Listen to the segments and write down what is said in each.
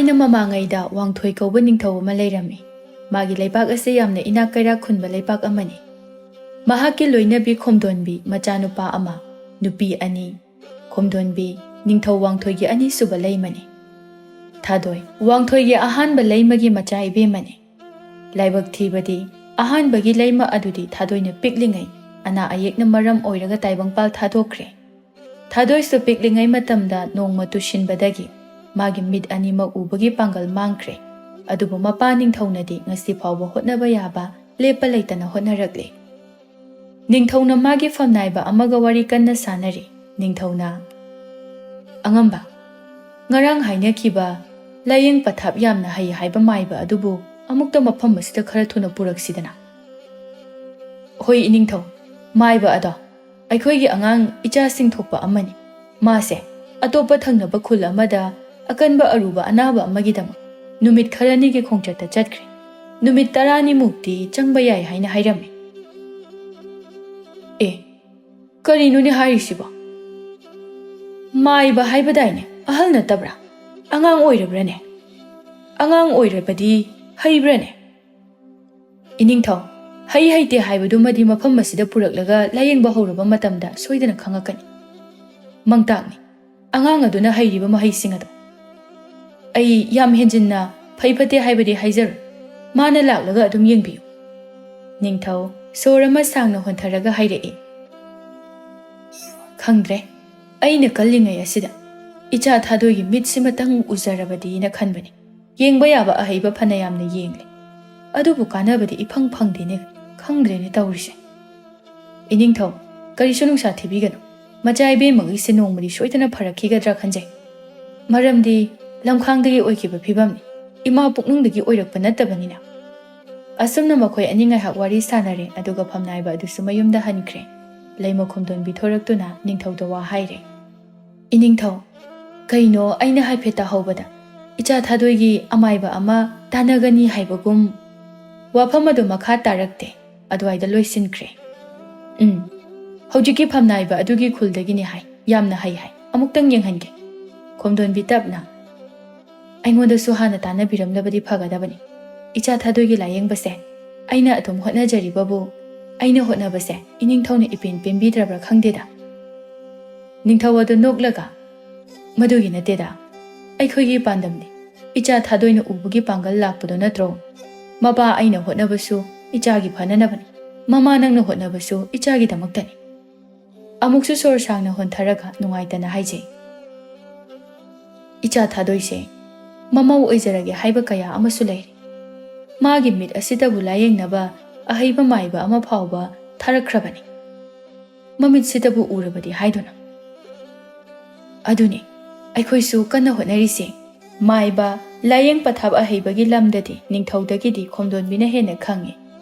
ꯊꯥꯏꯅ ꯃꯃꯥꯡꯉꯩꯗ ꯋꯥꯡꯊꯣꯏ ꯀꯧꯕ ꯅꯤꯡꯊꯧ ꯑꯃ ꯂꯩꯔꯝꯃꯤ꯫ ꯃꯥꯒꯤ ꯂꯩꯕꯥꯛ ꯑꯁꯤ ꯌꯥꯝꯅ ꯏꯅꯥꯛ ꯀꯩꯔꯥꯛ ꯈꯨꯟꯕ ꯂꯩꯕꯥꯛ ꯑꯃꯅꯤ꯫ ꯃꯍꯥꯛꯀꯤ ꯂꯣꯏꯅꯕꯤ ꯈꯣꯝꯗꯣꯟꯕꯤ ꯃꯆꯥꯅꯨꯄꯥ ꯑꯃ, ꯅꯨꯄꯤ 2, ꯈꯣꯝꯗꯣꯟꯕꯤ ꯅꯤꯡꯊꯧ ꯋꯥꯡꯊꯣꯏꯒꯤ ꯑꯅꯤꯁꯨꯕ ꯂꯩꯃꯅꯤ꯫ ꯊꯥꯗꯣꯏ ꯋꯥꯡꯊꯣꯏꯒꯤ ꯑꯍꯥꯟꯕ ꯂꯩꯃꯒꯤ ꯃꯆꯥ ꯏꯕꯦꯝꯃꯅꯤ꯫ ꯂꯥꯏꯕꯛ ꯊꯤꯕꯗꯤ ꯑꯍꯥꯟꯕꯒꯤ ꯂꯩꯃ ꯑꯗꯨꯗꯤ ꯊꯥꯗꯣꯏꯅ ꯄꯤꯛꯂꯤꯉꯩ ꯑꯅꯥ ꯑꯌꯦꯛꯅ ꯃꯔꯝ ꯑꯣꯏꯔꯒ ꯇꯥꯏꯕꯪꯄꯥꯜ ꯊꯥꯗꯣꯛꯈ꯭ꯔꯦ꯫ ꯊꯥꯗꯣꯏꯁꯨ ꯄꯤꯛꯂꯤꯉꯩ ꯃꯇꯝꯗ ꯅꯣꯡꯃ ꯇꯨꯁꯤꯟꯕꯗꯒꯤ ꯃꯥꯒꯤ ꯃꯤꯠ ꯑꯅꯤꯃꯛ ꯎꯕꯒꯤ ꯄꯥꯡꯒꯜ ꯃꯥꯡꯈ꯭ꯔꯦ꯫ ꯑꯗꯨꯕꯨ ꯃꯄꯥ ꯅꯤꯡꯊꯧꯅꯗꯤ ꯉꯁꯤ ꯐꯥꯎꯕ ꯍꯣꯠꯅꯕ ꯌꯥꯕ ꯂꯦꯞꯄ ꯂꯩꯇꯅ ꯍꯣꯠꯅꯔꯛꯂꯤ꯫ ꯅꯤꯡꯊꯧꯅ ꯃꯥꯒꯤ ꯐꯝꯅꯥꯏꯕ ꯑꯃꯒ ꯋꯥꯔꯤ ꯀꯟꯅ ꯁꯥꯟꯅꯔꯤ꯫ ꯅꯤꯡꯊꯧꯅ, "ꯑꯉꯝꯕ, ꯉꯔꯥꯡ ꯍꯥꯏꯅꯈꯤꯕ ꯂꯥꯏꯌꯦꯡ ꯄꯊꯥꯞ ꯌꯥꯝꯅ ꯍꯩ ꯍꯥꯏꯕ ꯃꯥꯏꯕ ꯑꯗꯨꯕꯨ ꯑꯃꯨꯛꯇ ꯃꯐꯝ ꯑꯁꯤꯗ ꯈꯔ ꯊꯨꯅ ꯄꯨꯔꯛꯁꯤꯗꯅ?" "ꯍꯣꯏ ꯏꯅꯤꯡꯊꯧ, ꯃꯥꯏꯕ ꯑꯗꯣ ꯑꯩꯈꯣꯏꯒꯤ ꯑꯉꯥꯡ ꯏꯆꯥꯁꯤꯡ ꯊꯣꯛꯄ ꯑꯃꯅꯤ꯫ ꯃꯥꯁꯦ ꯑꯇꯣꯞꯄ ꯊꯪꯅꯕ ꯈꯨꯜ ꯑꯃꯗ ꯑꯀꯟꯕ ꯑꯔꯨꯕ ꯑꯅꯥꯕ ꯑꯃꯒꯤꯗꯃꯛ ꯅꯨꯃꯤꯠ ꯈꯔꯅꯤꯒꯤ ꯈꯣꯡꯆꯠꯇ ꯆꯠꯈ꯭ꯔꯦ꯫ ꯅꯨꯃꯤꯠ 10ꯅꯤꯃꯨꯛꯇꯤ ꯆꯪꯕ ꯌꯥꯏ ꯍꯥꯏꯅ ꯍꯥꯏꯔꯝꯃꯤ." "ꯑꯦ, ꯀꯔꯤꯅꯣꯅꯦ ꯍꯥꯏꯔꯤꯁꯤꯕꯣ? ꯃꯥꯏꯕ ꯍꯥꯏꯕꯗꯥꯏꯅꯦ, ꯑꯍꯜ ꯅꯠꯇꯕ꯭ꯔꯥ? ꯑꯉꯥꯡ ꯑꯣꯏꯔꯕ꯭ꯔꯅꯦ? ꯑꯉꯥꯡ ꯑꯣꯏꯔꯕꯗꯤ ꯍꯩꯕ꯭ꯔꯅꯦ?" "ꯏꯅꯤꯡꯊꯧ, ꯍꯩ ꯍꯩꯇꯦ ꯍꯥꯏꯕꯗꯨꯃꯗꯤ ꯃꯐꯝ ꯑꯁꯤꯗ ꯄꯨꯔꯛꯂꯒ ꯂꯥꯏꯌꯦꯡꯕ ꯍꯧꯔꯕ ꯃꯇꯝꯗ ꯁꯣꯏꯗꯅ ꯈꯪꯉꯛꯀꯅꯤ꯫ ꯃꯪꯇꯥꯛꯅꯤ ꯑꯉꯥꯡ ꯑꯗꯨꯅ ꯍꯩꯔꯤꯕ ꯃꯍꯩꯁꯤꯡ ꯑꯗꯣ꯫ ꯑꯩ ꯌꯥꯝ ꯍꯦꯟꯖꯤꯟꯅ ꯐꯩ ꯐꯠꯇꯦ ꯍꯥꯏꯕꯗꯤ ꯍꯥꯏꯖꯔꯣꯏ, ꯃꯥꯅ ꯂꯥꯛꯂꯒ ꯑꯗꯨꯝ ꯌꯦꯡꯕꯤꯌꯨ." ꯅꯤꯡꯊꯧ ꯁꯣꯔ ꯑꯃ ꯁꯥꯡꯅ ꯍꯣꯟꯊꯔꯒ ꯍꯥꯏꯔꯛꯏ꯫ "ꯈꯪꯗ꯭ꯔꯦ, ꯑꯩꯅ ꯀꯜꯂꯤꯉꯩ ꯑꯁꯤꯗ ꯏꯆꯥ ꯊꯥꯗꯣꯏꯒꯤ ꯃꯤꯠꯁꯤꯃꯇꯪ ꯎꯖꯔꯕꯗꯤꯅ ꯈꯟꯕꯅꯤ꯫ ꯌꯦꯡꯕ ꯌꯥꯕ ꯑꯍꯩꯕ ꯐꯅ ꯌꯥꯝꯅ ꯌꯦꯡꯂꯦ, ꯑꯗꯨꯕꯨ ꯀꯥꯟꯅꯕꯗꯤ ꯏꯐꯪ ꯐꯪꯗꯦꯅꯦ, ꯈꯪꯗ꯭ꯔꯦꯅꯦ ꯇꯧꯔꯤꯁꯦ." "ꯏꯅꯤꯡꯊꯧ, ꯀꯔꯤꯁꯨ ꯅꯨꯡꯁꯥ ꯊꯤꯕꯤꯒꯅꯨ, ꯃꯆꯥ ꯏꯕꯦꯝꯃꯒꯤꯁꯦ ꯅꯣꯡꯃꯗꯤ ꯁꯣꯏꯗꯅ ꯐꯔꯛꯈꯤꯒꯗ꯭ꯔꯥ ꯈꯟꯖꯩ꯫ ꯃꯔꯝꯗꯤ ꯂꯝꯈꯥꯡꯗꯒꯤ ꯑꯣꯏꯈꯤꯕ ꯐꯤꯕꯝꯅꯤ, ꯏꯃꯥ ꯄꯨꯛꯅꯨꯡꯗꯒꯤ ꯑꯣꯏꯔꯛꯄ ꯅꯠꯇꯕꯅꯤꯅ." ꯑꯁꯨꯝꯅ ꯃꯈꯣꯏ ꯑꯅꯤ ꯉꯥꯏꯍꯥꯛ ꯋꯥꯔꯤ ꯁꯥꯟꯅꯔꯦ, ꯑꯗꯨꯒ ꯐꯝꯅꯥꯏꯕ ꯑꯗꯨꯁꯨ ꯃꯌꯨꯝꯗ ꯍꯟꯈ꯭ꯔꯦ꯫ ꯂꯩꯃ ꯈꯣꯝꯗꯣꯟꯕꯤ ꯊꯣꯔꯛꯇꯨꯅ ꯅꯤꯡꯊꯧꯗ ꯋꯥ ꯍꯥꯏꯔꯦ꯫ "ꯏꯅꯤꯡꯊꯧ, ꯀꯩꯅꯣ ꯑꯩꯅ ꯍꯥꯏꯐꯦꯠ ꯇꯥꯍꯧꯕꯗ ꯏꯆꯥ ꯊꯥꯗꯣꯏꯒꯤ ꯑꯃꯥꯏꯕ ꯑꯃ ꯇꯥꯟꯅꯒꯅꯤ ꯍꯥꯏꯕꯒꯨꯝ..." "ꯋꯥꯐꯝ ꯑꯗꯨ ꯃꯈꯥ ꯇꯥꯔꯛꯇꯦ, ꯑꯗꯨꯋꯥꯏꯗ ꯂꯣꯏꯁꯤꯟꯈ꯭ꯔꯦ꯫ ꯍꯧꯖꯤꯛꯀꯤ ꯐꯝꯅꯥꯏꯕ ꯑꯗꯨꯒꯤ ꯈꯨꯜꯗꯒꯤꯅꯤ ꯍꯥꯏ, ꯌꯥꯝꯅ ꯍꯩ ꯍꯥꯏ, ꯑꯃꯨꯛꯇꯪ ꯌꯦꯡꯍꯟꯒꯦ." ꯈꯣꯝꯗꯣꯟꯕꯤ ꯇꯞꯅ, "ꯑꯩꯉꯣꯟꯗꯁꯨ ꯍꯥꯟꯅ ꯇꯥꯟꯅꯕꯤꯔꯝꯂꯕꯗꯤ ꯐꯒꯗꯕꯅꯤ꯫ ꯏꯆꯥ ꯊꯥꯗꯣꯏꯒꯤ ꯂꯥꯏꯌꯦꯡꯕꯁꯦ ꯑꯩꯅ ꯑꯗꯨꯝ ꯍꯣꯠꯅꯖꯔꯤꯕꯕꯨ ꯑꯩꯅ ꯍꯣꯠꯅꯕꯁꯦ ꯏꯅꯤꯡꯊꯧꯅ ꯏꯄꯦꯟ ꯄꯦꯟꯕꯤꯗ꯭ꯔꯕ꯭ꯔꯥ ꯈꯪꯗꯦꯗ." ꯅꯤꯡꯊꯧ ꯑꯗꯨ ꯅꯣꯛꯂꯒ, "ꯃꯗꯨꯒꯤ ꯅꯠꯇꯦꯗ, ꯑꯩꯈꯣꯏꯒꯤ ꯄꯥꯟꯗꯝꯗꯤ ꯏꯆꯥ ꯊꯥꯗꯣꯏꯅ ꯎꯕꯒꯤ ꯄꯥꯡꯒꯜ ꯂꯥꯛꯄꯗꯣ ꯅꯠꯇ꯭ꯔꯣ? ꯃꯄꯥ ꯑꯩꯅ ꯍꯣꯠꯅꯕꯁꯨ ꯏꯆꯥꯒꯤ ꯐꯅꯅꯕꯅꯤ, ꯃꯃꯥ ꯅꯪꯅ ꯍꯣꯠꯅꯕꯁꯨ ꯏꯆꯥꯒꯤꯗꯃꯛꯇꯅꯤ." ꯑꯃꯨꯛꯁꯨ ꯁꯣꯔ ꯁꯥꯡꯅ ꯍꯣꯟꯊꯔꯒ ꯅꯨꯡꯉꯥꯏꯇꯅ ꯍꯥꯏꯖꯩ꯫ "ꯏꯆꯥ ꯊꯥꯗꯣꯏꯁꯦ ꯃꯃꯧ ꯑꯣꯏꯖꯔꯒꯦ ꯍꯥꯏꯕ ꯀꯌꯥ ꯑꯃꯁꯨ ꯂꯩꯔꯤ꯫ ꯃꯥꯒꯤ ꯃꯤꯠ ꯑꯁꯤꯗꯕꯨ ꯂꯥꯏꯌꯦꯡꯅꯕ ꯑꯍꯩꯕ ꯃꯥꯏꯕ ꯑꯃ ꯐꯥꯎꯕ ꯊꯥꯔꯛꯈ꯭ꯔꯕꯅꯤ, ꯃꯃꯤꯠꯁꯤꯗꯕꯨ ꯎꯔꯕꯗꯤ ꯍꯥꯏꯗꯨꯅ꯫ ꯑꯗꯨꯅꯤ ꯑꯩꯈꯣꯏꯁꯨ ꯀꯟꯅ ꯍꯣꯠꯅꯔꯤꯁꯦ꯫ ꯃꯥꯏꯕ ꯂꯥꯏꯌꯦꯡ ꯄꯊꯥꯞ ꯑꯍꯩꯕꯒꯤ ꯂꯝꯗꯗꯤ ꯅꯤꯡꯊꯧꯗꯒꯤꯗꯤ ꯈꯣꯝꯗꯣꯟꯕꯤꯅ ꯍꯦꯟꯅ ꯈꯪꯉꯤ꯫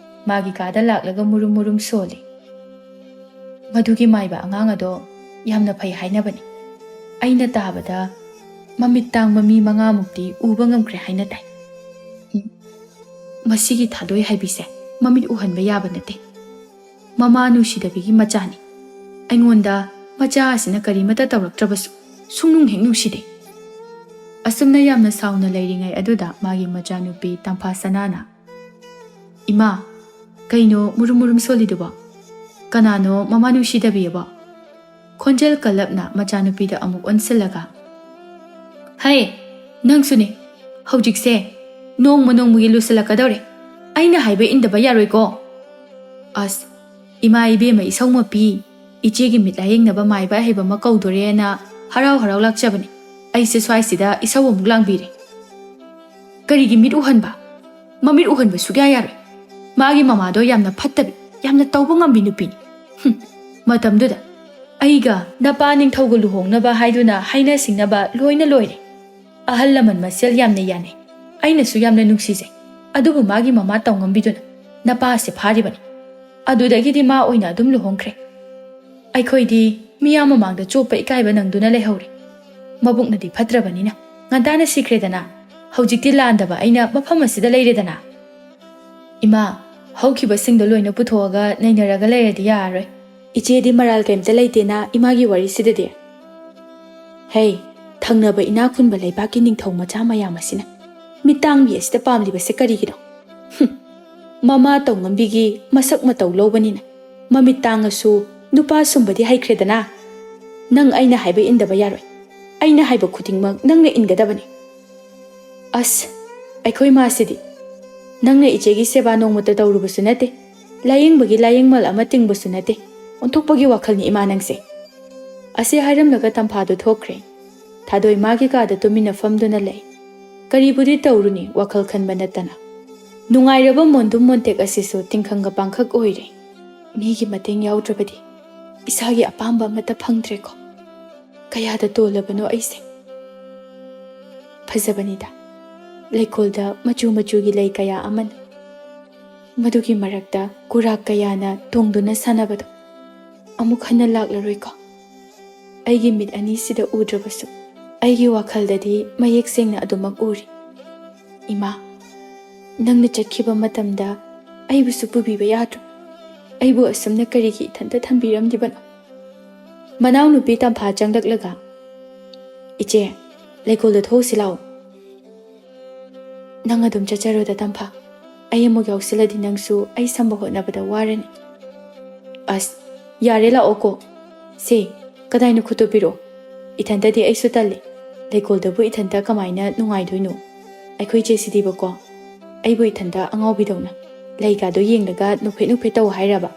ꯃꯥꯒꯤ ꯀꯥꯗ ꯂꯥꯛꯂꯒ ꯃꯨꯔꯨꯝ ꯃꯨꯔꯨꯝ ꯁꯣꯜꯂꯤ꯫ ꯃꯗꯨꯒꯤ ꯃꯥꯏꯕ ꯑꯉꯥꯡ ꯑꯗꯣ ꯌꯥꯝꯅ ꯐꯩ ꯍꯥꯏꯅꯕꯅꯤ꯫ ꯑꯩꯅ ꯇꯥꯕꯗ ꯃꯃꯤꯠ ꯇꯥꯡꯕ ꯃꯤ 5ꯃꯨꯛꯇꯤ ꯎꯕ ꯉꯝꯈ꯭ꯔꯦ ꯍꯥꯏꯅ ꯇꯥꯏ꯫ ꯃꯁꯤꯒꯤ ꯊꯥꯗꯣꯏ ꯍꯥꯏꯕꯤꯁꯦ ꯃꯃꯤꯠ ꯎꯍꯟꯕ ꯌꯥꯕ ꯅꯠꯇꯦ꯫ ꯃꯃꯥ ꯅꯨꯡꯁꯤꯗꯕꯤꯒꯤ ꯃꯆꯥꯅꯤ꯫ ꯑꯩꯉꯣꯟꯗ ꯃꯆꯥ ꯑꯁꯤꯅ ꯀꯔꯤꯃꯠꯇ ꯇꯧꯔꯛꯇ꯭ꯔꯕꯁꯨ ꯁꯨꯡꯅꯨꯡ ꯍꯦꯛ ꯅꯨꯡꯁꯤꯗꯦ." ꯑꯁꯨꯝꯅ ꯌꯥꯝꯅ ꯁꯥꯎꯅ ꯂꯩꯔꯤꯉꯩ ꯑꯗꯨꯗ ꯃꯥꯒꯤ ꯃꯆꯥꯅꯨꯄꯤ ꯇꯝꯐꯥ ꯁꯅꯥꯅ, "ꯏꯃꯥ, ꯀꯩꯅꯣ ꯃꯨꯔꯨꯝ ꯃꯨꯔꯨꯝ ꯁꯣꯜꯂꯤꯗꯨꯕꯣ? ꯀꯅꯥꯅꯣ ꯃꯃꯥ ꯅꯨꯡꯁꯤꯗꯕꯤꯑꯕꯣ?" ꯈꯣꯟꯖꯦꯜ ꯀꯜꯂꯞꯅ ꯃꯆꯥꯅꯨꯄꯤꯗ ꯑꯃꯨꯛ ꯑꯣꯟꯁꯤꯜꯂꯒ, "ꯍꯩ, ꯅꯪꯁꯨꯅꯦ, ꯍꯧꯖꯤꯛꯁꯦ ꯅꯣꯡꯃ ꯅꯣꯡꯃꯒꯤ ꯂꯨꯁꯤꯜꯂꯛꯀꯗꯧꯔꯦ, ꯑꯩꯅ ꯍꯥꯏꯕ ꯏꯟꯗꯕ ꯌꯥꯔꯣꯏꯀꯣ." "ꯑꯁ, ꯏꯃꯥ ꯏꯕꯦꯝꯃ ꯏꯁꯧꯃꯄꯤ, ꯏꯆꯦꯒꯤ ꯃꯤꯠ ꯂꯥꯏꯌꯦꯡꯅꯕ ꯃꯥꯏꯕ ꯑꯍꯩꯕ ꯑꯃ ꯀꯧꯗꯣꯔꯦꯅ ꯍꯔꯥꯎ ꯍꯔꯥꯎ ꯂꯥꯛꯆꯕꯅꯤ, ꯑꯩꯁꯦ ꯁ꯭ꯋꯥꯏꯁꯤꯗ ꯏꯁꯧ ꯑꯃꯨꯛ ꯂꯥꯡꯕꯤꯔꯦ꯫ ꯀꯔꯤꯒꯤ ꯃꯤꯠ ꯎꯍꯟꯕ? ꯃꯃꯤꯠ ꯎꯍꯟꯕ ꯁꯨꯛꯌꯥ ꯌꯥꯔꯣꯏ꯫ ꯃꯥꯒꯤ ꯃꯃꯥꯗꯣ ꯌꯥꯝꯅ ꯐꯠꯇꯕꯤ, ꯌꯥꯝꯅ ꯇꯧꯕ ꯉꯝꯕꯤ ꯅꯨꯄꯤꯅꯤ꯫ ꯃꯇꯝꯗꯨꯗ ꯑꯩꯒ ꯅꯄꯥ ꯅꯤꯡꯊꯧꯒ ꯂꯨꯍꯣꯡꯅꯕ ꯍꯥꯏꯗꯨꯅ ꯍꯥꯏꯅ ꯁꯤꯡꯅꯕ ꯂꯣꯏꯅ ꯂꯣꯏꯔꯦ꯫ ꯑꯍꯜ ꯂꯃꯟ ꯃꯁꯦꯜ ꯌꯥꯝꯅ ꯌꯥꯅꯩ, ꯑꯩꯅꯁꯨ ꯌꯥꯝꯅ ꯅꯨꯡꯁꯤꯖꯩ꯫ ꯑꯗꯨꯕꯨ ꯃꯥꯒꯤ ꯃꯃꯥ ꯇꯧꯉꯝꯕꯤꯗꯨꯅ ꯅꯄꯥꯁꯦ ꯐꯥꯔꯤꯕꯅꯤ꯫ ꯑꯗꯨꯗꯒꯤꯗꯤ ꯃꯥ ꯑꯣꯏꯅ ꯑꯗꯨꯝ ꯂꯨꯍꯣꯡꯈ꯭ꯔꯦ꯫ ꯑꯩꯈꯣꯏꯗꯤ ꯃꯤꯌꯥꯝ ꯃꯃꯥꯡꯗ ꯆꯣꯞꯄ ꯏꯀꯥꯏꯕ ꯅꯪꯗꯨꯅ ꯂꯩꯍꯧꯔꯦ꯫ ꯃꯕꯨꯛꯅꯗꯤ ꯐꯠꯇ꯭ꯔꯕꯅꯤꯅ ꯉꯟꯇꯥꯅ ꯁꯤꯈ꯭ꯔꯦꯗꯅ, ꯍꯧꯖꯤꯛꯇꯤ ꯂꯥꯟꯗꯕ ꯑꯩꯅ ꯃꯐꯝ ꯑꯁꯤꯗ ꯂꯩꯔꯦꯗꯅ꯫ ꯏꯃꯥ, ꯍꯧꯈꯤꯕꯁꯤꯡꯗꯣ ꯂꯣꯏꯅ ꯄꯨꯊꯣꯛꯑꯒ ꯅꯩꯅꯔꯒ ꯂꯩꯔꯗꯤ ꯌꯥꯔꯔꯣꯏ꯫ ꯏꯆꯦꯗꯤ ꯃꯔꯥꯜ ꯀꯩꯝꯇ ꯂꯩꯇꯦꯅ ꯏꯃꯥꯒꯤ ꯋꯥꯔꯤꯁꯤꯗꯗꯤ." "ꯍꯩ, ꯊꯪꯅꯕ ꯏꯅꯥꯛ ꯈꯨꯟꯕ ꯂꯩꯕꯥꯛꯀꯤ ꯅꯤꯡꯊꯧ ꯃꯆꯥ ꯃꯌꯥꯝ ꯑꯁꯤꯅ ꯃꯤꯇꯥꯡꯕꯤ ꯑꯁꯤꯗ ꯄꯥꯝꯂꯤꯕꯁꯦ ꯀꯔꯤꯒꯤꯅꯣ? ꯃꯃꯥ ꯇꯧꯉꯝꯕꯤꯒꯤ ꯃꯁꯛ ꯃꯇꯧ ꯂꯧꯕꯅꯤꯅ ꯃꯃꯤꯠ ꯇꯥꯡꯉꯁꯨ ꯅꯨꯄꯥ ꯁꯨꯝꯕꯗꯤ ꯍꯩꯈ꯭ꯔꯦꯗꯅ. ꯅꯪ ꯑꯩꯅ ꯍꯥꯏꯕ ꯏꯟꯗꯕ ꯌꯥꯔꯣꯏ. ꯑꯩꯅ ꯍꯥꯏꯕ ꯈꯨꯗꯤꯡꯃꯛ ꯅꯪꯅ ꯏꯟꯒꯗꯕꯅꯤ. ꯑꯁ, ꯑꯩꯈꯣꯏ ꯃꯥꯁꯤꯗꯤ ꯅꯪꯅ ꯏꯆꯦꯒꯤ ꯁꯦꯕꯥ ꯅꯣꯡꯃꯇ ꯇꯧꯔꯨꯕꯁꯨ ꯅꯠꯇꯦ, ꯂꯥꯌꯦꯡꯕꯒꯤ ꯂꯥꯌꯦꯡꯃꯜ ꯑꯃ ꯇꯤꯡꯕꯁꯨ ꯅꯠꯇꯦ. ꯑꯣꯟꯊꯣꯛꯄꯒꯤ ꯋꯥꯈꯜꯅꯤ ꯏꯃꯥ ꯅꯪꯁꯦ. ꯑꯁꯤ ꯍꯥꯏꯔꯝꯂꯒ ꯇꯝꯐꯥꯗꯨ ꯊꯣꯛꯈ꯭ꯔꯦ. ꯊꯥꯗꯣꯏ ꯃꯥꯒꯤ ꯀꯥꯗ ꯇꯨꯃꯤꯟꯅ ꯐꯝꯗꯨꯅ ꯂꯩ. ꯀꯔꯤꯕꯨꯗꯤ ꯇꯧꯔꯨꯅꯤ ꯋꯥꯈꯜ ꯈꯟꯕ ꯅꯠꯇꯅ. ꯅꯨꯡꯉꯥꯏꯔꯕ ꯃꯣꯟꯗꯨꯝ ꯃꯣꯟꯇꯦꯛ ꯑꯁꯤꯁꯨ ꯇꯤꯡꯈꯪꯒ ꯄꯥꯡꯈꯛ ꯑꯣꯏꯔꯦ. ꯃꯤꯒꯤ ꯃꯇꯦꯡ ꯌꯥꯎꯗ꯭ꯔꯕꯗꯤ ꯏꯁꯥꯒꯤ ꯑꯄꯥꯝꯕ ꯑꯃꯠꯇ ꯐꯪꯗ꯭ꯔꯦꯀꯣ. ꯀꯌꯥꯗ ꯇꯣꯜꯂꯕꯅꯣ ꯑꯩꯁꯦ. ꯐꯖꯕꯅꯤꯗ ꯂꯩꯀꯣꯜꯗ ꯃꯆꯨ ꯃꯆꯨꯒꯤ ꯂꯩ ꯀꯌꯥ ꯑꯃꯅ, ꯃꯗꯨꯒꯤ ꯃꯔꯛꯇ ꯀꯨꯔꯥꯛ ꯀꯌꯥꯅ ꯇꯣꯡꯗꯨꯅ ꯁꯥꯟꯅꯕꯗꯣ ꯑꯃꯨꯛ ꯍꯟꯅ ꯂꯥꯛꯂꯔꯣꯏꯀꯣ. ꯑꯩꯒꯤ ꯃꯤꯠ ꯑꯅꯤꯁꯤꯗ ꯎꯗ꯭ꯔꯕꯁꯨ ꯑꯩꯒꯤ ꯋꯥꯈꯜꯗꯗꯤ ꯃꯌꯦꯛ ꯁꯦꯡꯅ ꯑꯗꯨꯃꯛ ꯎꯔꯤ. ꯏꯃꯥ, ꯅꯪꯅ ꯆꯠꯈꯤꯕ ꯃꯇꯝꯗ ꯑꯩꯕꯨꯁꯨ ꯄꯨꯕꯤꯕ ꯌꯥꯗ꯭ꯔꯣ? ꯑꯩꯕꯨ ꯑꯁꯨꯝꯅ ꯀꯔꯤꯒꯤ ꯏꯊꯟꯇ ꯊꯝꯕꯤꯔꯝꯂꯤꯕꯅꯣ? ꯃꯅꯥꯎꯅꯨꯄꯤ ꯇꯝꯐꯥ ꯆꯪꯂꯛꯂꯒ, ꯏꯆꯦ, ꯂꯩꯀꯣꯜꯗ ꯊꯣꯛꯎꯁꯤ ꯂꯥꯛꯑꯣ. ꯅꯪ ꯑꯗꯨꯝ ꯆꯠꯆꯔꯣꯗ ꯇꯝꯐꯥ. ꯑꯩ ꯑꯃꯨꯛ ꯌꯥꯎꯁꯤꯜꯂꯗꯤ ꯅꯪꯁꯨ ꯑꯩ ꯁꯝꯕ ꯍꯣꯠꯅꯕꯗ ꯋꯥꯔꯅꯤ. ꯑꯁ, ꯌꯥꯔꯦ ꯂꯥꯛꯑꯣꯀꯣ. ꯁꯦ, ꯀꯗꯥꯏꯅꯣ ꯈꯨꯠꯇꯣ ꯄꯤꯔꯛꯑꯣ. ꯏꯊꯟꯇꯗꯤ ꯑꯩꯁꯨ ꯇꯜꯂꯤ. ꯂꯩꯀꯣꯜꯗꯕꯨ ꯏꯊꯟꯇ ꯀꯃꯥꯏꯅ ꯅꯨꯡꯉꯥꯏꯗꯣꯏꯅꯣ? ꯑꯩꯈꯣꯏ ꯆꯦꯁꯤꯗꯤꯕꯀꯣ, ꯑꯩꯕꯨ ꯏꯊꯟꯇ ꯑꯉꯥꯎꯕꯤꯗꯧꯅ ꯂꯩꯒꯥꯗꯣ ꯌꯦꯡꯂꯒ ꯅꯨꯐꯦꯠ ꯅꯨꯐꯦꯠ ꯇꯧ ꯍꯥꯏꯔꯕ.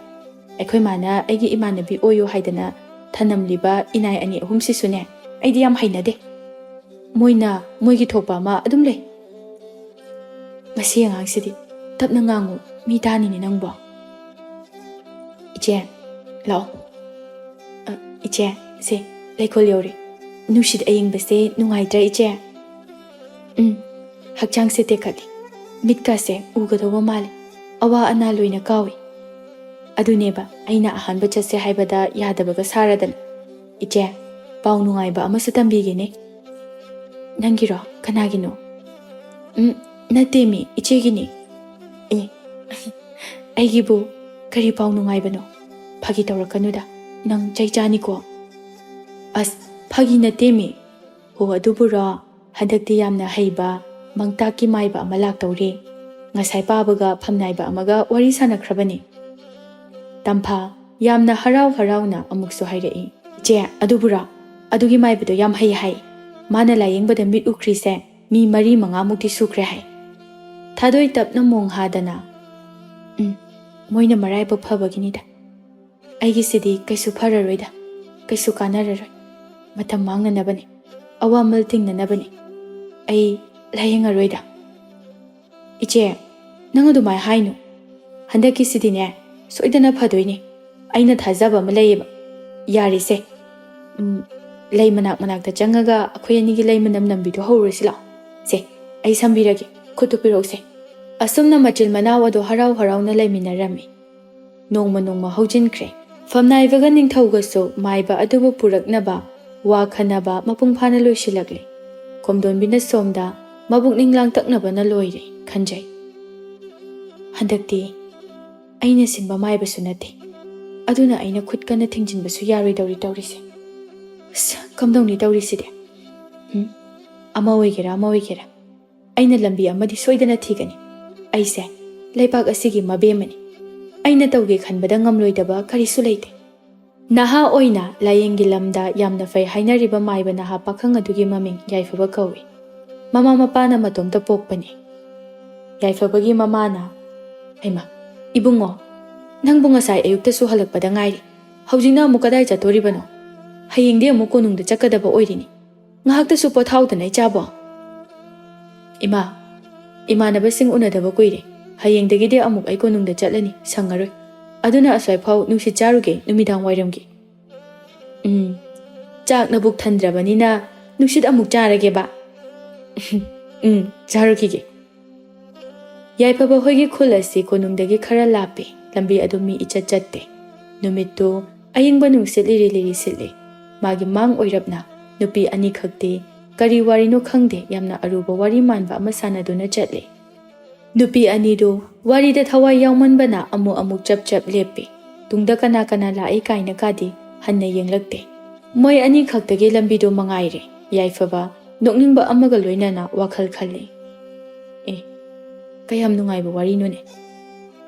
ꯑꯩꯈꯣꯏ ꯃꯥꯅ ꯑꯩꯒꯤ ꯏꯃꯥꯟꯅꯕꯤ ꯑꯣꯏꯌꯣ ꯍꯥꯏꯗꯅ ꯊꯅꯝꯂꯤꯕ ꯏꯅꯥꯏ ꯑꯅꯤ ꯑꯍꯨꯝꯁꯤꯁꯨꯅꯦ ꯑꯩꯗꯤ ꯌꯥꯝ ꯍꯩꯅꯗꯦ. ꯃꯣꯏꯅ ꯃꯣꯏꯒꯤ ꯊꯣꯛꯄ ꯑꯃ ꯑꯗꯨꯝ ꯂꯩ. ꯃꯁꯤ ꯑꯉꯥꯡꯁꯤꯗꯤ ꯇꯞꯅ ꯉꯥꯡꯉꯨ, ꯃꯤ ꯇꯥꯅꯤꯅꯦ ꯅꯪꯕꯣ. ꯏꯆꯦ, ꯂꯥꯛꯑꯣ. ꯏꯆꯦ, ꯁꯦ, ꯂꯩꯀꯣꯜ ꯌꯧꯔꯦ. ꯅꯨꯡꯁꯤꯠ ꯑꯏꯪꯕꯁꯦ ꯅꯨꯡꯉꯥꯏꯇ꯭ꯔꯥ ꯏꯆꯦ? ꯍꯛꯆꯥꯡꯁꯦ ꯇꯦꯛꯈꯠꯂꯤ. ꯃꯤꯠꯀꯥꯁꯦ ꯎꯒꯗꯧꯕ ꯃꯥꯜꯂꯤ. ꯑꯋꯥ ꯑꯅꯥ ꯂꯣꯏꯅ ꯀꯥꯎꯏ. ꯑꯗꯨꯅꯦꯕ ꯑꯩꯅ ꯑꯍꯥꯟꯕ ꯆꯠꯁꯦ ꯍꯥꯏꯕꯗ ꯌꯥꯗꯕꯒ ꯁꯥꯔꯗꯅ. ꯏꯆꯦ, ꯄꯥꯎ ꯅꯨꯡꯉꯥꯏꯕ ꯑꯃꯁꯨ ꯇꯝꯕꯤꯒꯦꯅꯦ. ꯅꯪꯒꯤꯔꯣ? ꯀꯅꯥꯒꯤꯅꯣ? ꯅꯠꯇꯦꯃꯤ, ꯏꯆꯦꯒꯤꯅꯤ. ꯑꯦ, ꯑꯩꯒꯤꯕꯨ ꯀꯔꯤ ꯄꯥꯎ ꯅꯨꯡꯉꯥꯏꯕꯅꯣ? ꯐꯥꯒꯤ ꯇꯧꯔꯛꯀꯅꯨꯗ, ꯅꯪ ꯆꯩ ꯆꯥꯅꯤꯀꯣ. ꯑꯁ, ꯐꯥꯒꯤ ꯅꯠꯇꯦꯃꯤ. ꯑꯣ, ꯑꯗꯨꯕꯨꯔꯣ, ꯍꯟꯗꯛꯇꯤ ꯌꯥꯝꯅ ꯍꯩꯕ ꯃꯪꯇꯥꯛꯀꯤ ꯃꯥꯏꯕ ꯑꯃ ꯂꯥꯛꯇꯧꯔꯦ. ꯉꯁꯥꯏ ꯄꯥꯕꯒ ꯐꯝꯅꯥꯏꯕ ꯑꯃꯒ ꯋꯥꯔꯤ ꯁꯥꯟꯅꯈ꯭ꯔꯕꯅꯤ. ꯇꯝꯐꯥ ꯌꯥꯝꯅ ꯍꯔꯥꯎ ꯍꯔꯥꯎꯅ ꯑꯃꯨꯛꯁꯨ ꯍꯥꯏꯔꯛꯏ. ꯏꯆꯦ, ꯑꯗꯨꯕꯨꯔꯣ? ꯑꯗꯨꯒꯤ ꯃꯥꯏꯕꯗꯣ ꯌꯥꯝ ꯍꯩ ꯍꯥꯏ. ꯃꯥꯅ ꯂꯥꯌꯦꯡꯕꯗ ꯃꯤꯠ ꯎꯈ꯭ꯔꯤꯁꯦ ꯃꯤ 4-5ꯃꯨꯛꯇꯤ ꯁꯨꯈ꯭ꯔꯦ ꯍꯥꯏ. ꯊꯥꯗꯣꯏ ꯇꯞꯅ ꯃꯣꯡ ꯍꯥꯗꯅ, ꯃꯣꯏꯅ ꯃꯔꯥꯏꯕꯛ ꯐꯕꯒꯤꯅꯤꯗ. ꯑꯩꯒꯤꯁꯤꯗꯤ ꯀꯩꯁꯨ ꯐꯔꯔꯣꯏꯗ, ꯀꯩꯁꯨ ꯀꯥꯟꯅꯔꯔꯣই. ꯃꯇꯝ ꯃꯥꯡꯅꯅꯕꯅꯤ, ꯑꯋꯥꯃꯜ ꯇꯤꯡꯅꯅꯕꯅꯤ. ꯑꯩ ꯂꯥꯌꯦꯡꯉꯔꯣꯏꯗ. ꯏꯆꯦ, ꯅꯪ ꯑꯗꯨꯃꯥꯏ ꯍꯥꯏꯅꯨ. ꯍꯟꯗꯛꯀꯤꯁꯤꯗꯤꯅꯦ ꯁꯣꯏꯗꯅ ꯐꯗꯣꯏꯅꯤ. ꯑꯩꯅ ꯊꯥꯖꯕ ꯑꯃ ꯂꯩꯌꯦꯕ. ꯌꯥꯔꯤꯁꯦ, ꯂꯩ ꯃꯅꯥꯛꯇ ꯆꯪꯉꯒ ꯑꯩꯈꯣꯏ ꯑꯅꯤꯒꯤ ꯂꯩ ꯃꯅꯝ ꯅꯝꯕꯤꯗꯣ ꯍꯧꯔꯨꯔꯁꯤ ꯂꯥꯛꯑꯣ. ꯁꯦ, ꯑꯩ ꯁꯝꯕꯤꯔꯒꯦ. ꯈꯨꯠꯇꯨ ꯄꯤꯔꯛꯎꯁꯦ. ꯑꯁꯨꯝꯅ ꯃꯆꯤꯜ ꯃꯅꯥꯎ ꯑꯗꯣ ꯍꯔꯥꯎ ꯍꯔꯥꯎꯅ ꯂꯩꯃꯤꯟꯅꯔꯝꯃꯤ. ꯅꯣꯡꯃ ꯅꯣꯡꯃ ꯍꯧꯖꯤꯟꯈ꯭ꯔꯦ. ꯐꯝꯅꯥꯏꯕꯒ ꯅꯤꯡꯊꯧꯒꯁꯨ ꯃꯥꯏꯕ ꯑꯗꯨꯕꯨ ꯄꯨꯔꯛꯅꯕ ꯋꯥ ꯈꯟꯅꯕ ꯃꯄꯨꯡ ꯐꯥꯅ ꯂꯣꯏꯁꯤꯜꯂꯛꯂꯤ. ꯈꯣꯝꯗꯣꯟꯕꯤꯅ ꯁꯣꯝꯗ ꯃꯕꯨꯛꯅꯤꯡ ꯂꯥꯡꯇꯛꯅꯕꯅ ꯂꯣꯏꯔꯦ ꯈꯟꯖꯩ. ꯍꯟꯗꯛꯇꯤ ꯑꯩꯅ ꯁꯤꯟꯕ ꯃꯥꯏꯕꯁꯨ ꯅꯠꯇꯦ. ꯑꯗꯨꯅ ꯑꯩꯅ ꯈꯨꯠ ꯀꯟꯅ ꯊꯤꯡꯖꯤꯟꯕꯁꯨ ꯌꯥꯔꯣꯏꯗꯧꯔꯤ ꯇꯧꯔꯤꯁꯦ. ꯑꯁ, ꯀꯝꯗꯧꯅꯤ ꯇꯧꯔꯤꯁꯤꯗꯤ? ꯑꯃ ꯑꯣꯏꯒꯦꯔꯥ, ꯑꯩꯅ ꯂꯝꯕꯤ ꯑꯃꯗꯤ ꯁꯣꯏꯗꯅ ꯊꯤꯒꯅꯤ. ꯑꯩꯁꯦ ꯂꯩꯕꯥꯛ ꯑꯁꯤꯒꯤ ꯃꯕꯦꯝꯃꯅꯤ. ꯑꯩꯅ ꯇꯧꯒꯦ ꯈꯟꯕꯗ ꯉꯝꯂꯣꯏꯗꯕ ꯀꯔꯤꯁꯨ ꯂꯩꯇꯦ. ꯅꯍꯥ ꯑꯣꯏꯅ ꯂꯥꯌꯦꯡꯒꯤ ꯂꯝꯗ ꯌꯥꯝꯅ ꯐꯩ ꯍꯥꯏꯅꯔꯤꯕ ꯃꯥꯏꯕ ꯅꯍꯥ ꯄꯥꯈꯪ ꯑꯗꯨꯒꯤ ꯃꯃꯤꯡ ꯌꯥꯏꯐꯕ ꯀꯧꯏ. ꯃꯃꯥ ꯃꯄꯥꯅ ꯃꯇꯣꯝꯇ ꯄꯣꯛꯄꯅꯤ. ꯌꯥꯏꯐꯕꯒꯤ ꯃꯃꯥꯅ, ꯍꯩꯃꯥ, ꯏꯕꯨꯡꯉꯣ, ꯅꯪꯕꯨ ꯉꯁꯥꯏ ꯑꯌꯨꯛꯇꯁꯨ ꯍꯜꯂꯛꯄꯗ ꯉꯥꯏꯔꯤ. ꯍꯧꯖꯤꯛꯅ ꯑꯃꯨꯛ ꯀꯗꯥꯏ ꯆꯠꯇꯣꯔꯤꯕꯅꯣ? ꯍꯌꯦꯡꯗꯤ ꯑꯃꯨꯛ ꯀꯣꯅꯨꯡꯗ ꯆꯠꯀꯗꯕ ꯑꯣꯏꯔꯤꯅꯤ. ꯉꯥꯏꯍꯥꯛꯇꯁꯨ ꯄꯣꯊꯥꯎꯗꯅ ꯏꯆꯥꯕꯣ. ꯏꯃꯥ, ꯏꯃꯥꯟꯅꯕꯁꯤꯡ ꯎꯅꯗꯕ ꯀꯨꯏꯔꯦ. ꯍꯌꯦꯡꯗꯒꯤꯗꯤ ꯑꯃꯨꯛ ꯑꯩ ꯀꯣꯅꯨꯡꯗ ꯆꯠꯂꯅꯤ, ꯁꯪꯉꯔꯣꯏ. ꯑꯗꯨꯅ ꯑꯁ꯭ꯋꯥꯏꯐꯥꯎ ꯅꯨꯡꯁꯤꯠ ꯆꯥꯔꯨꯒꯦ, ꯅꯨꯃꯤꯗꯥꯡ ꯋꯥꯏꯔꯝꯒꯤ. ꯆꯥꯛꯅ ꯕꯨꯛ ꯊꯟꯗ꯭ꯔꯕꯅꯤꯅ ꯅꯨꯡꯁꯤꯠ ꯑꯃꯨꯛ ꯆꯥꯔꯒꯦꯕ. ꯆꯥꯔꯨꯈꯤꯒꯦ. ꯌꯥꯏꯐꯕ ꯍꯣꯏꯒꯤ ꯈꯨꯜ ꯑꯁꯤ ꯀꯣꯅꯨꯡꯗꯒꯤ ꯈꯔ ꯂꯥꯞꯄꯤ. ꯂꯝꯕꯤ ꯑꯗꯨ ꯃꯤ ꯏꯆꯠ ꯆꯠꯇꯦ. ꯅꯨꯃꯤꯠꯇꯨ ꯑꯏꯪꯕ ꯅꯨꯡꯁꯤꯠ ꯂꯤꯔꯤ ꯂꯤꯔꯤ ꯁꯤꯠꯂꯤ. ꯃꯥꯒꯤ ꯃꯥꯡ ꯑꯣꯏꯔꯞꯅ ꯅꯨꯄꯤ ꯑꯅꯤꯈꯛꯇꯤ ꯀꯔꯤ ꯋꯥꯔꯤꯅꯣ ꯈꯪꯗꯦ ꯌꯥꯝꯅ ꯑꯔꯨꯕ ꯋꯥꯔꯤ ꯃꯥꯟꯕ ꯑꯃ ꯁꯥꯟꯅꯗꯨꯅ ꯆꯠꯂꯤ. ꯅꯨꯄꯤ ꯑꯅꯤꯗꯨ ꯋꯥꯔꯤꯗ ꯊꯋꯥꯏ ꯌꯥꯎꯃꯟꯕꯅ ꯑꯃꯨꯛ ꯆꯞ ꯂꯦꯞꯄꯤ. ꯇꯨꯡꯗ ꯀꯅꯥ ꯂꯥꯛꯏ ꯀꯥꯏꯅ ꯀꯥꯗꯤ ꯍꯟꯅ ꯌꯦꯡꯂꯛꯇꯦ. ꯃꯣꯏ ꯑꯅꯤꯈꯛꯇꯒꯤ ꯂꯝꯕꯤꯗꯨ ꯃꯉꯥꯏꯔꯦ. ꯌꯥꯏꯐꯕ ꯅꯣꯛꯅꯤꯡꯕ ꯑꯃꯒ ꯂꯣꯏꯅꯅ ꯋꯥꯈꯜ ꯈꯜꯂꯤ꯫ ꯀꯌꯥꯝ ꯅꯨꯡꯉꯥꯏꯕ ꯋꯥꯔꯤꯅꯣꯅꯦ꯫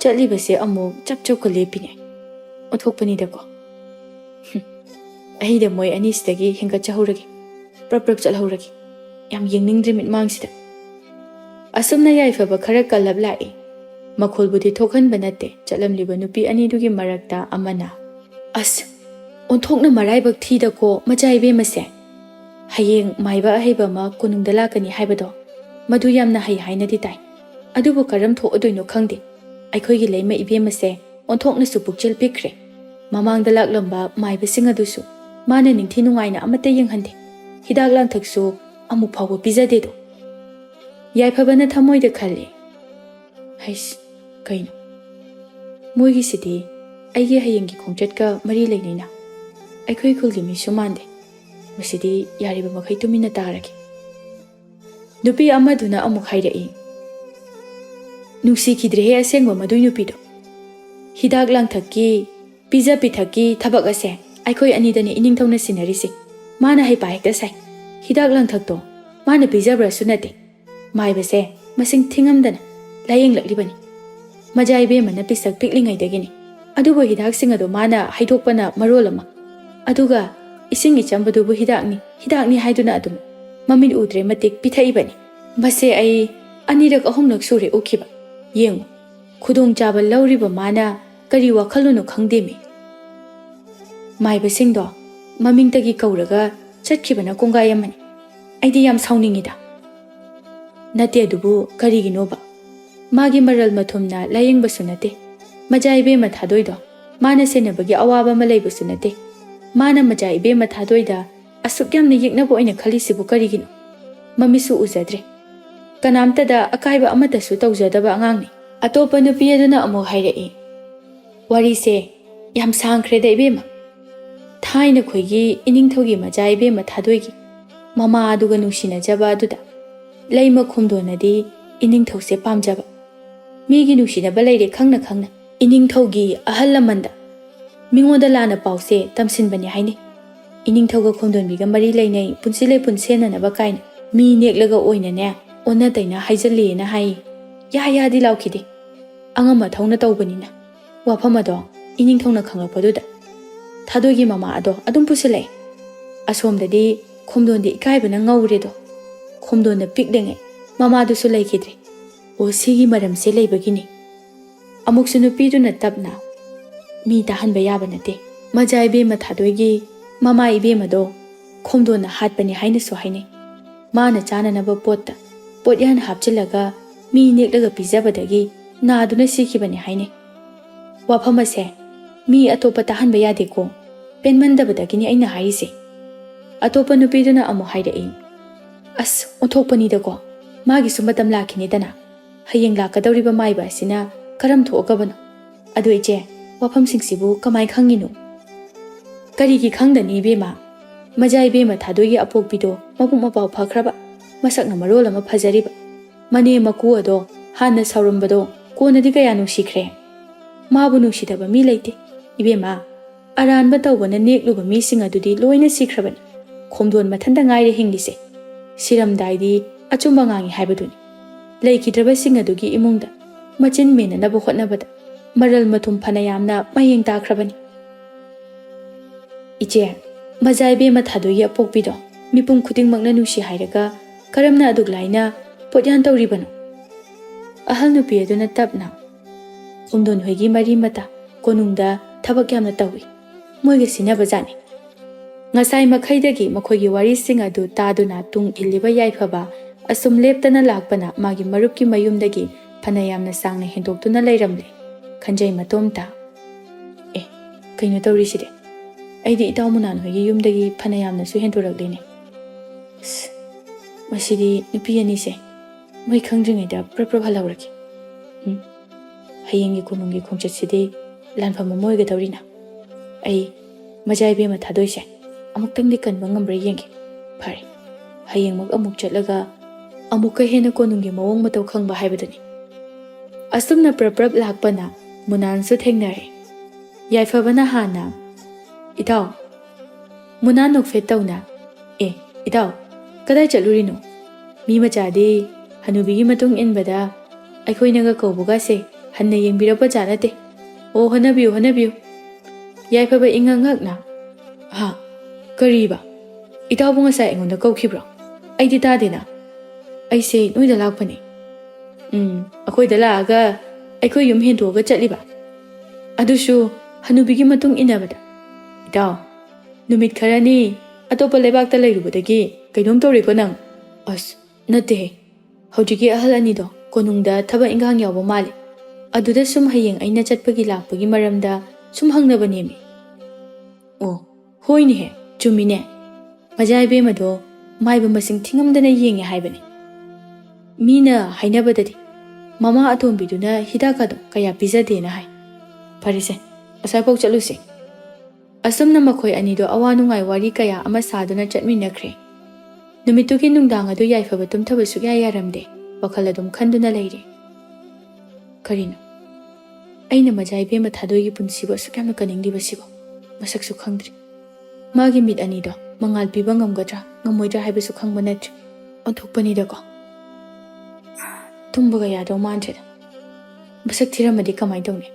ꯆꯠꯂꯤꯕꯁꯦ ꯑꯃꯨꯛ ꯆꯞ ꯆꯞꯀ ꯂꯦꯞꯄꯤꯅꯦ꯫ ꯑꯣꯟꯊꯣꯛꯄꯅꯤꯗꯀꯣ꯫ ꯑꯩꯗ ꯃꯣꯏ ꯑꯅꯤꯁꯤꯗꯒꯤ ꯍꯦꯟꯒꯠꯆꯍꯧꯔꯒꯦ꯫ ꯄ꯭ꯔꯞ ꯆꯠꯍꯧꯔꯒꯦ꯫ ꯌꯥꯝ ꯌꯦꯡꯅꯤꯡꯗ꯭ꯔꯦ ꯃꯤꯠꯃꯥꯡꯁꯤꯗ꯫ ꯑꯁꯨꯝꯅ ꯌꯥꯏꯐꯕ ꯈꯔ ꯀꯜꯂꯞ ꯂꯥꯛꯏ꯫ ꯃꯈꯣꯜꯕꯨꯗꯤ ꯊꯣꯛꯍꯟꯕ ꯅꯠꯇꯦ ꯆꯠꯂꯝꯂꯤꯕ ꯅꯨꯄꯤ ꯑꯅꯤꯗꯨꯒꯤ ꯃꯔꯛꯇ ꯑꯃꯅ, "ꯑꯁ, ꯑꯣꯟꯊꯣꯛꯅ ꯃꯔꯥꯏꯕꯛ ꯊꯤꯗꯀꯣ ꯃꯆꯥ ꯏꯕꯦꯝꯃꯁꯦ꯫ ꯍꯌꯦꯡ ꯃꯥꯏꯕ ꯑꯍꯩꯕ ꯑꯃ ꯀꯣꯅꯨꯡꯗ ꯂꯥꯛꯀꯅꯤ ꯍꯥꯏꯕꯗꯣ, ꯃꯗꯨ ꯌꯥꯝꯅ ꯍꯩ ꯍꯥꯏꯅꯗꯤ ꯇꯥꯏ꯫ ꯑꯗꯨꯕꯨ ꯀꯔꯝ ꯊꯣꯛꯑꯗꯣꯏꯅꯣ ꯈꯪꯗꯦ꯫ ꯑꯩꯈꯣꯏꯒꯤ ꯂꯩꯃ ꯏꯕꯦꯝꯃꯁꯦ ꯑꯣꯟꯊꯣꯛꯅꯁꯨ ꯄꯨꯛꯆꯦꯜ ꯄꯤꯛꯈ꯭ꯔꯦ꯫ ꯃꯃꯥꯡꯗ ꯂꯥꯛꯂꯝꯕ ꯃꯥꯏꯕꯁꯤꯡ ꯑꯗꯨꯁꯨ ꯃꯥꯅ ꯅꯤꯡꯊꯤ ꯅꯨꯡꯉꯥꯏꯅ ꯑꯃꯠꯇ ꯌꯦꯡꯍꯟꯗꯦ꯫ ꯍꯤꯗꯥꯛ ꯂꯥꯡꯊꯛꯁꯨ ꯑꯃꯨꯛ ꯐꯥꯎꯕ ꯄꯤꯖꯗꯦꯗꯣ." ꯌꯥꯏꯐꯕꯅ ꯊꯃꯣꯏꯗ ꯈꯜꯂꯤ, "ꯍꯩꯁ, ꯀꯩꯅꯣ? ꯃꯣꯏꯒꯤꯁꯤꯗꯤ ꯑꯩꯒꯤ ꯍꯌꯦꯡꯒꯤ ꯈꯣꯡꯆꯠꯀ ꯃꯔꯤ ꯂꯩꯅꯩꯅ꯫ ꯑꯩꯈꯣꯏ ꯈꯨꯜꯒꯤ ꯃꯤꯁꯨ ꯃꯥꯟꯗꯦ꯫ ꯃꯁꯤꯗꯤ ꯌꯥꯔꯤꯕ ꯃꯈꯩ ꯇꯨꯃꯤꯟꯅ ꯇꯥꯔꯒꯦ." ꯅꯨꯄꯤ ꯑꯃꯗꯨꯅ ꯑꯃꯨꯛ ꯍꯥꯏꯔꯛꯏ, "ꯅꯨꯡꯁꯤꯈꯤꯗ꯭ꯔꯦꯍꯦ ꯑꯁꯦꯡꯕ ꯃꯗꯨꯏ ꯅꯨꯄꯤꯗꯣ꯫ ꯍꯤꯗꯥꯛ ꯂꯥꯡꯊꯛꯀꯤ ꯄꯤꯖ ꯄꯤꯊꯛꯀꯤ ꯊꯕꯛ ꯑꯁꯦ ꯑꯩꯈꯣꯏ ꯑꯅꯤꯗꯅꯤ ꯏꯅꯤꯡꯊꯧꯅ ꯁꯤꯟꯅꯔꯤꯁꯦ꯫ ꯃꯥꯅ ꯍꯩꯄꯥ ꯍꯦꯛꯇ ꯁꯥꯏ꯫ ꯍꯤꯗꯥꯛ ꯂꯥꯡꯊꯛꯇꯣ ꯃꯥꯅ ꯄꯤꯖꯕ꯭ꯔꯁꯨ ꯅꯠꯇꯦ꯫ ꯃꯥꯏꯕꯁꯦ ꯃꯁꯤꯡ ꯊꯤꯉꯝꯗꯅ ꯂꯥꯌꯦꯡꯂꯛꯂꯤꯕꯅꯤ꯫ ꯃꯖꯥ ꯏꯕꯦꯝꯃꯅ ꯄꯤꯁꯛ ꯄꯤꯛꯂꯤꯉꯩꯗꯒꯤꯅꯤ꯫ ꯑꯗꯨꯕꯨ ꯍꯤꯗꯥꯛꯁꯤꯡ ꯑꯗꯣ ꯃꯥꯅ ꯍꯩꯗꯣꯛꯄꯅ ꯃꯔꯣꯜ ꯑꯃ꯫ ꯑꯗꯨꯒ ꯏꯁꯤꯡ ꯏꯆꯝꯕꯗꯨꯕꯨ ꯍꯤꯗꯥꯛꯅꯤ ꯍꯤꯗꯥꯛꯅꯤ ꯍꯥꯏꯗꯨꯅ ꯑꯗꯨꯝ ꯃꯃꯤꯠ ꯎꯗ꯭ꯔꯦ ꯃꯇꯤꯛ ꯄꯤꯊꯛꯏꯕꯅꯤ꯫ ꯃꯁꯦ ꯑꯩ ꯑꯅꯤꯔꯛ ꯑꯍꯨꯝꯂꯛ ꯁꯨꯔꯦ ꯎꯈꯤꯕ꯫ ꯌꯦꯡꯉꯨ, ꯈꯨꯗꯣꯡꯆꯥꯕ ꯂꯧꯔꯤꯕ ꯃꯥꯅ ꯀꯔꯤ ꯋꯥꯈꯜꯂꯣꯅꯣ ꯈꯪꯗꯦꯃꯤ꯫ ꯃꯥꯏꯕꯁꯤꯡꯗꯣ ꯃꯃꯤꯡꯇꯒꯤ ꯀꯧꯔꯒ ꯆꯠꯈꯤꯕꯅ ꯀꯣꯡꯒꯥꯏ ꯑꯃꯅꯤ꯫ ꯑꯩꯗꯤ ꯌꯥꯝ ꯁꯥꯎꯅꯤꯡꯉꯤꯗ." "ꯅꯠꯇꯦ ꯑꯗꯨꯕꯨ ꯀꯔꯤꯒꯤꯅꯣꯕ? ꯃꯥꯒꯤ ꯃꯔꯜ ꯃꯊꯨꯝꯅ ꯂꯥꯌꯦꯡꯕꯁꯨ ꯅꯠꯇꯦ꯫ ꯃꯆꯥ ꯏꯕꯦꯝꯃ ꯊꯥꯗꯣꯏꯗꯣ ꯃꯥꯅ ꯁꯦꯟꯅꯕꯒꯤ ꯑꯋꯥꯕ ꯑꯃ ꯂꯩꯕꯁꯨ ꯅꯠꯇꯦ꯫ ꯃꯥꯅ ꯃꯆꯥ ꯏꯕꯦꯝꯃ ꯊꯥꯗꯣꯏꯗ ꯑꯁꯨꯛ ꯌꯥꯝꯅ ꯌꯦꯛꯅꯕ ꯑꯣꯏꯅ ꯈꯜꯂꯤꯁꯤꯕꯨ ꯀꯔꯤꯒꯤꯅꯣ? ꯃꯃꯤꯠꯁꯨ ꯎꯖꯗ꯭ꯔꯦ꯫ ꯀꯅꯥꯝꯇꯗ ꯑꯀꯥꯏꯕ ꯑꯃꯠꯇꯁꯨ ꯇꯧꯖꯗꯕ ꯑꯉꯥꯡꯅꯤ." ꯑꯇꯣꯞꯄ ꯅꯨꯄꯤ ꯑꯗꯨꯅ ꯑꯃꯨꯛ ꯍꯥꯏꯔꯛꯏ, "ꯋꯥꯔꯤꯁꯦ ꯌꯥꯝ ꯁꯥꯡꯈ꯭ꯔꯦꯗ ꯏꯕꯦꯝꯃ꯫ ꯊꯥꯏꯅ ꯈꯣꯏꯒꯤ ꯏꯅꯤꯡꯊꯧꯒꯤ ꯃꯆꯥ ꯏꯕꯦꯝꯃ ꯊꯥꯗꯣꯏꯒꯤ ꯃꯃꯥ ꯑꯗꯨꯒ ꯅꯨꯡꯁꯤꯅꯖꯕ ꯑꯗꯨꯗ ꯂꯩꯃ ꯈꯣꯝꯗꯣꯟꯅꯗꯤ ꯏꯅꯤꯡꯊꯧꯁꯦ ꯄꯥꯝꯖꯕ꯫ ꯃꯤꯒꯤ ꯅꯨꯡꯁꯤꯅꯕ ꯂꯩꯔꯦ ꯈꯪꯅ ꯈꯪꯅ ꯏꯅꯤꯡꯊꯧꯒꯤ ꯑꯍꯜ ꯂꯃꯟꯗ ꯃꯤꯉꯣꯟꯗ ꯂꯥꯟꯅ ꯄꯥꯎꯁꯦ ꯇꯝꯁꯤꯟꯕꯅꯤ ꯍꯥꯏꯅꯩ꯫ ꯏꯅꯤꯡꯊꯧꯒ ꯈꯣꯝꯗꯣꯟꯕꯤꯒ ꯃꯔꯤ ꯂꯩꯅꯩ, ꯄꯨꯟꯁꯤ ꯂꯩꯄꯨꯟ ꯁꯦꯟꯅꯅꯕ ꯀꯥꯏꯅ ꯃꯤ ꯅꯦꯛꯂꯒ ꯑꯣꯏꯅꯅꯦ ꯑꯣꯟꯅ ꯇꯩꯅ ꯍꯥꯏꯖꯜꯂꯦꯅ ꯍꯥꯏꯌꯦ꯫ ꯌꯥꯗꯤ ꯂꯥꯎꯈꯤꯗꯦ꯫ ꯑꯉꯝ ꯑꯊꯧꯅ ꯇꯧꯕꯅꯤꯅ꯫ ꯋꯥꯐꯝ ꯑꯗꯣ ꯏꯅꯤꯡꯊꯧꯅ ꯈꯪꯂꯛꯄꯗꯨꯗ ꯊꯥꯗꯣꯏꯒꯤ ꯃꯃꯥ ꯑꯗꯣ ꯑꯗꯨꯝ ꯄꯨꯁꯤꯜꯂꯛꯑꯦ꯫ ꯑꯁꯣꯝꯗꯗꯤ ꯈꯣꯝꯗꯣꯟꯗꯤ ꯏꯀꯥꯏꯕꯅ ꯉꯧꯔꯦꯗꯣ꯫ ꯈꯣꯝꯗꯣꯟꯅ ꯄꯤꯛꯂꯤꯉꯩ ꯃꯃꯥꯗꯨꯁꯨ ꯂꯩꯈꯤꯗ꯭ꯔꯦ꯫ ꯑꯣ, ꯁꯤꯒꯤ ꯃꯔꯝꯁꯦ ꯂꯩꯕꯒꯤꯅꯤ." ꯑꯃꯨꯛꯁꯨ ꯅꯨꯄꯤꯗꯨꯅ ꯇꯞꯅ, "ꯃꯤ ꯇꯥꯍꯟꯕ ꯌꯥꯕ ꯅꯠꯇꯦ꯫ ꯃꯆꯥ ꯏꯕꯦꯝꯃ ꯊꯥꯗꯣꯏꯒꯤ ꯃꯃꯥ ꯏꯕꯦꯝꯃꯗꯣ ꯈꯣꯝꯗꯣꯟꯅ ꯍꯥꯠꯄꯅꯤ ꯍꯥꯏꯅꯁꯨ ꯍꯥꯏꯅꯩ꯫ ꯃꯥꯅ ꯆꯥꯅꯅꯕ ꯄꯣꯠꯇ ꯄꯣꯠꯌꯥꯟ ꯍꯥꯞꯆꯤꯜꯂꯒ ꯃꯤ ꯅꯦꯛꯂꯒ ꯄꯤꯖꯕꯗꯒꯤ ꯅꯥꯗꯨꯅ ꯁꯤꯈꯤꯕꯅꯤ ꯍꯥꯏꯅꯩ꯫ ꯋꯥꯐꯝ ꯑꯁꯦ ꯃꯤ ꯑꯇꯣꯞꯄ ꯇꯥꯍꯟꯕ ꯌꯥꯗꯦꯀꯣ꯫ ꯄꯦꯟꯃꯟꯗꯕꯗꯒꯤꯅꯤ ꯑꯩꯅ ꯍꯥꯏꯔꯤꯁꯦ." ꯑꯇꯣꯞꯄ ꯅꯨꯄꯤꯗꯨꯅ ꯑꯃꯨꯛ ꯍꯥꯏꯔꯛꯏ, "ꯑꯁ, ꯑꯣꯟꯊꯣꯛꯄꯅꯤꯗꯀꯣ꯫ ꯃꯥꯒꯤꯁꯨ ꯃꯇꯝ ꯂꯥꯛꯈꯤꯅꯤꯗꯅ꯫ ꯍꯌꯦꯡ ꯂꯥꯛꯀꯗꯧꯔꯤꯕ ꯃꯥꯏꯕ ꯑꯁꯤꯅ ꯀꯔꯝ ꯊꯣꯛꯑꯒꯕꯅꯣ? ꯑꯗꯨ ꯏꯆꯦ, ꯋꯥꯐꯝꯁꯤꯡꯁꯤꯕꯨ ꯀꯃꯥꯏ ꯈꯪꯉꯤꯅꯣ?" "ꯀꯔꯤꯒꯤ ꯈꯪꯗꯅꯤ ꯏꯕꯦꯝꯃ? ꯃꯆꯥ ꯏꯕꯦꯝꯃ ꯊꯥꯗꯣꯏꯒꯤ ꯑꯄꯣꯛꯄꯤꯗꯣ ꯃꯕꯨꯛ ꯃꯄꯥꯎ ꯐꯈ꯭ꯔꯕ, ꯃꯁꯛꯅ ꯃꯔꯣꯜ ꯑꯃ ꯐꯖꯔꯤꯕ꯫ ꯃꯅꯦ ꯃꯀꯨ ꯑꯗꯣ ꯍꯥꯟꯅ ꯁꯥꯎꯔꯝꯕꯗꯣ ꯀꯣꯟꯅꯗꯤ ꯀꯌꯥ ꯅꯨꯡꯁꯤꯈ꯭ꯔꯦ꯫ ꯃꯥꯕꯨ ꯅꯨꯡꯁꯤꯗꯕ ꯃꯤ ꯂꯩꯇꯦ ꯏꯕꯦꯝꯃ꯫ ꯑꯔꯥꯟꯕ ꯇꯧꯕꯅ ꯅꯦꯛꯂꯨꯕ ꯃꯤꯁꯤꯡ ꯑꯗꯨꯗꯤ ꯂꯣꯏꯅ ꯁꯤꯈ꯭ꯔꯕꯅꯤ꯫ ꯈꯣꯝꯗꯣꯟ ꯃꯊꯟꯇ ꯉꯥꯏꯔꯦ ꯍꯤꯡꯂꯤꯁꯦ꯫ ꯁꯤꯔꯝꯗꯥꯏꯗꯤ ꯑꯆꯨꯝꯕ ꯉꯥꯡꯉꯤ ꯍꯥꯏꯕꯗꯨꯅꯤ꯫ ꯂꯩꯈꯤꯗ꯭ꯔꯕꯁꯤꯡ ꯑꯗꯨꯒꯤ ꯏꯃꯨꯡꯗ ꯃꯆꯤꯟ ꯃꯦꯟꯅꯅꯕ ꯍꯣꯠꯅꯕꯗ ꯃꯔꯜ ꯃꯊꯨꯝ ꯐꯅ ꯌꯥꯝꯅ ꯃꯌꯦꯡ ꯇꯥꯈ꯭ꯔꯕꯅꯤ꯫ ꯏꯆꯦ, ꯃꯆꯥ ꯏꯕꯦꯝꯃ ꯊꯥꯗꯣꯏꯒꯤ ꯑꯄꯣꯛꯄꯤꯗꯣ ꯃꯤꯄꯨꯝ ꯈꯨꯗꯤꯡꯃꯛꯅ ꯅꯨꯡꯁꯤ ꯍꯥꯏꯔꯒ ꯀꯔꯝꯅ ꯑꯗꯨꯛ ꯂꯥꯏꯅ ꯄꯣꯠꯌꯥꯟ ꯇꯧꯔꯤꯕꯅꯣ?" ꯑꯍꯜ ꯅꯨꯄꯤ ꯑꯗꯨꯅ ꯇꯞꯅ, "ꯈꯣꯝꯗꯣꯟ ꯍꯣꯏꯒꯤ ꯃꯔꯤ ꯃꯇꯥ ꯀꯣꯅꯨꯡꯗ ꯊꯕꯛ ꯌꯥꯝꯅ ꯇꯧꯏ꯫ ꯃꯣꯏꯒ ꯁꯤꯟꯅꯕꯖꯥꯠꯅꯤ." ꯉꯁꯥꯏ ꯃꯈꯩꯗꯒꯤ ꯃꯈꯣꯏꯒꯤ ꯋꯥꯔꯤꯁꯤꯡ ꯑꯗꯨ ꯇꯥꯗꯨꯅ ꯇꯨꯡ ꯏꯜꯂꯤꯕ ꯌꯥꯏꯐꯕ ꯑꯁꯨꯝ ꯂꯦꯞꯇꯅ ꯂꯥꯛꯄꯅ ꯃꯥꯒꯤ ꯃꯔꯨꯞꯀꯤ ꯃꯌꯨꯝꯗꯒꯤ ꯐꯅ ꯌꯥꯝꯅ ꯁꯥꯡꯅ ꯍꯦꯟꯗꯣꯛꯇꯨꯅ ꯂꯩꯔꯝꯂꯦ꯫ ꯈꯟꯖꯩ ꯃꯇꯣꯝꯇ, ꯀꯩꯅꯣ ꯇꯧꯔꯤꯁꯤꯗꯤ? ꯑꯩꯗꯤ ꯏꯇꯥꯎ ꯃꯨꯅꯥꯟ ꯍꯣꯏꯒꯤ ꯌꯨꯝꯗꯒꯤ ꯐꯅ ꯌꯥꯝꯅꯁꯨ ꯍꯦꯟꯗꯣꯔꯛꯂꯦꯅꯦ꯫ ꯃꯁꯤꯗꯤ ꯅꯨꯄꯤ ꯑꯅꯤꯁꯦ ꯃꯣꯏ ꯈꯪꯗ꯭ꯔꯤꯉꯩꯗ ꯄ꯭ꯔꯞ ꯍꯜꯍꯧꯔꯒꯦ꯫ ꯍꯌꯦꯡꯒꯤ ꯀꯣꯅꯨꯡꯒꯤ ꯈꯣꯡꯆꯠꯁꯤꯗꯤ ꯂꯥꯟꯐꯝ ꯑꯃ ꯑꯣꯏꯒꯗꯧꯔꯤꯅ꯫ ꯑꯩ ꯃꯆꯥ ꯏꯕꯦꯝꯃ ꯊꯥꯗꯣꯏꯁꯦ ꯑꯃꯨꯛꯇꯪꯗꯤ ꯀꯟꯕ ꯉꯝꯕ꯭ꯔꯥ ꯌꯦꯡꯒꯦ꯫ ꯐꯔꯦ, ꯍꯌꯦꯡꯃꯛ ꯑꯃꯨꯛ ꯆꯠꯂꯒ ꯑꯃꯨꯛꯀ ꯍꯦꯟꯅ ꯀꯣꯅꯨꯡꯒꯤ ꯃꯑꯣꯡ ꯃꯇꯧ ꯈꯪꯕ ꯍꯥꯏꯕꯗꯨꯅꯤ." ꯑꯁꯨꯝꯅ ꯄ꯭ꯔꯞ ꯂꯥꯛꯄꯅ ꯃꯨꯅꯥꯟꯁꯨ ꯊꯦꯡꯅꯔꯦ꯫ ꯌꯥꯏꯐꯕꯅ ꯍꯥꯟꯅ, "ꯏꯇꯥꯎ." ꯃꯨꯅꯥꯟ ꯅꯣꯛꯐꯦꯠ ꯇꯧꯅ, "ꯏꯇꯥꯎ, Kadai chalurino? Mi machadi hanubigi matung inbada aikoinaga kaubuga se hanna yengbirapa janate. O hanabiu. Yaifaba ingangakna. Ha, kariba. Itaw bunga sa ingon na kaukibro. Ay di tadina. Ay say noy dalak pa ni. Ako'y dalaga ay ko'y yumhintuga chatliba. Adusyo hanubigi matung inabada. Itaw, numit karani ato palebak talay rubadagi kainom tori ko nang. As, nate. Hawjigi ahal anido konungda taba ingang yaw mali. Aduda sumhayeng ay nachatpagi lakpagi maramda sumhangnaba nemi. Oh, hoy ni he, chumine. Majaybe mado maiba masing tingamdana yengi haibani. Mina hainabadadi. Mama atombiduna hidakado kaya pizadena hai. Parise, asapok chalusi. Asam na makoy anido awanungai wari kaya ama saduna chatminakre. Numituki nungdang ado yaifaba tumtaba sugya yaramde. Wakala dum kanduna layre. Karino. Aina majaybe mathadogi punsibo sukyamna kaningdiba sibo. Masak sukhangdri. Magi mit anido mangal piba ngamgadra ngamoidra haiba sukhang manatri. Onthokpanida ko. Tumbaga yadaw mantreda. Masak thiramadi kamay dawni.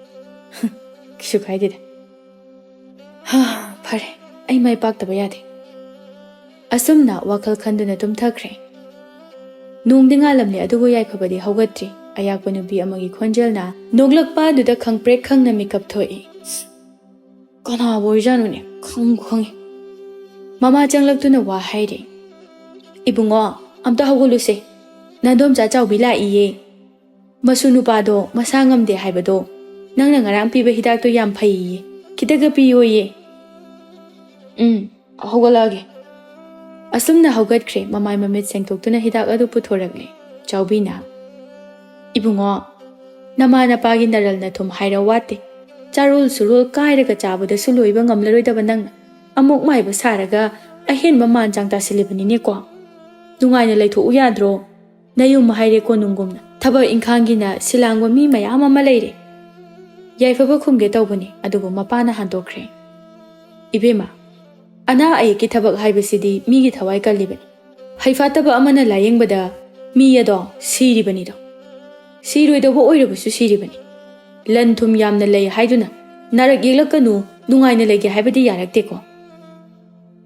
Kisu kaidida. Ha, pare. Ay may pagtaba yade. Asumna wakal kanduna tumthakre. Nungdi ngalamni adugo yaifabadi hawgatri. Ayakpa nubi amagi khonjel na noglakpa duda khangprek khangna mikap thoi. Kana boyjanu ne khangi. Mama changlak wa haire. Ibungo amta hawgoluse. Nadom cha chau bila iye. Masunu pado masangam de haibado. Nang ngarang piba hidak to yam phai. Kitaga piyo ye. Hawgalage. Asumna hawgatkre mamai mamit sengtoktuna hidak adu puthoragle. Chaubina. Ibungo nama na pagi naral na thum haira wate. Charul surul kairaga chabada suloiba ngamlaroidaba nang amok maiba saraga ahen maman chang tasilibani ne ko. Nungaina leitho uyadro. Nayum mahaire ko nungumna. Thaba inkhangina silangwa mi mayam ama leire. Yaifaba khumge tawbani adubu mapana handokre. Ibema. Ana ayaki thabak haibasidi migi thawai kalibani. Haifataba amana layengbada mi yado siribani do. Siroidaba oirabasu siribani. Lan thum yamna lay haiduna. Narak yeglakanu nungaina lege haibadi yarakte ko.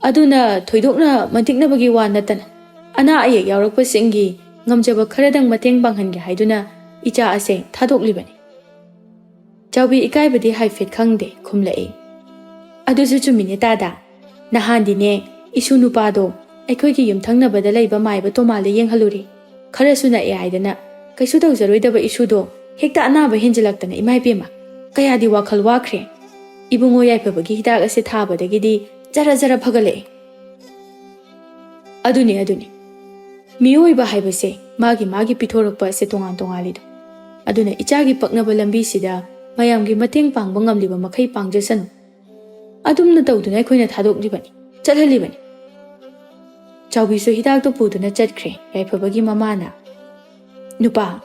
Aduna thoidokna mantiknabagi wa natana. Ana ayek yaurakpa singi ngamjaba kharadang mateng banghange haiduna icha ase thadok-libani. Chaubi ikaibadi haifet khangde khumlae. Adusu chumine tada. Nahandine isu nupado aikhoigi yumthangnabada laiba maiba tomale yenghaluri. Kharasuna e haidana kaisu tawjaroidaba isudo hekta anaba henjalaktana imaibema. Kayadi wakhal wakre. Ibungo yaifabagi hidak ase thabadagidi jara phagale. Aduni. Miyoiba haibase magi pithorokpa se tongan-tongali do. Aduna ichagi paknaba lambi sida mayamgi mateng pangba ngamliba makhai pangjasanu. Adumna tawduna aikoina thadoklibani, chathalibani. Chaubisu hidak to puduna chatkre yaifabagi mamana. Nupa,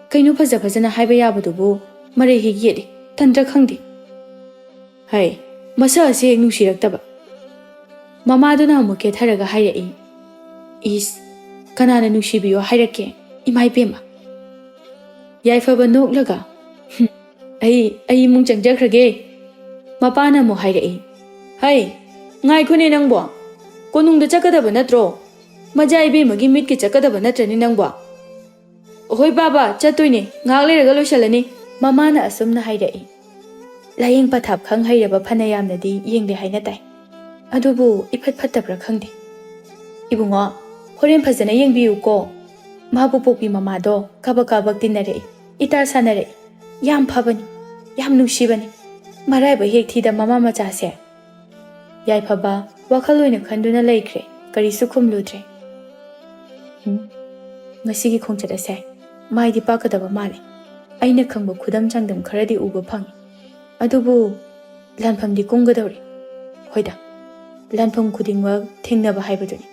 kaino fajana haiba yabadubu mare higiyedi tantra khangdi. Hai, masa ase nungsiraktaba. Mamaduna amuke tharaga hairei. Is kanana nungsibiyo hairake imaibema. Yaifaba noklaga. Ay mung changjakrage. Mapana mo hairei. Hai, ngai khune nangbo. Konungda chakadaba natro. Majaibe magi mitki chakadaba natrani nangbo. Hoi baba chatoine ngak leiraga loisalani. Mamana asumna hairei. Layeng pathap khang hairaba phanayamnadi yengde hainatai. Adubu iphat phatabra khangde. Ibungo horen fazana yengbiyu ko. Mabu pokpi mamado kabak tinare. Ita sanare. Yam phabani. Yam nungsibani. Maraiba hek thida mama macha se. Yaifaba wakhaloina khanduna laikre. Karisu khumludre. Ngasigi khongchada se. Maidi pakadaba male. Aina khangba khudam changdam kharadi uba phangi. Adubu lanphamdi kunggadawri. Hoida. Lanpham khudingwak thengnaba haibaduni.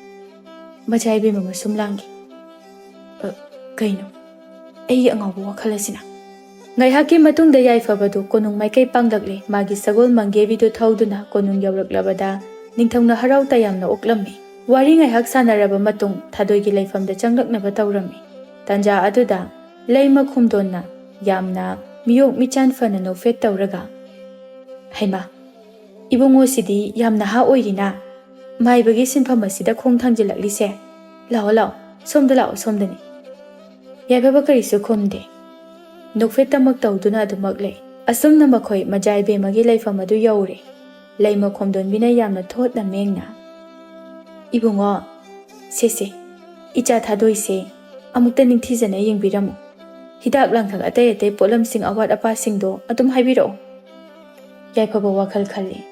Majaibe mama sumlangi. Kaino. Ai angabu wakhalasina. Ngaihaki matungda yaifabadu konung maikai pangdakle magi sagol manggebidu thauduna konung yawraklabada ningthangna harau tayamna oklammi Wari ngaihak sanaraba matung Thadoi laifamda changlaknaba tawrami. Tanja aduda Laima khumdonna yamna miyok michan fana nofet tawraga. Haima Ibungo sidi yamna ha oirina. Maibagi sinfam asida khong thangjilakli se. Lao lao somdani. Yaibaba karisu khumde. Nofet tamak tawduna adumak lay. Asumna makhoi majai bemagi laifam adu yaure. Laima khumdon bina yamna thot na mengna. Ibungo se icha Thadoi se amukta ningthijana yengbiramu. Hidak langthak atay polam sing awat apa singdo atum haibiro. Yaipaba wakhal khali.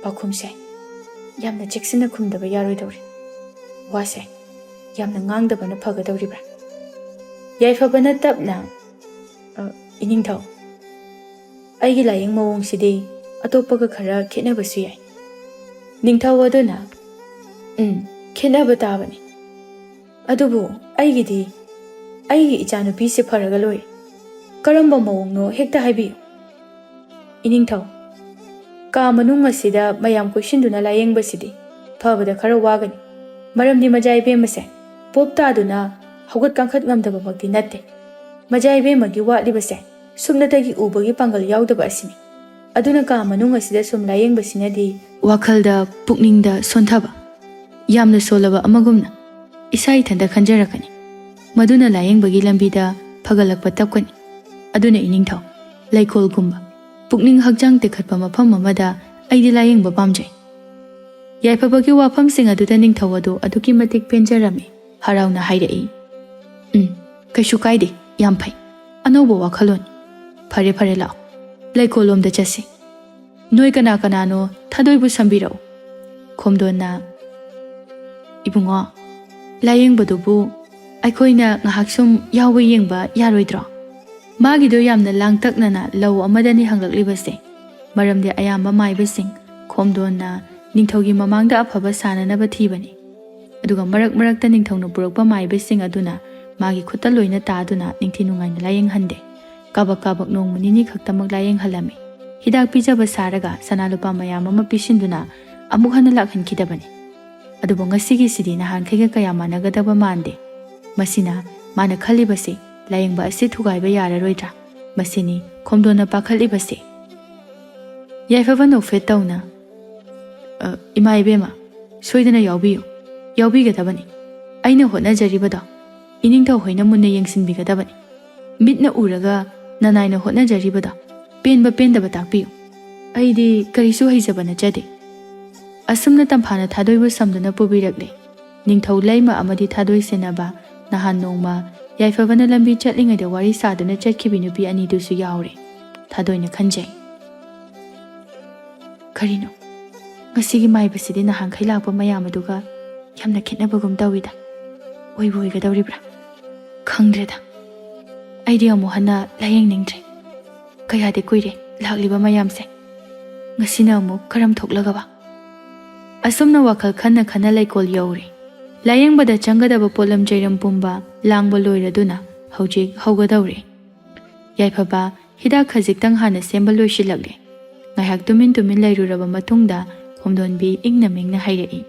Pakhumse yamna cheksina khumdaba yaroidawri. Wase yamna ngangdabana phagadawribra. Yaifabana tapna iningthau. Aigi layeng mawongsidi atopaga khara khenabasu yai. Ningthau aduna khenaba tabani. Adubu aigi ichanupi se pharaga loi. Karamba mawongno hekta haibiyo. Iningthau ka manung asida mayam koisinduna layengba-sidi phabada khara wagani. Maramdi majai bemase popta aduna haugat kangkhat ngamdaba makti natte. Majai bemagi watlibase sumnatagi ubagi pangal yaudaba asini. Aduna ka manung asida sum layengba-sinadi wakhalda pukningda sonthaba yamna solaba amagumna isa ithanda khanjarakani. Maduna layengbagi lambida phagalakpa tapkani. Aduna iningthau laikolgumba pukning hakjang tekhatpa mafam amada aidi layengba pamjai. Yaipabagi wafam sing aduda ningthau adu aduki matik penjarami harauna hairai. Kaishu kaide yam phai anoba wakhalon. Phare lao laikolomda chasi. Noi kanano Thadoibu sambirau. Khomdonna Ibungo layengbadubu aikoina ngahaksum yawa yengba yaroidro. Magido yamna langtaknana law amadani hanglaklibase. Maramde ayamba maibasing khomdonna ningthaugi mamangda afaba sananaba thibani. Aduga marakta ningthauna purakpa maibasing aduna magi khutta loina taaduna ningthi nungaina layenghande. Kabak nongma nini khaktamak layenghalami. Hidak pijaba saraga sanalupa mayam ama pisinduna amuk hana lakhankidabani. Adubu ngasigi sidi nahan khaiga kaya managadaba mande. Masina mana khalibase layengba ase thugaiba yararoidra. Masini khomdona pakhalibase. Yaifaba nofet tawna ima ibema soidana yaubigadabani. Aina hotnajaribada iningthau hoina munna yengsinbigadabani. Mitna uraga nanaina hotnajaribada pendaba takpiyo. Aidi karisu haijabana jade. Asumna tamphana Thadoibu samduna pubirakle. Ningthau laima amadi Thadoi senaba nahan nongma yaifabana lambi chatlingaida wari saduna chatkibi nupi anidusu yaure. Thadoina khanjai. Karino ngasigi maibasidi nahan khailakpa mayam aduga yamna khetnabagum tawida. Oibu oigadawribra khangdreda. Aidi amu hana layengningdre. Kayade kuire lakliba mayamse. Ngasina amu karam thoklagaba. Asumna wakhal khana laikol yaure. Layengbada changadaba polam jairam pumba langba loiraduna hojik haugadawre. Yaifaba hidak khajiktang hana semba loisilakle. Ngaihak tumin lairuraba matungda khomdonbi ingna mingna hairai.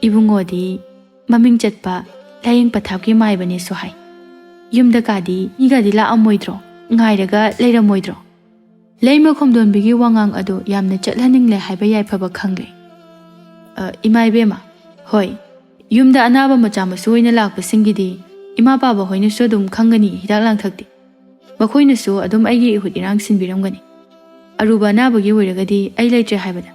Ibungodi maming chatpa layeng pathapki maibani sohai. Yumda kadi igadi la amoidro ngairaga leiramoidro. Laima khomdonbigi wangang adu yamna chatlaningle haiba yaifaba khangle. Ima ibema hoi yumda anaba macha masu oina lakpasingidi ima baba hoina su adum khangani hidak langthakti. Makhoina su adum aigi ihut irang sinbiramgani. Aruba anabagi oiragadi ai leitre haibada.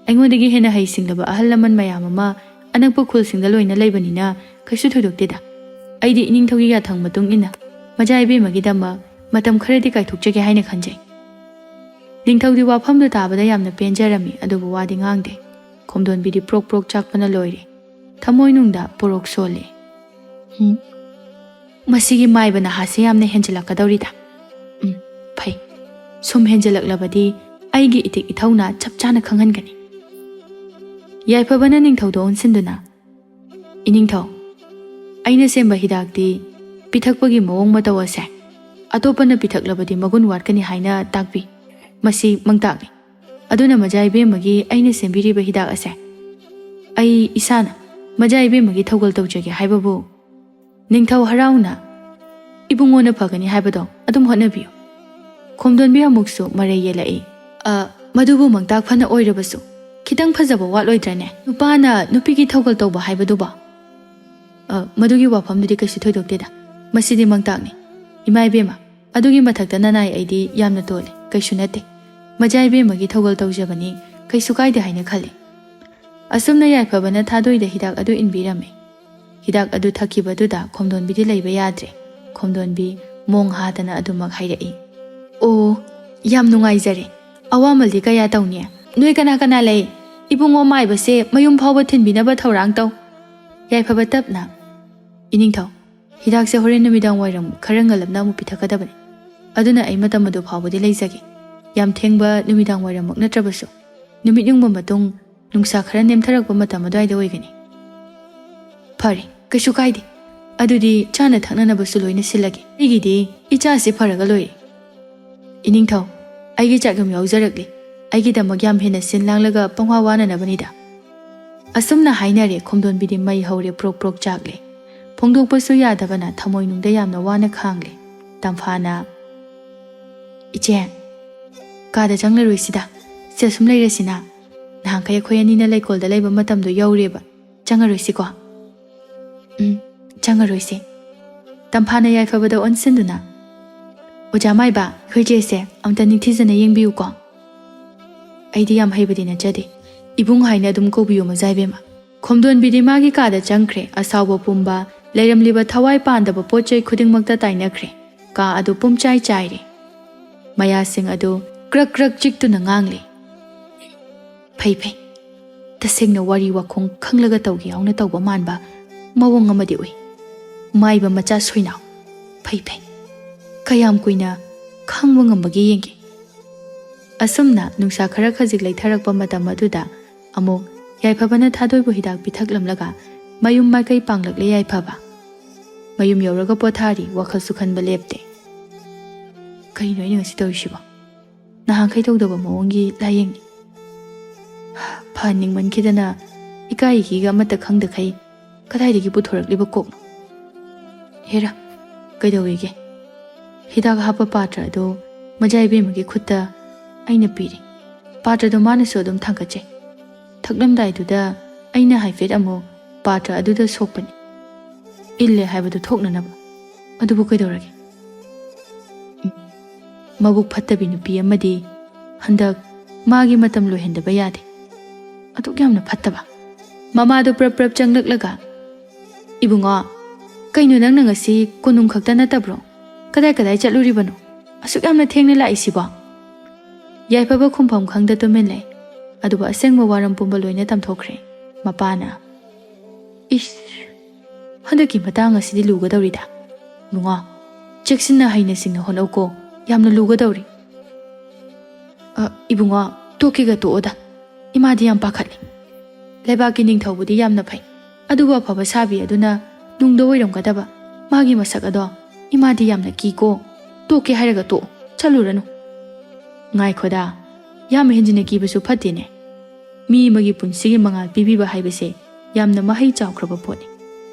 Aingondagi hena haisinglaba ahal laman mayam ama anakpa khulsingda loina leibanina kaisu thodokteda. Aidi iningthaugi yathang matung ina majai bemagidama matam kharadi kaithokjage haina khanjai. Ningthaudi wafamdu tabada yamna penjarami adubu wadi ngangde. Khomdonbidi prok chakpana loire. Thamoi nungda porok sole. Masigi maibana hase yamna henjalakadawrida. Phai. Sum henjalaklabadi aigi itik ithauna chapchana khanghangani. Yaifabana ningthaudo onsinduna. Iningthau. Aina semba hidakti pithakpagi mawong matawase. Atopana pithaklabadi magun watkani haina takpi. Masi mangtakni. Aduna majai bemagi aina sembiriba hidak ase. ꯑꯩ ꯏꯁꯥꯅ ꯃꯖꯥ ꯏꯕꯦꯝꯃꯒꯤ ꯊꯧꯒꯜ ꯇꯧꯖꯒꯦ ꯍꯥꯏꯕꯕꯨ ꯅꯤꯡꯊꯧ ꯍꯔꯥꯎꯅ ꯏꯕꯨꯡꯉꯣꯅ ꯐꯒꯅꯤ ꯍꯥꯏꯕꯗꯣ ꯑꯗꯨꯝ ꯍꯣꯠꯅꯕꯤꯌꯨ꯫ ꯈꯣꯝꯗꯣꯟꯕꯤ ꯑꯃꯨꯛꯁꯨ ꯃꯔꯩ ꯌꯦꯜꯂꯛꯏ꯫ ꯃꯗꯨꯕꯨ ꯃꯪꯇꯥꯛ ꯐꯅ ꯑꯣꯏꯔꯕꯁꯨ ꯈꯤꯇꯪ ꯐꯖꯕ ꯋꯥꯠꯂꯣꯏꯗ꯭ꯔꯅꯦ? ꯅꯨꯄꯥꯅ ꯅꯨꯄꯤꯒꯤ ꯊꯧꯒꯜ ꯇꯧꯕ ꯍꯥꯏꯕꯗꯨꯕꯣ? ꯃꯗꯨꯒꯤ ꯋꯥꯐꯝꯗꯨꯗꯤ ꯀꯩꯁꯨ ꯊꯣꯏꯗꯣꯛꯇꯦꯗ, ꯃꯁꯤꯗꯤ ꯃꯪꯇꯥꯛꯅꯤ꯫ ꯏꯃꯥ ꯏꯕꯦꯝꯃ, ꯑꯗꯨꯒꯤ ꯃꯊꯛꯇ ꯅꯅꯥꯏ ꯑꯩꯗꯤ ꯌꯥꯝꯅ ꯇꯣꯜꯂꯦ, ꯀꯩꯁꯨ ꯅꯠꯇꯦ꯫ ꯃꯖꯥ ꯏꯕꯦꯝꯃꯒꯤ ꯊꯧꯒꯜ ꯇꯧꯖꯕꯅꯤ, ꯀꯩꯁꯨ ꯀꯥꯏꯗꯦ ꯍꯥꯏꯅ ꯈꯜꯂꯤ꯫ ꯑꯁꯨꯝꯅ ꯌꯥꯏꯐꯕꯅ ꯊꯥꯗꯣꯏꯗ ꯍꯤꯗꯥꯛ ꯑꯗꯨ ꯏꯟꯕꯤꯔꯝꯃꯤ꯫ ꯍꯤꯗꯥꯛ ꯑꯗꯨ ꯊꯛꯈꯤꯕꯗꯨꯗ ꯈꯣꯝꯗꯣꯟꯕꯤꯗꯤ ꯂꯩꯕ ꯌꯥꯗ꯭ꯔꯦ꯫ ꯈꯣꯝꯗꯣꯟꯕꯤ ꯃꯣꯡ ꯍꯥꯗꯅ ꯑꯗꯨꯃꯛ ꯍꯥꯏꯔꯛꯏ꯫ ꯑꯣ, ꯌꯥꯝ ꯅꯨꯡꯉꯥꯏꯖꯔꯦ꯫ ꯑꯋꯥꯃꯜꯗꯤ ꯀꯌꯥ ꯇꯧꯅꯤ? ꯅꯣꯏ ꯀꯅꯥ ꯀꯅꯥ ꯂꯩ? ꯏꯕꯨꯡꯉꯣ ꯃꯥꯏꯕꯁꯦ ꯃꯌꯨꯝ ꯐꯥꯎꯕ ꯊꯤꯟꯕꯤꯅꯕ ꯊꯧꯔꯥꯡ ꯇꯧ꯫ ꯌꯥꯏꯐꯕ ꯇꯞꯅ, ꯏꯅꯤꯡꯊꯧ, ꯍꯤꯗꯥꯛꯁꯦ ꯍꯣꯔꯦꯟ ꯅꯨꯃꯤꯗꯥꯡ ꯋꯥꯏꯔꯝ ꯈꯔ ꯉꯜꯂꯞꯅ ꯑꯃꯨꯛ ꯄꯤꯊꯛꯀꯗꯕꯅꯤ꯫ ꯑꯗꯨꯅ ꯑꯩ ꯃꯇꯝ ꯑꯗꯨ ꯐꯥꯎꯕꯗꯤ ꯂꯩꯖꯒꯦ꯫ ꯌꯥꯝ ꯊꯦꯡꯕ ꯅꯨꯃꯤꯗꯥꯡ ꯋꯥꯏꯔꯝꯃꯛ ꯅꯠꯇ꯭ꯔꯕꯁꯨ ꯅꯨꯃꯤꯠ ꯌꯨꯡꯕ ꯃꯇꯨꯡ ꯅꯨꯡꯁꯥ ꯈꯔ ꯅꯦꯝꯊꯔꯛꯄ ꯃꯇꯝ ꯑꯗꯨꯋꯥꯏꯗ ꯑꯣꯏꯒꯅꯤ꯫ ꯐꯔꯦ, ꯀꯩꯁꯨ ꯀꯥꯏꯗꯦ꯫ ꯑꯗꯨꯗꯤ ꯆꯥꯅ ꯊꯛꯅꯅꯕꯁꯨ ꯂꯣꯏꯅ ꯁꯤꯜꯂꯒꯦ꯫ ꯑꯩꯒꯤꯗꯤ ꯏꯆꯥꯁꯤ ꯐꯔꯒ ꯂꯣꯏꯔꯦ꯫ ꯏꯅꯤꯡꯊꯧ, ꯑꯩꯒꯤ ꯆꯥꯛꯌꯨꯝ ꯌꯥꯎꯖꯔꯛꯂꯤ꯫ ꯑꯩꯒꯤꯗꯃꯛ ꯌꯥꯝ ꯍꯦꯟꯅ ꯁꯤꯟ ꯂꯥꯡꯂꯒ ꯄꯪꯋꯥ ꯋꯥꯅꯅꯕꯅꯤꯗ꯫ ꯑꯁꯨꯝꯅ ꯍꯥꯏꯅꯔꯦ꯫ ꯈꯣꯝꯗꯣꯟꯕꯤꯗꯤ ꯃꯩ ꯍꯧꯔꯦ, ꯄ꯭ꯔꯣꯛ ꯄ꯭ꯔꯣꯛ ꯆꯥꯛꯂꯦ꯫ ꯐꯣꯡꯗꯣꯛꯄꯁꯨ ꯌꯥꯗꯕꯅ ꯊꯃꯣꯏꯅꯨꯡꯗ ꯌꯥꯝꯅ ꯋꯥꯅ ꯈꯥꯡꯂꯦ꯫ ꯇꯝꯐꯥꯅ, ꯏꯆꯦ, ꯀꯥꯗ ꯆꯪꯂꯔꯣꯏꯁꯤꯗ, ꯁꯤꯗ ꯁꯨꯝ ꯂꯩꯔꯁꯤꯅ꯫ ꯅꯍꯥꯟꯈꯩ ꯑꯩꯈꯣꯏ ꯑꯅꯤꯅ ꯂꯩꯀꯣꯜꯗ ꯂꯩꯕ ꯃꯇꯝꯗꯣ ꯌꯧꯔꯦꯕ, ꯆꯪꯉꯔꯣꯏꯁꯤꯀꯣ? ꯆꯪꯉꯔꯣꯏꯁꯦ꯫ ꯇꯝꯐꯥꯅ ꯌꯥꯏꯐꯕꯗ ꯑꯣꯟꯁꯤꯟꯗꯨꯅ, ꯑꯣꯖꯥ ꯃꯥꯏꯕ, ꯑꯩꯈꯣꯏ ꯆꯦꯁꯦ ꯑꯝꯇ ꯅꯤꯡꯊꯤꯖꯅ ꯌꯦꯡꯕꯤꯌꯨꯀꯣ꯫ ꯑꯩꯗꯤ ꯌꯥꯝ ꯍꯩꯕꯗꯤ ꯅꯠꯆꯗꯦ, ꯏꯕꯨꯡ ꯍꯥꯏꯅ ꯑꯗꯨꯝ ꯀꯧꯕꯤꯌꯨ ꯃꯖꯥ ꯏꯕꯦꯝꯃ꯫ ꯈꯣꯝꯗꯣꯟꯕꯤꯗꯤ ꯃꯥꯒꯤ ꯀꯥꯗ ꯆꯪꯈ꯭ꯔꯦ꯫ ꯑꯁꯥꯎꯕ ꯄꯨꯝꯕ, ꯂꯩꯔꯝꯂꯤꯕ ꯊꯋꯥꯏ ꯄꯥꯟꯗꯕ ꯄꯣꯠꯆꯩ ꯈꯨꯗꯤꯡꯃꯛꯇ ꯇꯥꯏꯅꯈ꯭ꯔꯦ꯫ ꯀꯥ ꯑꯗꯨ ꯄꯨꯝꯆꯥꯏ ꯆꯥꯏꯔꯦ꯫ ꯃꯌꯥꯁꯤꯡ ꯑꯗꯨ ꯀ꯭ꯔꯛ ꯀ꯭ꯔꯛ ꯆꯤꯛꯇꯨꯅ ꯉꯥꯡꯂꯤ꯫ ꯐꯩ ꯐꯩ, ꯇꯁꯦꯡꯅ ꯋꯥꯔꯤ ꯋꯥꯈꯣꯡ ꯈꯪꯂꯒ ꯇꯧꯒꯦ ꯌꯥꯎꯅ ꯇꯧꯕ ꯃꯥꯟꯕ ꯃꯑꯣꯡ ꯑꯃꯗꯤ ꯎꯏ꯫ ꯃꯥꯏꯕ ꯃꯆꯥ ꯁꯣꯏꯅꯥꯎ, ꯐꯩ ꯐꯩ, ꯀꯌꯥꯝ ꯀꯨꯏꯅ ꯈꯥꯡꯕ ꯉꯝꯕꯒꯦ ꯌꯦꯡꯒꯦ꯫ ꯑꯁꯨꯝꯅ ꯅꯨꯡꯁꯥ ꯈꯔ ꯈꯖꯤꯛ ꯂꯩꯊꯔꯛꯄ ꯃꯇꯝ ꯑꯗꯨꯗ ꯑꯃꯨꯛ ꯌꯥꯏꯐꯕꯅ ꯊꯥꯗꯣꯏꯕꯨ ꯍꯤꯗꯥꯛ ꯄꯤꯊꯛꯂꯝꯂꯒ ꯃꯌꯨꯝ ꯃꯥꯏꯀꯩ ꯄꯥꯡꯂꯛꯂꯦ ꯌꯥꯏꯐꯕ꯫ ꯃꯌꯨꯝ ꯌꯧꯔꯒ ꯄꯣꯊꯥꯔꯤ, ꯋꯥꯈꯜꯁꯨ ꯈꯟꯕ ꯂꯦꯞꯇꯦ꯫ ꯀꯩꯅꯣ ꯑꯩꯅ ꯉꯁꯤ ꯇꯧꯔꯤꯁꯤꯕꯣ? ꯅꯍꯥꯟꯈꯩ ꯇꯧꯗꯕ ꯃꯑꯣꯡꯒꯤ ꯂꯥꯏꯌꯦꯡꯅꯤ꯫ ꯐꯍꯟꯅꯤꯡꯃꯟꯈꯤꯗꯅ ꯏꯀꯥꯏ ꯏꯀꯤꯒ ꯑꯃꯠꯇ ꯈꯪꯗꯈꯩ ꯀꯗꯥꯏꯗꯒꯤ ꯄꯨꯊꯣꯔꯛꯂꯤꯕ ꯀꯣꯛꯅꯣ? ꯍꯦꯔꯥ, ꯀꯩꯗꯧꯋꯤꯒꯦ? ꯍꯤꯗꯥꯛ ꯍꯥꯞꯄ ꯄꯥꯇ꯭ꯔ ꯑꯗꯨ ꯃꯖꯥ ꯏꯕꯦꯝꯃꯒꯤ ꯈꯨꯠꯇ ꯑꯩꯅ ꯄꯤꯔꯤ꯫ ꯄꯥꯇ꯭ꯔꯗꯣ ꯃꯥꯅꯁꯨ ꯑꯗꯨꯝ ꯊꯥꯡꯒꯠꯆꯩ꯫ ꯊꯛꯂꯝꯗꯥꯏꯗꯨꯗ ꯑꯩꯅ ꯍꯥꯏꯐꯦꯠ ꯑꯃꯨꯛ ꯄꯥꯇ꯭ꯔ ꯑꯗꯨꯗ ꯁꯣꯛꯄꯅꯤ, ꯏꯜꯂꯦ ꯍꯥꯏꯕꯗꯨ ꯊꯣꯛꯅꯅꯕ꯫ ꯑꯗꯨꯕꯨ ꯀꯩꯗꯧꯔꯒꯦ? ꯃꯕꯨꯛ ꯐꯠꯇꯕꯤ ꯅꯨꯄꯤ ꯑꯃꯗꯤ ꯍꯟꯗꯛ ꯃꯥꯒꯤ ꯃꯇꯝ ꯂꯣꯏꯍꯟꯗꯕ ꯌꯥꯗꯦ꯫ ꯑꯗꯨꯛ ꯌꯥꯝꯅ ꯐꯠꯇꯕ꯫ ꯃꯃꯥꯗꯨ ꯄ꯭ꯔꯞ ꯄ꯭ꯔꯞ ꯆꯪꯂꯛꯂꯒ, ꯏꯕꯨꯡꯉꯣ, ꯀꯩꯅꯣ ꯅꯪꯅ ꯉꯁꯤ ꯀꯣꯅꯨꯡ ꯈꯛꯇ ꯅꯠꯇꯕ꯭ꯔꯣ? ꯀꯗꯥꯏ ꯀꯗꯥꯏ ꯆꯠꯂꯨꯔꯤꯕꯅꯣ? ꯑꯁꯨꯛ ꯌꯥꯝꯅ ꯊꯦꯡꯅ ꯂꯥꯛꯏꯁꯤꯕꯣ? ꯌꯥꯏꯐꯕ ꯈꯨꯝꯐꯝ ꯈꯪꯗ ꯇꯨꯃꯤꯟ ꯂꯩ꯫ ꯑꯗꯨꯕꯨ ꯑꯁꯦꯡꯕ ꯋꯥꯔꯝ ꯄꯨꯝꯕ ꯂꯣꯏꯅ ꯇꯝꯊꯣꯛꯈ꯭ꯔꯦ꯫ ꯃꯄꯥꯅ, ꯏꯁ, ꯍꯟꯗꯛꯀꯤ ꯃꯇꯥꯡ ꯑꯁꯤꯗꯤ ꯂꯨꯒꯗꯧꯔꯤꯗ꯫ ꯏꯕꯨꯡꯉꯣ, ꯆꯦꯛꯁꯤꯟꯅ ꯍꯩꯅ ꯁꯤꯡꯅ ꯍꯣꯠꯅꯧꯀꯣ, ꯌꯥꯝꯅ ꯂꯨꯒꯗꯧꯔꯤ꯫ ꯏꯕꯨꯡꯉꯣ, ꯇꯣꯛꯀꯦꯒ ꯇꯣꯛꯑꯣꯗ, ꯏꯃꯥꯗꯤ ꯌꯥꯝ ꯄꯥꯈꯠꯂꯤ꯫ ꯂꯩꯕꯥꯛꯀꯤ ꯅꯤꯡꯊꯧꯕꯨꯗꯤ ꯌꯥꯝꯅ ꯐꯩ, ꯑꯗꯨꯕꯨ ꯑꯐꯕ ꯁꯥꯕꯤ ꯑꯗꯨꯅ ꯅꯨꯡꯗ ꯑꯣꯏꯔꯝꯒꯗꯕ ꯃꯥꯒꯤ ꯃꯁꯛ ꯑꯗꯣ ꯏꯃꯥꯗꯤ ꯌꯥꯝꯅ ꯀꯤꯀꯣ꯫ ꯇꯣꯛꯀꯦ ꯍꯥꯏꯔꯒ ꯇꯣꯛꯑꯣ, ꯆꯠꯂꯨꯔꯅꯨ꯫ ꯉꯥꯏꯈꯣꯗꯥ, ꯌꯥꯝ ꯍꯦꯟꯖꯤꯟꯅ ꯀꯤꯕꯁꯨ ꯐꯠꯇꯦꯅꯦ꯫ ꯃꯤ ꯑꯃꯒꯤ ꯄꯨꯟꯁꯤꯒꯤ ꯃꯉꯥꯜ ꯄꯤꯕꯤꯕ ꯍꯥꯏꯕꯁꯦ ꯌꯥꯝꯅ ꯃꯍꯩ ꯆꯥꯎꯈ꯭ꯔꯕ ꯄꯣꯠꯅꯤ꯫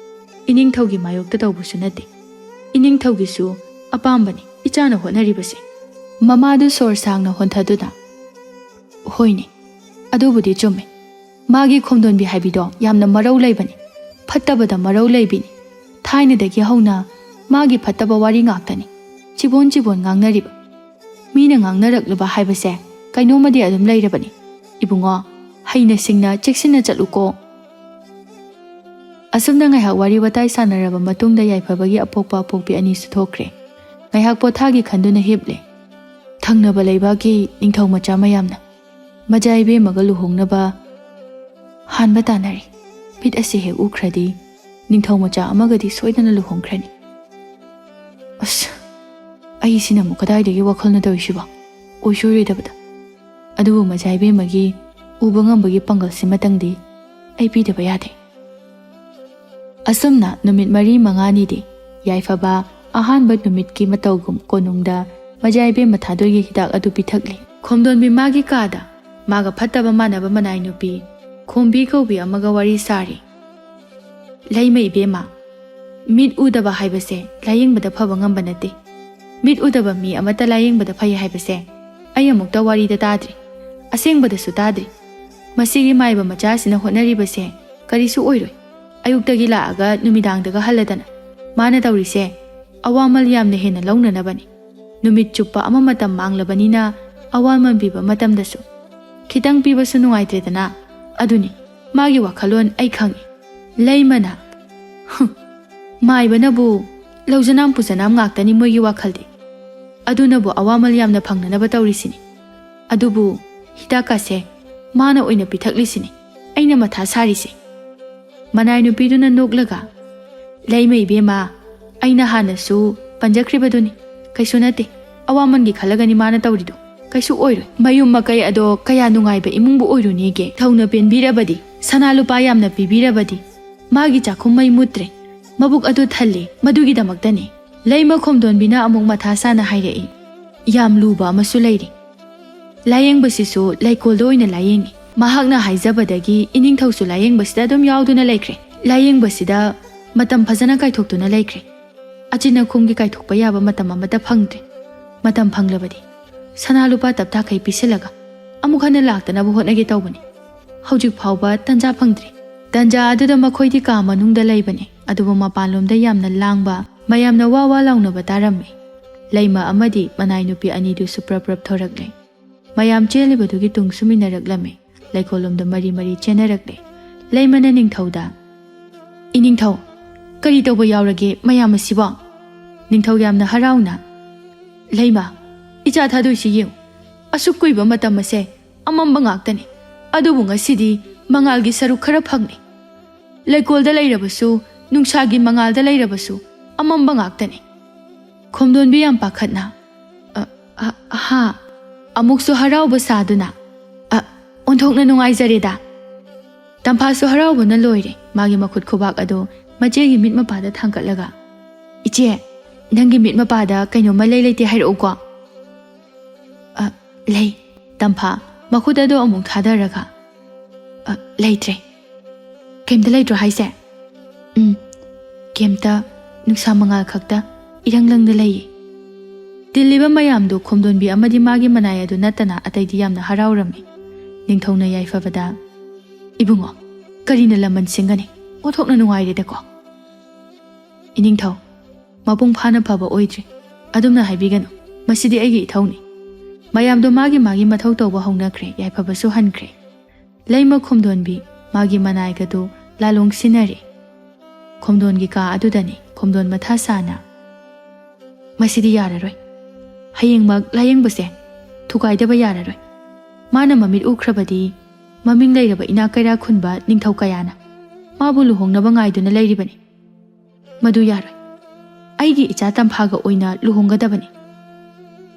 ꯏꯅꯤꯡꯊꯧꯒꯤ ꯃꯥꯌꯣꯛꯇ ꯇꯧꯕꯁꯨ ꯅꯠꯇꯦ, ꯏꯅꯤꯡꯊꯧꯒꯤꯁꯨ ꯑꯄꯥꯝꯕꯅꯤ ꯏꯆꯥꯅ ꯍꯣꯠꯅꯔꯤꯕꯁꯦ꯫ ꯃꯃꯥꯗꯨ ꯁꯣꯔ ꯁꯥꯡꯅ ꯍꯣꯟꯊꯗꯨꯅ, ꯍꯣꯏꯅꯦ, ꯑꯗꯨꯕꯨꯗꯤ ꯆꯨꯝꯃꯦ꯫ ꯃꯥꯒꯤ ꯈꯣꯝꯗꯣꯟꯕꯤ ꯍꯥꯏꯕꯤꯗꯣ ꯌꯥꯝꯅ ꯃꯔꯧ ꯂꯩꯕꯅꯤ, ꯐꯠꯇꯕꯗ ꯃꯔꯧ ꯂꯩꯕꯤꯅꯤ꯫ ꯊꯥꯏꯅꯗꯒꯤ ꯍꯧꯅ ꯃꯥꯒꯤ ꯐꯠꯇꯕ ꯋꯥꯔꯤ ꯉꯥꯛꯇꯅꯤ ꯆꯤꯕꯣꯟ ꯆꯤꯕꯣꯟ ꯉꯥꯡꯅꯔꯤꯕ꯫ ꯃꯤꯅ ꯉꯥꯡꯅꯔꯛꯂꯕ ꯍꯥꯏꯕꯁꯦ ꯀꯩꯅꯣꯃꯗꯤ ꯑꯗꯨꯝ ꯂꯩꯔꯕꯅꯤ꯫ ꯏꯕꯨꯡꯉꯣ, ꯍꯩꯅ ꯁꯤꯡꯅ ꯆꯦꯛꯁꯤꯟꯅ ꯆꯠꯂꯨꯀꯣ꯫ ꯑꯁꯨꯝꯅ ꯉꯥꯏꯍꯥꯛ ꯋꯥꯔꯤ ꯋꯥꯇꯥꯏ ꯁꯥꯟꯅꯔꯕ ꯃꯇꯨꯡꯗ ꯌꯥꯏꯐꯕꯒꯤ ꯑꯄꯣꯛꯄ ꯑꯄꯣꯛꯄꯤ ꯑꯅꯤꯁꯨ ꯊꯣꯛꯈ꯭ꯔꯦ꯫ ꯉꯥꯏꯍꯥꯛ ꯄꯣꯊꯥꯒꯤ ꯈꯟꯗꯨꯅ ꯍꯤꯞꯂꯦ꯫ ꯊꯪꯅꯕ ꯂꯩꯕꯥꯛꯀꯤ ꯅꯤꯡꯊꯧ ꯃꯆꯥ ꯃꯌꯥꯝꯅ ꯃꯖꯥ ꯏꯕꯦꯝꯃꯒ ꯂꯨꯍꯣꯡꯅꯕ ꯍꯥꯟꯕ ꯇꯥꯟꯅꯔꯤ꯫ ꯐꯤꯠ ꯑꯁꯤ ꯍꯦꯛ ꯎꯈ꯭ꯔꯗꯤ ꯅꯤꯡꯊꯧ ꯃꯆꯥ ꯑꯃꯒꯗꯤ ꯁꯣꯏꯗꯅ ꯂꯨꯍꯣꯡꯈ꯭ꯔꯅꯤ꯫ ꯑꯁ, ꯑꯩꯁꯤꯅ ꯑꯃꯨꯛ ꯀꯗꯥꯏꯗꯒꯤ ꯋꯥꯈꯜꯅ ꯇꯧꯔꯤꯁꯤꯕꯣ? ꯑꯣꯏꯁꯣꯏꯔꯣꯏꯗꯕꯗ꯫ ꯑꯗꯨꯕꯨ ꯃꯖꯥ ꯏꯕꯦꯝꯃꯒꯤ ꯎꯕ ꯉꯝꯕꯒꯤ ꯄꯥꯡꯒꯜꯁꯤꯃꯇꯪꯗꯤ ꯑꯩ ꯄꯤꯗꯕ ꯌꯥꯗꯦ꯫ ꯑꯁꯨꯝꯅ ꯅꯨꯃꯤꯠ 4-5ꯅꯤꯗꯤ ꯌꯥꯏꯐꯕ ꯑꯍꯥꯟꯕ ꯅꯨꯃꯤꯠꯀꯤ ꯃꯇꯧꯒꯨꯝ ꯀꯣꯅꯨꯡꯗ ꯃꯖꯥ ꯏꯕꯦꯝꯃ ꯊꯥꯗꯣꯏꯒꯤ ꯍꯤꯗꯥꯛ ꯑꯗꯨ ꯄꯤꯊꯛꯂꯤ꯫ ꯈꯣꯝꯗꯣꯟꯕꯤ ꯃꯥꯒꯤ ꯀꯥꯗ ꯃꯥꯒ ꯐꯠꯇꯕ ꯃꯥꯟꯅꯕ ꯃꯅꯥꯏ ꯅꯨꯄꯤ ꯈꯣꯝꯕꯤ ꯀꯧꯕꯤ ꯑꯃꯒ ꯋꯥꯔꯤ ꯁꯥꯔꯤ꯫ ꯂꯩꯃ ꯏꯕꯦꯝꯃ, ꯃꯤꯠ ꯎꯗꯕ ꯍꯥꯏꯕꯁꯦ ꯂꯥꯌꯦꯡꯕꯗ ꯐꯕ ꯉꯝꯕ ꯅꯠꯇꯦ꯫ ꯃꯤꯠ ꯎꯗꯕ ꯃꯤ ꯑꯃꯠꯇ ꯂꯥꯌꯦꯡꯕꯗ ꯐꯩ ꯍꯥꯏꯕꯁꯦ ꯑꯩ ꯑꯃꯨꯛꯇ ꯋꯥꯔꯤꯗ ꯇꯥꯗ꯭ꯔꯤ, ꯑꯁꯦꯡꯕꯗꯁꯨ ꯇꯥꯗ꯭ꯔꯤ꯫ ꯃꯁꯤꯒꯤ ꯃꯥꯏꯕ ꯃꯆꯥꯁꯤꯅ ꯍꯣꯠꯅꯔꯤꯕꯁꯦ ꯀꯔꯤꯁꯨ ꯑꯣꯏꯔꯣꯏ꯫ ꯑꯌꯨꯛꯇꯒꯤ ꯂꯥꯛꯑꯒ ꯅꯨꯃꯤꯗꯥꯡꯗꯒ ꯍꯜꯂꯗꯅ ꯃꯥꯅ ꯇꯧꯔꯤꯁꯦ ꯑꯋꯥꯃꯜ ꯌꯥꯝꯅ ꯍꯦꯟꯅ ꯂꯧꯅꯅꯕꯅꯤ꯫ ꯅꯨꯃꯤꯠ ꯆꯨꯞꯄ ꯑꯃ ꯃꯇꯝ ꯃꯥꯡꯂꯕꯅꯤꯅ ꯑꯋꯥꯃꯜ ꯄꯤꯕ ꯃꯇꯝꯗꯁꯨ ꯈꯤꯇꯪ ꯄꯤꯕꯁꯨ ꯅꯨꯡꯉꯥꯏꯇ꯭ꯔꯦꯗꯅ꯫ ꯑꯗꯨꯅꯤ ꯃꯥꯒꯤ ꯋꯥꯈꯜꯂꯣꯟ ꯑꯩ ꯈꯪꯏ꯫ ꯂꯩꯃꯅ ꯃꯥꯏꯕꯅꯕꯨ ꯂꯧꯖꯅꯥꯝ ꯄꯨꯖꯅꯥꯝ ꯉꯥꯛꯇꯅꯤ ꯃꯣꯏꯒꯤ ꯋꯥꯈꯜꯗꯤ꯫ ꯑꯗꯨꯅꯕꯨ ꯑꯋꯥꯃꯜ ꯌꯥꯝꯅ ꯐꯪꯅꯅꯕ ꯇꯧꯔꯤꯁꯤꯅꯤ꯫ ꯑꯗꯨꯕꯨ ꯍꯤꯗꯥꯛꯀꯁꯦ ꯃꯥꯅ ꯑꯣꯏꯅ ꯄꯤꯊꯛꯂꯤꯁꯤꯅꯤ ꯑꯩꯅ ꯃꯊꯥ ꯁꯥꯔꯤꯁꯦ꯫ ꯃꯅꯥꯏ ꯅꯨꯄꯤꯗꯨꯅ ꯅꯣꯛꯂꯒ, ꯂꯩꯃ ꯏꯕꯦꯝꯃ, ꯑꯩꯅ ꯍꯥꯟꯅꯁꯨ ꯄꯟꯖꯈ꯭ꯔꯤꯕꯗꯨꯅꯤ, ꯀꯩꯁꯨ ꯅꯠꯇꯦ, ꯑꯋꯥꯃꯟꯒꯤ ꯈꯜꯂꯒꯅꯤ ꯃꯥꯅ ꯇꯧꯔꯤꯗꯣ, ꯀꯩꯁꯨ ꯑꯣꯏꯔꯣꯏ꯫ ꯃꯌꯨꯝ ꯃꯀꯩ ꯑꯗꯣ ꯀꯌా ꯅꯨꯡꯉꯥꯏꯕ ꯏꯃꯨꯡꯕꯨ ꯑꯣꯏꯔꯨꯅꯤꯒꯦ꯫ ꯊꯧꯅ ꯄꯦꯟꯕꯤꯔꯕꯗꯤ, ꯁꯅꯥ ꯂꯨꯄꯥ ꯌꯥꯝꯅ ꯄꯤꯕꯤꯔꯕꯗꯤ ꯃꯥꯒꯤ ꯆꯥꯛꯈꯨꯝ ꯃꯩ ꯃꯨꯠꯇ꯭ꯔꯦ, ꯃꯕꯨꯛ ꯑꯗꯨ ꯊꯜꯂꯦ, ꯃꯗꯨꯒꯤꯗꯃꯛꯇꯅꯤ꯫ ꯂꯩꯃ ꯈꯣꯝꯗꯣꯟꯕꯤꯅ ꯑꯃꯨꯛ ꯃꯊꯥ ꯁꯥꯅ ꯍꯥꯏꯔꯛꯏ꯫ ꯌꯥꯝ ꯂꯨꯕ ꯑꯃꯁꯨ ꯂꯩꯔꯤ꯫ ꯂꯥꯌꯦꯡꯕꯁꯤꯁꯨ ꯂꯩꯀꯣꯜꯗ ꯑꯣꯏꯅ ꯂꯥꯌꯦꯡꯉꯤ꯫ ꯃꯍꯥꯛꯅ ꯍꯥꯏꯖꯕꯗꯒꯤ ꯏꯅꯤꯡꯊꯧꯁꯨ ꯂꯥꯌꯦꯡꯕꯁꯤꯗ ꯑꯗꯨꯝ ꯌꯥꯎꯗꯨꯅ ꯂꯩꯈ꯭ꯔꯦ꯫ ꯂꯥꯌꯦꯡꯕꯁꯤꯗ ꯃꯇꯝ ꯐꯖꯅ ꯀꯥꯏꯊꯣꯛꯇꯨꯅ ꯂꯩꯈ꯭ꯔꯦ꯫ ꯑꯆꯤꯟ ꯑꯈꯨꯝꯒꯤ ꯀꯥꯏꯊꯣꯛꯄ ꯌꯥꯕ ꯃꯇꯝ ꯑꯃꯠꯇ ꯐꯪꯗ꯭ꯔꯦ꯫ ꯃꯇꯝ ꯐꯪꯂꯕꯗꯤ ꯁꯅꯥ ꯂꯨꯄꯥ ꯇꯞꯇꯥꯈꯩ ꯄꯤꯁꯤꯜꯂꯒ ꯑꯃꯨꯛ ꯍꯟꯅ ꯂꯥꯛꯇꯅꯕ ꯍꯣꯠꯅꯒꯦ ꯇꯧꯕꯅꯤ꯫ ꯍꯧꯖꯤꯛ ꯐꯥꯎꯕ ꯇꯟꯖꯥ ꯐꯪꯗ꯭ꯔꯤ꯫ ꯇꯟꯖꯥ ꯑꯗꯨꯗ ꯃꯈꯣꯏꯗꯤ ꯀꯥ ꯃꯅꯨꯡꯗ ꯂꯩꯕꯅꯤ, ꯑꯗꯨꯕꯨ ꯃꯄꯥꯟꯂꯣꯝꯗ ꯌꯥꯝꯅ ꯂꯥꯡꯕ, ꯃꯌꯥꯝꯅ ꯋꯥ ꯋꯥ ꯂꯥꯎꯅꯕ ꯇꯥꯔꯝꯃꯤ꯫ ꯂꯩꯃ ꯑꯃꯗꯤ ꯃꯅꯥꯏ ꯅꯨꯄꯤ ꯑꯅꯤꯗꯨꯁꯨ ꯄ꯭ꯔꯞ ꯄ꯭ꯔꯞ ꯊꯣꯔꯛꯂꯦ꯫ ꯃꯌꯥꯝ ꯆꯦꯜꯂꯤꯕꯗꯨꯒꯤ ꯇꯨꯡꯁꯨ ꯏꯟꯅꯔꯛꯂꯝꯃꯤ꯫ ꯂꯩꯀꯣꯜꯂꯣꯝꯗ ꯃꯔꯤ ꯃꯔꯤ ꯆꯦꯟꯅꯔꯛꯂꯦ꯫ ꯂꯩꯃꯅ ꯅꯤꯡꯊꯧꯗ, ꯏꯅꯤꯡꯊꯧ, ꯀꯔꯤ ꯇꯧꯕ ꯌꯥꯎꯔꯒꯦ ꯃꯌꯥꯝ ꯑꯁꯤꯕꯣ? ꯅꯤꯡꯊꯧ ꯌꯥꯝꯅ ꯍꯔꯥꯎꯅ, ꯂꯩꯃ, ꯏꯆꯥ ꯊꯥꯗꯣꯏꯁꯤ ꯌꯦꯡꯉꯨ, ꯑꯁꯨꯛ ꯀꯨꯏꯕ ꯃꯇꯝ ꯑꯁꯦ ꯑꯃꯝꯕ ꯉꯥꯛꯇꯅꯤ, ꯑꯗꯨꯕꯨ ꯉꯁꯤꯗꯤ ꯃꯉꯥꯜꯒꯤ ꯁꯔꯨꯛ ꯈꯔ ꯐꯪꯅꯤ꯫ ꯂꯩꯀꯣꯜꯗ ꯂꯩꯔꯕꯁꯨ, ꯅꯨꯡꯁꯥꯒꯤ ꯃꯉꯥꯜꯗ ꯂꯩꯔꯕꯁꯨ ꯑꯃꯝꯕ ꯉꯥꯛꯇꯅꯤ꯫ ꯈꯣꯝꯗꯣꯟꯕꯤ ꯌꯥꯝ ꯄꯥꯈꯠꯅ, ꯍꯥ, ꯑꯃꯨꯛꯁꯨ ꯍꯔꯥꯎꯕ ꯁꯥꯗꯨꯅ, ꯑꯣꯟꯊꯣꯛꯅ ꯅꯨꯡꯉꯥꯏꯖꯔꯦꯗ꯫ ꯇꯝꯐꯥꯁꯨ ꯍꯔꯥꯎꯕꯅ ꯂꯣꯏꯔꯦ꯫ ꯃꯥꯒꯤ ꯃꯈꯨꯠ ꯈꯨꯕꯥꯛ ꯑꯗꯣ ꯃꯆꯦꯒꯤ ꯃꯤꯠ ꯃꯄꯥꯗ ꯊꯥꯡꯒꯠꯂꯒ, ꯏꯆꯦ, ꯅꯪꯒꯤ ꯃꯤꯠ ꯃꯄꯥꯗ ꯀꯩꯅꯣꯝꯃ ꯂꯩꯇꯦ ꯍꯥꯏꯔꯛꯎꯀꯣ꯫ ꯂꯩ꯫ ꯇꯝꯐꯥ ꯃꯈꯨꯠ ꯑꯗꯣ ꯑꯃꯨꯛ ꯊꯥꯗꯔꯒ, ꯂꯩꯇ꯭ꯔꯦ꯫ ꯀꯩꯝꯇ ꯂꯩꯇ꯭ꯔꯣ ꯍꯥꯏꯁꯦ? ꯀꯩꯝꯇ, ꯅꯨꯡꯁꯥ ꯃꯉꯥꯜ ꯈꯛꯇ ꯏꯔꯪ ꯂꯪꯅ ꯂꯩꯌꯦ꯫ ꯇꯤꯜꯂꯤꯕ ꯃꯌꯥꯝꯗꯨ ꯈꯣꯝꯗꯣꯟꯕꯤ ꯑꯃꯗꯤ ꯃꯥꯒꯤ ꯃꯅꯥꯏ ꯑꯗꯨ ꯅꯠꯇꯅ ꯑꯇꯩꯗꯤ ꯌꯥꯝꯅ ꯍꯔꯥꯎꯔꯝꯃꯤ꯫ ꯅꯤꯡꯊꯧꯅ ꯌꯥꯏꯐꯕꯗ, ꯏꯕꯨꯡꯉꯣ, ꯀꯔꯤꯅ ꯂꯃꯟ ꯁꯤꯡꯒꯅꯤ, ꯑꯣꯟꯊꯣꯛꯅ ꯅꯨꯡꯉꯥꯏꯔꯦꯗꯀꯣ꯫ ꯏꯅꯤꯡꯊꯧ, ꯃꯄꯨꯡ ꯐꯥꯅ ꯐꯕ ꯑꯣꯏꯗ꯭ꯔꯤ, ꯑꯗꯨꯝꯅ ꯍꯥꯏꯕꯤꯒꯅꯨ, ꯃꯁꯤꯗꯤ ꯑꯩꯒꯤ ꯏꯊꯧꯅꯤ꯫ ꯃꯌꯥꯝꯗꯣ ꯃꯥꯒꯤ ꯃꯥꯒꯤ ꯃꯊꯧ ꯇꯧꯕ ꯍꯧꯅꯈ꯭ꯔꯦ꯫ ꯌꯥꯏꯐꯕꯁꯨ ꯍꯟꯈ꯭ꯔꯦ꯫ ꯂꯩꯃ ꯈꯣꯝꯗꯣꯟꯕꯤ ꯃꯥꯒꯤ ꯃꯅꯥꯏꯒꯗꯨ ꯂꯥꯂꯣꯡ ꯁꯤꯟꯅꯔꯦ꯫ ꯈꯣꯝꯗꯣꯟꯒꯤ ꯀꯥ ꯑꯗꯨꯗꯅꯤ ꯈꯣꯝꯗꯣꯟ ꯃꯊꯥ ꯁꯥꯅ, ꯃꯁꯤꯗꯤ ꯌꯥꯔꯔꯣꯏ, ꯍꯌꯦꯡꯃꯛ ꯂꯥꯌꯦꯡꯕꯁꯦ ꯊꯨꯒꯥꯏꯗꯕ ꯌꯥꯔꯔꯣꯏ꯫ ꯃꯥꯅ ꯃꯃꯤꯠ ꯎꯈ꯭ꯔꯕꯗꯤ ꯃꯃꯤꯡ ꯂꯩꯔꯕ ꯏꯅꯥꯛ ꯀꯩꯔꯥꯛ ꯈꯨꯟꯕ ꯅꯤꯡꯊꯧ ꯀꯌꯥꯅ ꯃꯥꯕꯨ ꯂꯨꯍꯣꯡꯅꯕ ꯉꯥꯏꯗꯨꯅ ꯂꯩꯔꯤꯕꯅꯤ꯫ ꯃꯗꯨ ꯌꯥꯔꯣꯏ, ꯑꯩꯒꯤ ꯏꯆꯥ ꯇꯝꯐꯥꯒ ꯑꯣꯏꯅ ꯂꯨꯍꯣꯡꯒꯗꯕꯅꯤ꯫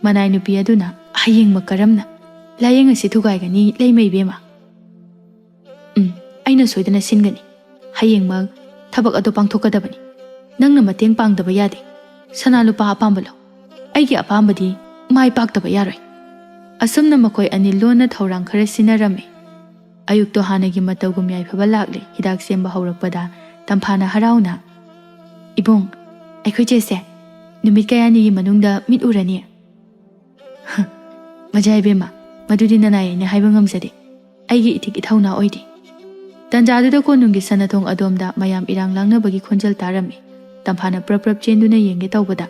ꯃꯅꯥꯏ ꯅꯨꯄꯤ ꯑꯗꯨꯅ, ꯍꯌꯦꯡꯃꯛ ꯀꯔꯝꯅ ꯂꯥꯌꯦꯡ ꯑꯁꯤ ꯊꯨꯒꯥꯏꯒꯅꯤ ꯂꯩꯃ ꯏꯕꯦꯝꯃ? ꯑꯩꯅ ꯁꯣꯏꯗꯅ ꯁꯤꯟꯒꯅꯤ꯫ ꯍꯌꯦꯡꯃꯛ ꯊꯕꯛ ꯑꯗꯨ ꯄꯥꯡꯊꯣꯛꯀꯗꯕꯅꯤ꯫ ꯅꯪꯅ ꯃꯇꯦꯡ ꯄꯥꯡꯗꯕ ꯌꯥꯗꯦ꯫ ꯁꯅꯥ ꯂꯨꯄꯥ ꯑꯄꯥꯝꯕ ꯂꯧ, ꯑꯩꯒꯤ ꯑꯄꯥꯝꯕꯗꯤ ꯃꯥꯏ ꯄꯥꯛꯇꯕ ꯌꯥꯔꯣꯏ꯫ ꯑꯁꯨꯝꯅ ꯃꯈꯣꯏ ꯑꯅꯤ ꯂꯣꯟꯅ ꯊꯧꯔꯥꯡ ꯈꯔ ꯁꯤꯟꯅꯔꯝꯃꯤ꯫ ꯑꯌꯨꯛꯇꯣ ꯍꯥꯟꯅꯒꯤ ꯃꯇꯧꯒꯨꯝ ꯌꯥꯏꯐꯕ ꯂꯥꯛꯂꯦ꯫ ꯍꯤꯗꯥꯛ ꯁꯦꯝꯕ ꯍꯧꯔꯛꯄꯗ ꯇꯝꯐꯥꯅ ꯍꯔꯥꯎꯅ, ꯏꯕꯨꯡ, ꯑꯩꯈꯣꯏ ꯆꯦꯁꯦ ꯅꯨꯃꯤꯠ ꯀꯌꯥꯅꯤꯒꯤ ꯃꯅꯨꯡꯗ ꯃꯤꯠ ꯎꯔꯅꯤ? ꯃꯖꯥ ꯏꯕꯦꯝꯃ, ꯃꯗꯨꯗꯤ ꯅꯅꯥꯏ ꯑꯩꯅ ꯍꯥꯏꯕ ꯉꯝꯖꯗꯦ, ꯑꯩꯒꯤ ꯏꯊꯤꯛ ꯏꯊꯧꯅꯥ ꯑꯣꯏꯗꯦ꯫ ꯇꯟꯖꯥꯗꯨꯗ ꯀꯣꯅꯨꯡꯒꯤ ꯁꯅꯊꯣꯡ ꯑꯗꯣꯝꯗ ꯃꯌꯥꯝ ꯏꯔꯥꯡ ꯂꯥꯡꯅꯕꯒꯤ ꯈꯣꯟꯖꯦꯜ ꯇꯥꯔꯝꯃꯤ꯫ ꯇꯝꯐꯥꯅ ꯄ꯭ꯔꯞ ꯄ꯭ꯔꯞ ꯆꯦꯟꯗꯨꯅ ꯌꯦꯡꯒꯦ ꯇꯧꯕꯗ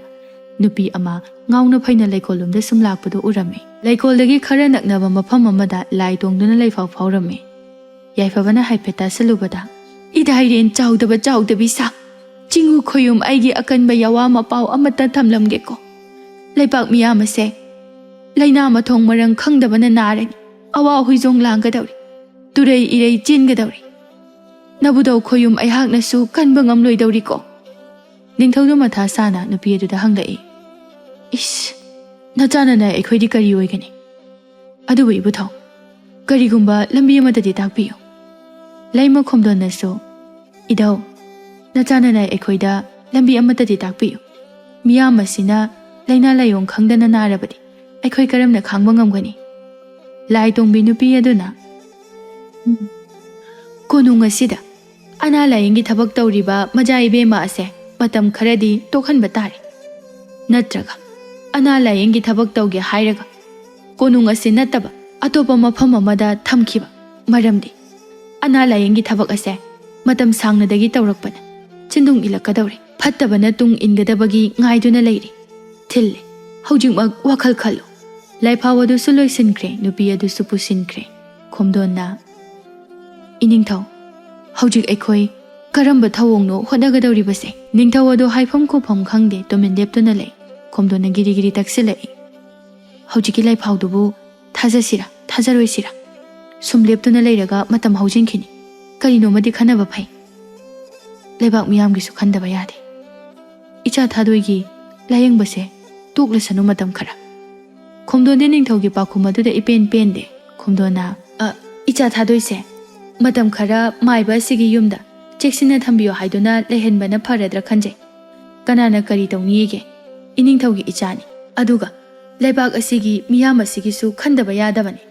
ꯅꯨꯄꯤ ꯑꯃ ꯉꯥꯎꯅ ꯐꯩꯅ ꯂꯩꯀꯣꯜꯂꯣꯝꯗ ꯁꯨꯝ ꯂꯥꯛꯄꯗꯨ ꯎꯔꯝꯃꯤ꯫ ꯂꯩꯀꯣꯜꯗꯒꯤ ꯈꯔ ꯅꯛꯅꯕ ꯃꯐꯝ ꯑꯃꯗ ꯂꯥꯏ ꯇꯣꯡꯗꯨꯅ ꯂꯩꯐꯥꯎ ꯐꯥꯎꯔꯝꯃꯤ꯫ ꯌꯥꯏꯐꯕꯅ ꯍꯥꯏꯐꯦꯠ ꯇꯥꯁꯜꯂꯨꯕꯗ, ꯏꯗꯥꯏꯔꯦꯟ ꯆꯥꯎꯗꯕ ꯆꯥꯎꯗꯕꯤ ꯁꯥ, ꯆꯤꯡꯎ ꯈꯣꯌꯨꯝ ꯑꯩꯒꯤ ꯑꯀꯟꯕ ꯌꯥꯋꯥ ꯃꯄꯥꯎ ꯑꯃꯠꯇ ꯊꯝꯂꯝꯒꯦꯀꯣ꯫ ꯂꯩꯄꯥꯛ ꯃꯤꯌꯥꯝ ꯑꯁꯦ ꯂꯩꯅꯥ ꯃꯊꯣꯡ ꯃꯔꯝ ꯈꯪꯗꯕꯅ ꯅꯥꯔꯅꯤ, ꯑꯋꯥ ꯍꯨꯏꯖꯣꯡ ꯂꯥꯡꯒꯗꯧꯔꯤ, ꯇꯨꯔꯩ ꯏꯔꯩ ꯆꯦꯟꯒꯗꯧꯔꯤ꯫ ꯅꯕꯨꯗꯧ ꯈꯣꯌꯨꯝ ꯑꯩꯍꯥꯛꯅꯁꯨ ꯀꯟꯕ ꯉꯝꯂꯣꯏꯗꯧꯔꯤꯀꯣ꯫ ꯅꯤꯡꯊꯧꯗꯨ ꯃꯊꯥ ꯁꯥꯅ ꯅꯨꯄꯤ ꯑꯗꯨꯗ ꯍꯪꯂꯛꯏ, ꯏꯁ, ꯅꯆꯥꯅꯅ ꯑꯩꯈꯣꯏꯗꯤ ꯀꯔꯤ ꯑꯣꯏꯒꯅꯤ? ꯑꯗꯨꯕꯨ ꯏꯕꯨꯊꯧ, ꯀꯔꯤꯒꯨꯝꯕ ꯂꯝꯕꯤ ꯑꯃꯗꯗꯤ ꯇꯥꯛꯄꯤꯌꯨ꯫ ꯂꯩꯃ ꯈꯣꯝꯗꯣꯟꯅꯁꯨ, ꯏꯙꯧ, ꯅꯆꯥꯅꯅ ꯑꯩꯈꯣꯏꯗ ꯂꯝꯕꯤ ꯑꯃꯠꯇꯗꯤ ꯇꯥꯛꯄꯤꯌꯨ꯫ ꯃꯤꯌꯥꯝ ꯑꯁꯤꯅ ꯂꯩꯅꯥ ꯂꯥꯏꯑꯣꯡ ꯈꯪꯗꯅ ꯅꯥꯔꯕꯗꯤ ꯑꯩꯈꯣꯏ ꯀꯔꯝꯅ ꯈꯥꯡꯕ ꯉꯝꯒꯅꯤ? ꯂꯥꯏ ꯇꯣꯡꯕꯤ ꯅꯨꯄꯤ ꯑꯗꯨꯅ, ꯀꯣꯅꯨꯡ ꯑꯁꯤꯗ ꯑꯅꯥ ꯂꯥꯌꯦꯡꯒꯤ ꯊꯕꯛ ꯇꯧꯔꯤꯕ ꯃꯖꯥ ꯏꯕꯦꯝꯃ ꯑꯁꯦ ꯃꯇꯝ ꯈꯔꯗꯤ ꯇꯣꯛꯍꯟꯕ ꯇꯥꯔꯦ꯫ ꯅꯠꯇ꯭ꯔꯒ ꯑꯅꯥ ꯂꯥꯌꯦꯡꯒꯤ ꯊꯕꯛ ꯇꯧꯒꯦ ꯍꯥꯏꯔꯒ ꯀꯣꯅꯨꯡ ꯑꯁꯤ ꯅꯠꯇꯕ ꯑꯇꯣꯞꯄ ꯃꯐꯝ ꯑꯃꯗ ꯊꯝꯈꯤꯕ꯫ ꯃꯔꯝꯗꯤ ꯑꯅꯥ ꯂꯥꯌꯦꯡꯒꯤ ꯊꯕꯛ ꯑꯁꯦ ꯃꯇꯝ ꯁꯥꯡꯅꯗꯒꯤ ꯇꯧꯔꯛꯄꯅ ꯆꯤꯟꯗꯨꯡ ꯏꯜꯂꯛꯀꯗꯧꯔꯦ꯫ ꯐꯠꯇꯕꯅ ꯇꯨꯡ ꯏꯟꯒꯗꯕꯒꯤ ꯉꯥꯏꯗꯨꯅ ꯂꯩꯔꯤ꯫ ꯊꯤꯜꯂꯦ, ꯍꯧꯖꯤꯛꯃꯛ ꯋꯥꯈꯜ ꯈꯜꯂꯨ꯫ ꯂꯥꯏꯐꯥꯎ ꯑꯗꯨꯁꯨ ꯂꯣꯏꯁꯤꯟꯈ꯭ꯔꯦ, ꯅꯨꯄꯤ ꯑꯗꯨꯁꯨ ꯄꯨꯁꯤꯟꯈ꯭ꯔꯦ꯫ ꯈꯣꯝꯗꯣꯟꯅ "ꯏꯅꯤꯡꯊꯧ, ꯍꯧꯖꯤꯛ ꯑꯩꯈꯣꯏ ꯀꯔꯝꯕ ꯊꯧꯑꯣꯡꯅꯣ ꯍꯣꯠꯅꯒꯗꯧꯔꯤꯕꯁꯦ?" ꯅꯤꯡꯊꯧ ꯑꯗꯨ ꯍꯥꯏꯐꯝ ꯈꯣꯠꯐꯝ ꯈꯪꯗꯦ, ꯇꯨꯃꯤꯟ ꯂꯦꯞꯇꯨꯅ ꯂꯩ꯫ ꯈꯣꯝꯗꯣꯟꯅ ꯒꯤꯔꯤ ꯒꯤꯔꯤ ꯇꯛꯁꯤꯜꯂꯛꯏ꯫ ꯍꯧꯖꯤꯛꯀꯤ ꯂꯥꯏꯐꯥꯎꯗꯨꯕꯨ ꯊꯥꯖꯁꯤꯔꯥ ꯊꯥꯖꯔꯣꯏꯁꯤꯔꯥ? ꯁꯨꯝ ꯂꯦꯞꯇꯨꯅ ꯂꯩꯔꯒ ꯃꯇꯝ ꯍꯧꯖꯤꯟꯈꯤꯅꯤ꯫ ꯀꯔꯤꯅꯣꯃꯗꯤ ꯈꯟꯅꯕ ꯐꯩ꯫ ꯂꯩꯕꯥꯛ ꯃꯤꯌꯥꯝꯒꯤꯁꯨ ꯈꯟꯗꯕ ꯌꯥꯗꯦ꯫ ꯏꯆꯥ ꯊꯥꯗꯣꯏꯒꯤ ꯂꯥꯌꯦꯡꯕꯁꯦ ꯇꯣꯛꯂꯁꯅꯨ ꯃꯇꯝ ꯈꯔ꯫ ꯈꯣꯝꯗꯣꯟꯗꯤ ꯅꯤꯡꯊꯧꯒꯤ ꯄꯥꯎꯈꯨꯝ ꯑꯗꯨꯗ ꯏꯄꯦꯟ ꯄꯦꯟꯗꯦ꯫ ꯈꯣꯝꯗꯣꯟꯅ "ꯏꯆꯥ ꯊꯥꯗꯣꯏꯁꯦ ꯃꯇꯝ ꯈꯔ ꯃꯥꯏꯕ ꯑꯁꯤꯒꯤ ꯌꯨꯝꯗ ꯆꯦꯛꯁꯤꯟꯅ ꯊꯝꯕꯤꯌꯣ ꯍꯥꯏꯗꯨꯅ ꯂꯩꯍꯟꯕꯅ ꯐꯔꯗ꯭ꯔꯥ ꯈꯟꯖꯩ꯫ ꯀꯅꯥꯅ ꯀꯔꯤ ꯇꯧꯅꯤꯒꯦ? ꯏꯅꯤꯡꯊꯧꯒꯤ ꯏꯆꯥꯅꯤ, ꯑꯗꯨꯒ ꯂꯩꯕꯥꯛ ꯑꯁꯤꯒꯤ ꯃꯤꯌꯥꯝ ꯑꯁꯤꯒꯤꯁꯨ ꯈꯟꯗꯕ ꯌꯥꯗꯕꯅꯤ."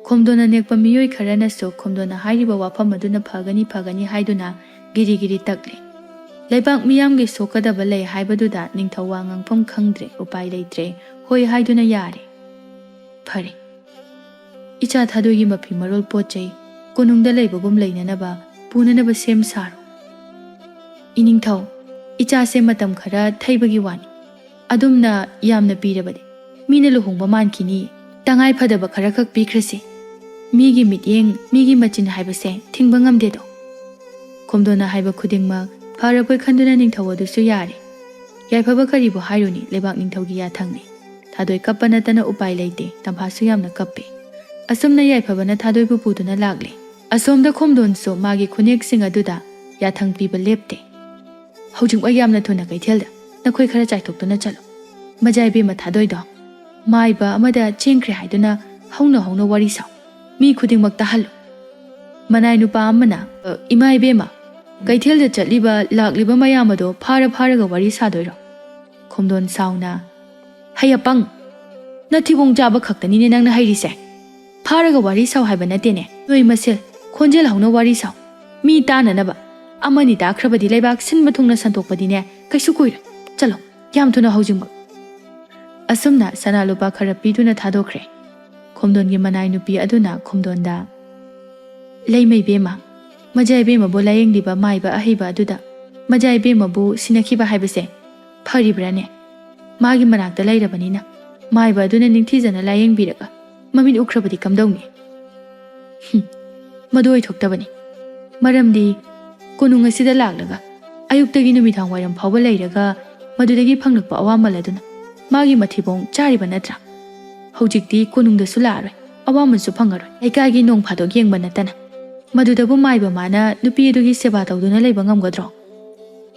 ꯈꯣꯝꯗꯣꯟꯅ ꯅꯦꯛꯄ ꯃꯤꯑꯣꯏ ꯈꯔꯅꯁꯨ ꯈꯣꯝꯗꯣꯟꯅ ꯍꯥꯏꯔꯤꯕ ꯋꯥꯐꯝ ꯑꯗꯨꯅ ꯐꯒꯅꯤ ꯐꯒꯅꯤ ꯍꯥꯏꯗꯨꯅ ꯒꯤꯔꯤ ꯒꯤꯔꯤ ꯇꯛꯂꯤ꯫ ꯂꯩꯕꯥꯛ ꯃꯤꯌꯥꯝꯒꯤ ꯁꯣꯛꯀꯗꯕ ꯂꯩ ꯍꯥꯏꯕꯗꯨꯗ ꯅꯤꯡꯊꯧ ꯋꯥ ꯉꯥꯡꯐꯝ ꯈꯪꯗ꯭ꯔꯦ, ꯎꯄꯥꯏ ꯂꯩꯇ꯭ꯔꯦ, ꯍꯣꯏ ꯍꯥꯏꯗꯨꯅ ꯌꯥꯔꯦ꯫ "ꯐꯔꯦ, ꯏꯆꯥ ꯊꯥꯗꯣꯏꯒꯤ ꯃꯐꯤ ꯃꯔꯣꯜ ꯄꯣꯠ ꯆꯩ ꯀꯣꯅꯨꯡꯗ ꯂꯩꯕꯒꯨꯝ ꯂꯩꯅꯅꯕ ꯄꯨꯅꯅꯕ ꯁꯦꯝ ꯁꯥꯔꯣ꯫ ꯏꯅꯤꯡꯊꯧ, ꯏꯆꯥꯁꯦ ꯃꯇꯝ ꯈꯔ ꯊꯩꯕꯒꯤ ꯋꯥꯅꯤ꯫ ꯑꯗꯨꯝꯅ ꯌꯥꯝꯅ ꯄꯤꯔꯕꯗꯤ ꯃꯤꯅ ꯂꯨꯍꯣꯡꯕ ꯃꯥꯟꯈꯤꯅꯤ꯫ ꯇꯉꯥꯏ ꯐꯗꯕ ꯈꯔꯈꯛ ꯄꯤꯈ꯭ꯔꯁꯤ꯫ ꯃꯤꯒꯤ ꯃꯤꯠꯌꯦꯡ, ꯃꯤꯒꯤ ꯃꯆꯤꯟ ꯍꯥꯏꯕꯁꯦ ꯊꯤꯡꯕ ꯉꯝꯗꯦꯗꯣ." ꯈꯣꯝꯗꯣꯟꯅ ꯍꯥꯏꯕ ꯈꯨꯗꯤꯡꯃꯛ ꯐꯔꯕꯣꯏ ꯈꯟꯗꯨꯅ ꯅꯤꯡꯊꯧ ꯑꯗꯨꯁꯨ ꯌꯥꯔꯦ꯫ ꯌꯥꯏꯐꯕ ꯀꯔꯤꯕꯨ ꯍꯥꯏꯔꯨꯅꯤ, ꯂꯩꯕꯥꯛ ꯅꯤꯡꯊꯧꯒꯤ ꯌꯥꯊꯪꯅꯤ꯫ ꯊꯥꯗꯣꯏ ꯀꯞꯄ ꯅꯠꯇꯅ ꯎꯄꯥꯏ ꯂꯩꯇꯦ꯫ ꯇꯝꯐꯥꯁꯨ ꯌꯥꯝꯅ ꯀꯞꯄꯤ꯫ ꯑꯁꯨꯝꯅ ꯌꯥꯏꯐꯕꯅ ꯊꯥꯗꯣꯏꯕꯨ ꯄꯨꯗꯨꯅ ꯂꯥꯛꯂꯦ꯫ ꯑꯁꯣꯝꯗ ꯈꯣꯝꯗꯣꯟꯁꯨ ꯃꯥꯒꯤ ꯈꯨꯅꯦꯛꯁꯤꯡ ꯑꯗꯨꯗ ꯌꯥꯊꯪ ꯄꯤꯕ ꯂꯦꯞꯇꯦ꯫ "ꯍꯧꯖꯤꯛꯃꯛ ꯌꯥꯝꯅ ꯊꯨꯅ ꯀꯩꯊꯦꯜꯗ ꯅꯈꯣꯏ ꯈꯔ ꯆꯥꯏꯊꯣꯛꯇꯨꯅ ꯆꯠꯂꯨ꯫ ꯃꯖꯥ ꯏꯕꯦꯝꯃ ꯊꯥꯗꯣꯏꯗꯣ ꯃꯥꯏꯕ ꯑꯃꯗ ꯆꯦꯟꯈ꯭ꯔꯦ ꯍꯥꯏꯗꯨꯅ ꯍꯧꯅ ꯍꯧꯅ ꯋꯥꯔꯤ ꯁꯥꯎ꯫ ꯃꯤ ꯈꯨꯗꯤꯡꯃꯛ ꯇꯥꯍꯜꯂꯨ." ꯃꯅꯥꯏ ꯅꯨꯄꯥ ꯑꯃꯅ "ꯏꯃꯥ ꯏꯕꯦꯝꯃ, ꯀꯩꯊꯦꯜꯗ ꯆꯠꯂꯤꯕ ꯂꯥꯛꯂꯤꯕ ꯃꯌꯥꯝ ꯑꯗꯣ ꯐꯥꯔꯒ ꯋꯥꯔꯤ ꯁꯥꯗꯣꯏꯔꯣ?" ꯈꯣꯝꯗꯣꯟ ꯁꯥꯎꯅ "ꯍꯩꯌꯥꯄꯪ, ꯅꯊꯤꯕꯣꯡ ꯆꯥꯕ ꯈꯛꯇꯅꯤꯅꯦ ꯅꯪꯅ ꯍꯩꯔꯤꯁꯦ꯫ ꯐꯥꯔꯒ ꯋꯥꯔꯤ ꯁꯥꯎ ꯍꯥꯏꯕ ꯅꯠꯇꯦꯅꯦ꯫ ꯅꯣꯏ ꯃꯁꯦꯜ ꯈꯣꯟꯖꯦꯜ ꯍꯧꯅ ꯋꯥꯔꯤ ꯁꯥꯎ, ꯃꯤ ꯇꯥꯅꯅꯕ꯫ ꯑꯃꯅꯤ ꯇꯥꯈ꯭ꯔꯕꯗꯤ ꯂꯩꯕꯥꯛ ꯁꯤꯟꯕ ꯊꯨꯡꯅ ꯁꯟꯇꯣꯛꯄꯗꯤꯅꯦ ꯀꯩꯁꯨ ꯀꯨꯏꯔꯣꯏ꯫ ꯆꯠꯂꯣ, ꯌꯥꯝ ꯊꯨꯅ ꯍꯧꯖꯤꯛꯃꯛ." ꯑꯁꯨꯝꯅ ꯁꯅꯥ ꯂꯨꯄꯥ ꯈꯔ ꯄꯤꯗꯨꯅ ꯊꯥꯗꯣꯛꯈ꯭ꯔꯦ꯫ ꯈꯣꯝꯗꯣꯟꯒꯤ ꯃꯅꯥꯏ ꯅꯨꯄꯤ ꯑꯗꯨꯅ ꯈꯣꯝꯗꯣꯟꯗ "ꯂꯩꯃ ꯏꯕꯦꯝꯃ, ꯃꯖꯥ ꯏꯕꯦꯝꯃꯕꯨ ꯂꯥꯌꯦꯡꯂꯤꯕ ꯃꯥꯏꯕ ꯑꯍꯩꯕ ꯑꯗꯨꯗ ꯃꯖꯥ ꯏꯕꯦꯝꯃꯕꯨ ꯁꯤꯟꯅꯈꯤꯕ ꯍꯥꯏꯕꯁꯦ ꯐꯔꯤꯕ꯭ꯔꯥꯅꯦ? ꯃꯥꯒꯤ ꯃꯅꯥꯛꯇ ꯂꯩꯔꯕꯅꯤꯅ ꯃꯥꯏꯕ ꯑꯗꯨꯅ ꯅꯤꯡꯊꯤꯖꯅ ꯂꯥꯌꯦꯡꯕꯤꯔꯒ ꯃꯃꯤꯠ ꯎꯈ꯭ꯔꯕꯗꯤ ꯀꯝꯗꯧꯅꯤ? ꯃꯗꯨ ꯑꯣꯏꯊꯣꯛꯇꯕꯅꯤ꯫ ꯃꯔꯝꯗꯤ ꯀꯣꯅꯨꯡ ꯑꯁꯤꯗ ꯂꯥꯛꯂꯒ ꯑꯌꯨꯛꯇꯒꯤ ꯅꯨꯃꯤꯗꯥꯡ ꯋꯥꯏꯔꯝ ꯐꯥꯎꯕ ꯂꯩꯔꯒ ꯃꯗꯨꯗꯒꯤ ꯐꯪꯂꯛꯄ ꯑꯋꯥꯃꯜ ꯑꯗꯨꯅ ꯃꯥꯒꯤ ꯃꯊꯤꯕꯣꯡ ꯆꯥꯔꯤꯕ ꯅꯠꯇ꯭ꯔꯥ? ꯍꯧꯖꯤꯛꯇꯤ ꯀꯣꯅꯨꯡꯗꯁꯨ ꯂꯥꯛꯑꯔꯣꯏ, ꯑꯋꯥꯃꯟꯁꯨ ꯐꯪꯉꯔꯣꯏ, ꯂꯩꯀꯥꯏꯒꯤ ꯅꯣꯡ ꯐꯥꯗꯣꯛ ꯌꯦꯡꯕ ꯅꯠꯇꯅ꯫ ꯃꯗꯨꯗꯕꯨ ꯃꯥꯏꯕ ꯃꯥꯅ ꯅꯨꯄꯤ ꯑꯗꯨꯒꯤ ꯁꯦꯕꯥ ꯇꯧꯗꯨꯅ ꯂꯩꯕ ꯉꯝꯒꯗ꯭ꯔꯣ?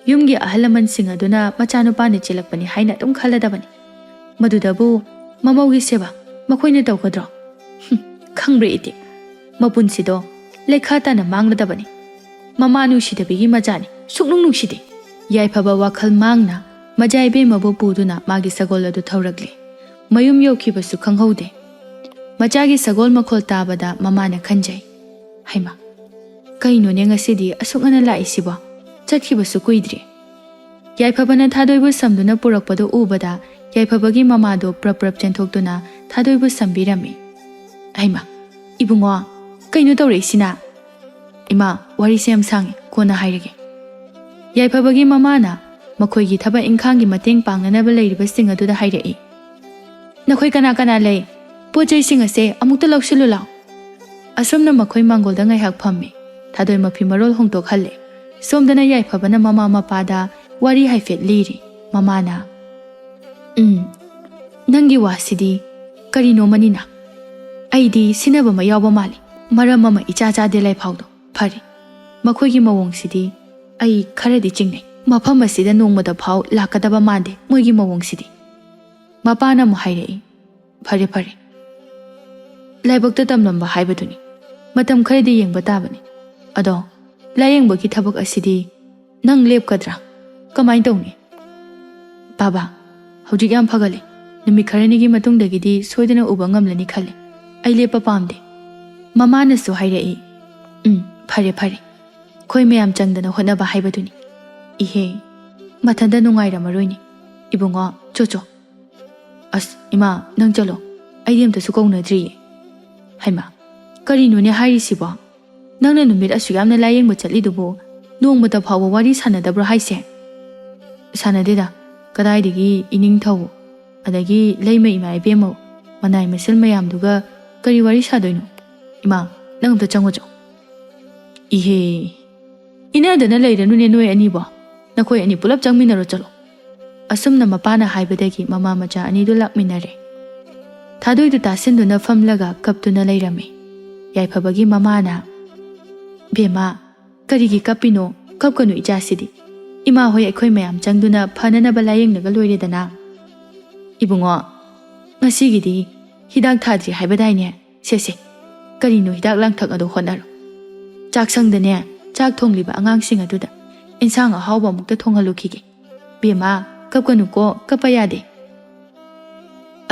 ꯌꯨꯝꯒꯤ ꯑꯍꯜ ꯂꯃꯟꯁꯤꯡ ꯑꯗꯨꯅ ꯃꯆꯥꯅꯨꯄꯥꯅ ꯆꯦꯜꯂꯛꯄꯅꯤ ꯍꯥꯏꯅ ꯑꯗꯨꯝ ꯈꯜꯂꯗꯕꯅꯤ꯫ ꯃꯗꯨꯗꯕꯨ ꯃꯃꯧꯒꯤ ꯁꯦꯕꯥ ꯃꯈꯣꯏꯅ ꯇꯧꯒꯗ꯭ꯔꯣ? ꯈꯪꯕ꯭ꯔꯦ ꯏꯇꯦ, ꯃꯄꯨꯟꯁꯤꯗꯣ ꯂꯩꯈꯥ ꯇꯥꯅ ꯃꯥꯡꯂꯗꯕꯅꯤ꯫ ꯃꯃꯥ ꯅꯨꯡꯁꯤꯗꯕꯤꯒꯤ ꯃꯆꯥꯅꯤ, ꯁꯨꯛꯅꯨꯡ ꯅꯨꯡꯁꯤꯗꯦ꯫ ꯌꯥꯏꯐꯕ ꯋꯥꯈꯜ ꯃꯥꯡꯅ ꯃꯖꯥ ꯏꯕꯦꯝꯃꯕꯨ ꯄꯨꯗꯨꯅ ꯃꯥꯒꯤ ꯁꯒꯣꯜ ꯑꯗꯨ ꯊꯧꯔꯛꯂꯦ꯫ ꯃꯌꯨꯝ ꯌꯧꯈꯤꯕꯁꯨ ꯈꯪꯍꯧꯗꯦ꯫ ꯃꯆꯥꯒꯤ ꯁꯒꯣꯜ ꯃꯈꯣꯜ ꯇꯥꯕꯗ ꯃꯃꯥꯅ ꯈꯟꯖꯩ, ꯍꯩꯃꯥ, ꯀꯩꯅꯣꯅꯦ ꯉꯁꯤꯗꯤ ꯑꯁꯨꯛ ꯉꯟꯅ ꯂꯥꯛꯏꯁꯤꯕꯣ? ꯆꯠꯈꯤꯕꯁꯨ ꯀꯨꯏꯗ꯭ꯔꯤ꯫ ꯌꯥꯏꯐꯕꯅ ꯊꯥꯗꯣꯏꯕꯨ ꯁꯝꯗꯨꯅ ꯄꯨꯔꯛꯄꯗꯨ ꯎꯕꯗ ꯌꯥꯏꯐꯕꯒꯤ ꯃꯃꯥꯗꯣ ꯄ꯭ꯔꯞ ꯄ꯭ꯔꯞ ꯆꯦꯟꯊꯣꯛꯇꯨꯅ ꯊꯥꯗꯣꯏꯕꯨ ꯁꯝꯕꯤꯔꯝꯃꯤ꯫ "ꯍꯩꯃꯥ, ꯏꯕꯨꯡꯉꯣ, ꯀꯩꯅꯣ ꯇꯧꯔꯛꯏꯁꯤꯅ?" "ꯏꯃꯥ, ꯋꯥꯔꯤꯁꯦ ꯌꯥꯝ ꯁꯥꯡꯉꯦ, ꯀꯣꯟꯅ ꯍꯥꯏꯔꯒꯦ." ꯌꯥꯏꯐꯕꯒꯤ ꯃꯃꯥꯅ ꯃꯈꯣꯏꯒꯤ ꯊꯕꯛ ꯏꯪꯈꯥꯡꯒꯤ ꯃꯇꯦꯡ ꯄꯥꯡꯅꯅꯕ ꯂꯩꯔꯤꯕꯁꯤꯡ ꯑꯗꯨꯗ ꯍꯥꯏꯔꯛꯏ꯫ "ꯅꯈꯣꯏ ꯀꯅꯥ ꯀꯅꯥ ꯂꯩ? ꯄꯣꯠ ꯆꯩꯁꯤꯡ ꯑꯁꯦ ꯑꯃꯨꯛꯇ ꯂꯧꯁꯤꯜꯂꯨ ꯂꯥꯎ." ꯑꯁꯨꯝꯅ ꯃꯈꯣꯏ ꯃꯥꯡꯒꯣꯜꯗ ꯉꯥꯏꯍꯥꯛ ꯐꯝꯃꯤ꯫ ꯊꯥꯗꯣꯏ ꯃꯐꯤ ꯃꯔꯣꯜ ꯍꯣꯡꯗꯣꯛꯍꯜꯂꯦ꯫ ꯁꯣꯝꯗꯅ ꯌꯥꯏꯐꯕꯅ ꯃꯃꯥ ꯃꯄꯥꯗ ꯋꯥꯔꯤ ꯍꯥꯏꯐꯦꯠ ꯂꯤꯔꯤ꯫ ꯃꯃꯥꯅ "ꯅꯪꯒꯤ ꯋꯥꯁꯤꯗꯤ ꯀꯔꯤꯅꯣꯃꯅꯤꯅ? ꯑꯩꯗꯤ ꯁꯤꯟꯅꯕ ꯑꯃ ꯌꯥꯎꯕ ꯃꯥꯜꯂꯤ꯫ ꯃꯔꯝ ꯑꯃ ꯏꯆꯥ ꯆꯥꯗꯦ ꯂꯩꯐꯥꯎꯗꯣ꯫ ꯐꯔꯦ, ꯃꯈꯣꯏꯒꯤ ꯃꯑꯣꯡꯁꯤꯗꯤ ꯑꯩ ꯈꯔꯗꯤ ꯆꯤꯡꯅꯩ꯫ ꯃꯐꯝ ꯑꯁꯤꯗ ꯅꯣꯡꯃꯗ ꯐꯥꯎ ꯂꯥꯛꯀꯗꯕ ꯃꯥꯟꯗꯦ ꯃꯣꯏꯒꯤ ꯃꯑꯣꯡꯁꯤꯗꯤ." ꯃꯄꯥꯅ ꯑꯃꯨꯛ ꯍꯥꯏꯔꯛꯏ꯫ "ꯐꯔꯦ ꯐꯔꯦ, ꯂꯥꯏꯕꯛꯇ ꯇꯝꯂꯝꯕ ꯍꯥꯏꯕꯗꯨꯅꯤ꯫ ꯃꯇꯝ ꯈꯔꯗꯤ ꯌꯦꯡꯕ ꯇꯥꯕꯅꯤ꯫ ꯑꯗꯣ ꯂꯥꯌꯦꯡꯕꯒꯤ ꯊꯕꯛ ꯑꯁꯤꯗꯤ ꯅꯪ ꯂꯦꯞꯀꯗ꯭ꯔꯥ? ꯀꯃꯥꯏ ꯇꯧꯅꯤ?" "ꯕꯥꯕꯥ, ꯍꯧꯖꯤꯛ ꯌꯥꯝ ꯐꯒꯠꯂꯦ꯫ ꯅꯨꯃꯤꯠ ꯈꯔꯅꯤꯒꯤ ꯃꯇꯨꯡꯗꯒꯤꯗꯤ ꯁꯣꯏꯗꯅ ꯎꯕ ꯉꯝꯂꯅꯤ ꯈꯜꯂꯦ꯫ ꯑꯩ ꯂꯦꯞꯄ ꯄꯥꯝꯗꯦ." ꯃꯃꯥꯅꯁꯨ ꯍꯥꯏꯔꯛꯏ꯫ ꯐꯔꯦ ꯐꯔꯦ ꯈꯣꯏ ꯃꯌꯥꯝ ꯆꯪꯗꯅ ꯍꯣꯠꯅꯕ ꯍꯥꯏꯕꯗꯨꯅꯤ 이해 마탄다 농아이라마로이니 이봉아 쪼쪼 아스 이마 능 ꯆꯠꯂꯣ ꯑꯩꯗꯤ ꯑꯝꯇꯁꯨ ꯀꯧꯅꯗ꯭ꯔꯤꯌꯦ ꯍꯩꯃꯥ ꯀꯔꯤꯅꯣꯅꯦ ꯍꯥꯏꯔꯤꯁꯤꯕꯣ ꯅꯪꯅ ꯅꯨꯃꯤꯠ ꯑꯁꯨꯛ ꯌꯥꯝꯅ ꯂꯥꯌꯦꯡꯕ ꯆꯠꯂꯤꯗꯨꯕꯨ ꯅꯣꯡꯃꯇ ꯐꯥꯎꯕ ꯋꯥꯔꯤ ꯁꯥꯟꯅꯗꯕ꯭ꯔꯣ ꯍꯥꯏꯁꯦ ꯁꯥꯟꯅꯗꯦꯗ ꯀꯗꯥꯏꯗꯒꯤ 이닝ꯊꯧ ꯑꯗꯒꯤ ꯂꯩꯃ ꯏꯃꯥ 이베ꯝꯃ ꯃꯅꯥꯏ ꯃꯁꯤꯜ ꯃꯌꯥꯝꯗꯨꯒ ꯀꯔꯤ ꯋꯥꯔꯤ ꯁꯥꯗꯣꯏꯅꯣ ꯏꯃꯥ ꯅꯪ ꯑꯝꯇ ꯆꯪꯉꯨꯆꯣ 이해 이나ꯗꯅ ꯂꯩꯔꯅꯨꯅꯦ ꯅꯣꯏ ꯑꯅꯤꯕꯣ ꯅꯈꯣꯏ ꯑꯅꯤ ꯄꯨꯂꯞ ꯆꯪꯃꯤꯟꯅꯔꯣ ꯆꯠꯂꯣ ꯑꯁꯨꯝꯅ ꯃꯄꯥꯅ ꯍꯥꯏꯕꯗꯒꯤ ꯃꯃꯥ ꯃꯆꯥ ꯑꯅꯤꯗꯨ ꯂꯥꯛꯃꯤꯟꯅꯔꯦ ꯊꯥꯗꯣꯏꯗꯨ ꯇꯥꯁꯤꯟꯗꯨꯅ ꯐꯝꯂꯒ ꯀꯞꯇꯨꯅ ꯂꯩꯔꯝꯃꯤ ꯌꯥꯏꯐꯕꯒꯤ ꯃꯃꯥꯅ ꯕꯦꯃꯥ ꯀꯔꯤꯒꯤ ꯀꯞꯄꯤꯅꯣ ꯀꯞꯀꯅꯨ ꯏꯆꯥꯁꯤꯗꯤ ꯏꯃꯥ ꯍꯣꯏ ꯑꯩꯈꯣꯏ ꯃꯌꯥꯝ ꯆꯪꯗꯨꯅ ꯐꯅꯅꯕ ꯂꯥꯌꯦꯡꯅꯒ ꯂꯣꯏꯔꯦꯗꯅ 이봉아 ꯉꯁꯤꯒꯤꯗꯤ ꯍꯤꯗꯥꯛ ꯊꯥꯗ꯭ꯔꯤ ꯍꯥꯏꯕꯗꯥꯏꯅꯦ ꯁꯦꯁꯦ ꯀꯔꯤꯅꯣ ꯍꯤꯗꯥꯛ ꯂꯥꯡꯊꯛ ꯑꯗꯣ ꯍꯣꯠꯅꯔꯣ ꯆꯥꯛꯁꯪꯗꯅꯦ ꯆꯥꯛ ꯊꯣꯡꯂꯤꯕ ꯑꯉꯥꯡꯁꯤꯡ ꯑꯗꯨꯗ ꯏꯟꯁꯥꯡ ꯑꯍꯥꯎꯕ ꯑꯃꯨꯛꯇ ꯊꯣꯡꯍꯜꯂꯨꯈꯤꯒꯦ ꯕꯦꯃꯥ ꯀꯞꯀꯅꯨꯀꯣ ꯀꯞꯄ ꯌꯥꯗꯦ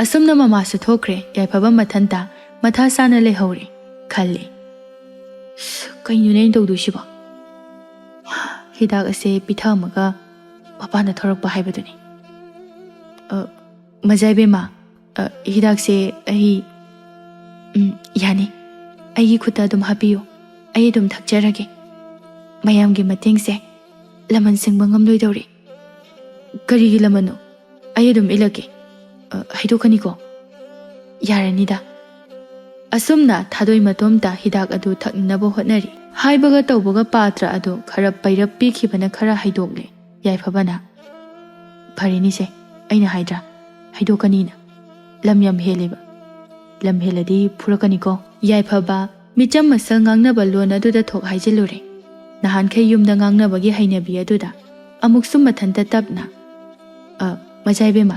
ꯑꯁꯨꯝꯅ ꯃꯃꯥꯁꯨ ꯊꯣꯛꯈ꯭ꯔꯦ ꯌꯥꯏꯐꯕ ꯃꯊꯟꯇ ꯃꯊꯥ ꯁꯥꯅ ꯂꯩꯍꯧꯔꯦ ꯈꯜꯂꯤ ꯀꯩꯅꯣꯅꯦ ꯑꯩꯅ ꯇꯧꯗꯣꯏꯁꯤꯕꯣ ꯍꯤꯗꯥꯛ ꯑꯁꯦ ꯄꯤꯊꯛꯑꯝꯃꯒ ꯃꯄꯥꯅ ꯊꯧꯔꯛꯄ ꯍꯥꯏꯕꯗꯨꯅꯤ ꯃꯖꯥꯏꯕꯦꯝꯃ ꯍꯤꯗꯥꯛꯁꯦ ꯑꯩ ꯌꯥꯅꯤ ꯑꯩꯒꯤ ꯈꯨꯠꯇ ꯑꯗꯨꯝ ꯍꯥꯞꯄꯤꯌꯨ ꯑꯩ ꯑꯗꯨꯝ ꯊꯛꯆꯔꯒꯦ ꯃꯌꯥꯝꯒꯤ ꯃꯇꯦꯡꯁꯦ ꯂꯃꯟ ꯁꯤꯡꯕ ꯉꯝꯂꯣꯏꯗꯧꯔꯤ ꯀꯔꯤꯒꯤ ꯂꯃꯟꯅꯣ ꯑꯩ ꯑꯗꯨꯝ ꯏꯜꯂꯒꯦ ꯍꯩꯗꯣꯛꯀꯅꯤꯀꯣ ꯌꯥꯔꯅꯤꯗ ꯑꯁꯨꯝꯅ ꯊꯥꯗꯣꯏ ꯃꯇꯣꯝꯇ ꯍꯤꯗꯥꯛ ꯑꯗꯨ ꯊꯛꯅꯕ ꯍꯣꯠꯅꯔꯤ ꯍꯥꯏꯕꯒ ꯇꯧꯕꯒ ꯄꯥꯇ꯭ꯔ ꯑꯗꯨ ꯈꯔ ꯄꯩꯔꯞ ꯄꯤꯈꯤꯕꯅ ꯈꯔ ꯍꯩꯗꯣꯛꯂꯦ ꯌꯥꯏꯐꯕꯅ ꯐꯔꯦꯅꯤꯁꯦ ꯑꯩꯅ ꯍꯥꯏꯗ꯭ꯔꯥ ꯍꯩꯗꯣꯛꯀꯅꯤꯅ ꯂꯝ ꯌꯥꯝ ꯍꯦꯜꯂꯦꯕ ꯂꯝ ꯍꯦꯜꯂꯗꯤ ꯐꯨꯔꯛꯀꯅꯤꯀꯣ ꯌꯥꯏꯐꯕ ꯃꯤꯆꯝ ꯃꯁꯛ ꯉꯥꯡꯅꯕ ꯂꯣꯟ ꯑꯗꯨꯗ ꯊꯣꯛ ꯍꯥꯏꯖꯤꯜꯂꯨꯔꯦ ꯅꯍꯥꯟꯈꯩ ꯌꯨꯝꯗ ꯉꯥꯡꯅꯕꯒꯤ ꯍꯩꯅꯕꯤ ꯑꯗꯨꯗ ꯑꯃꯨꯛꯁꯨ ꯃꯊꯟꯇ ꯇꯞꯅ ꯃꯆꯥꯏꯕꯦꯝꯃ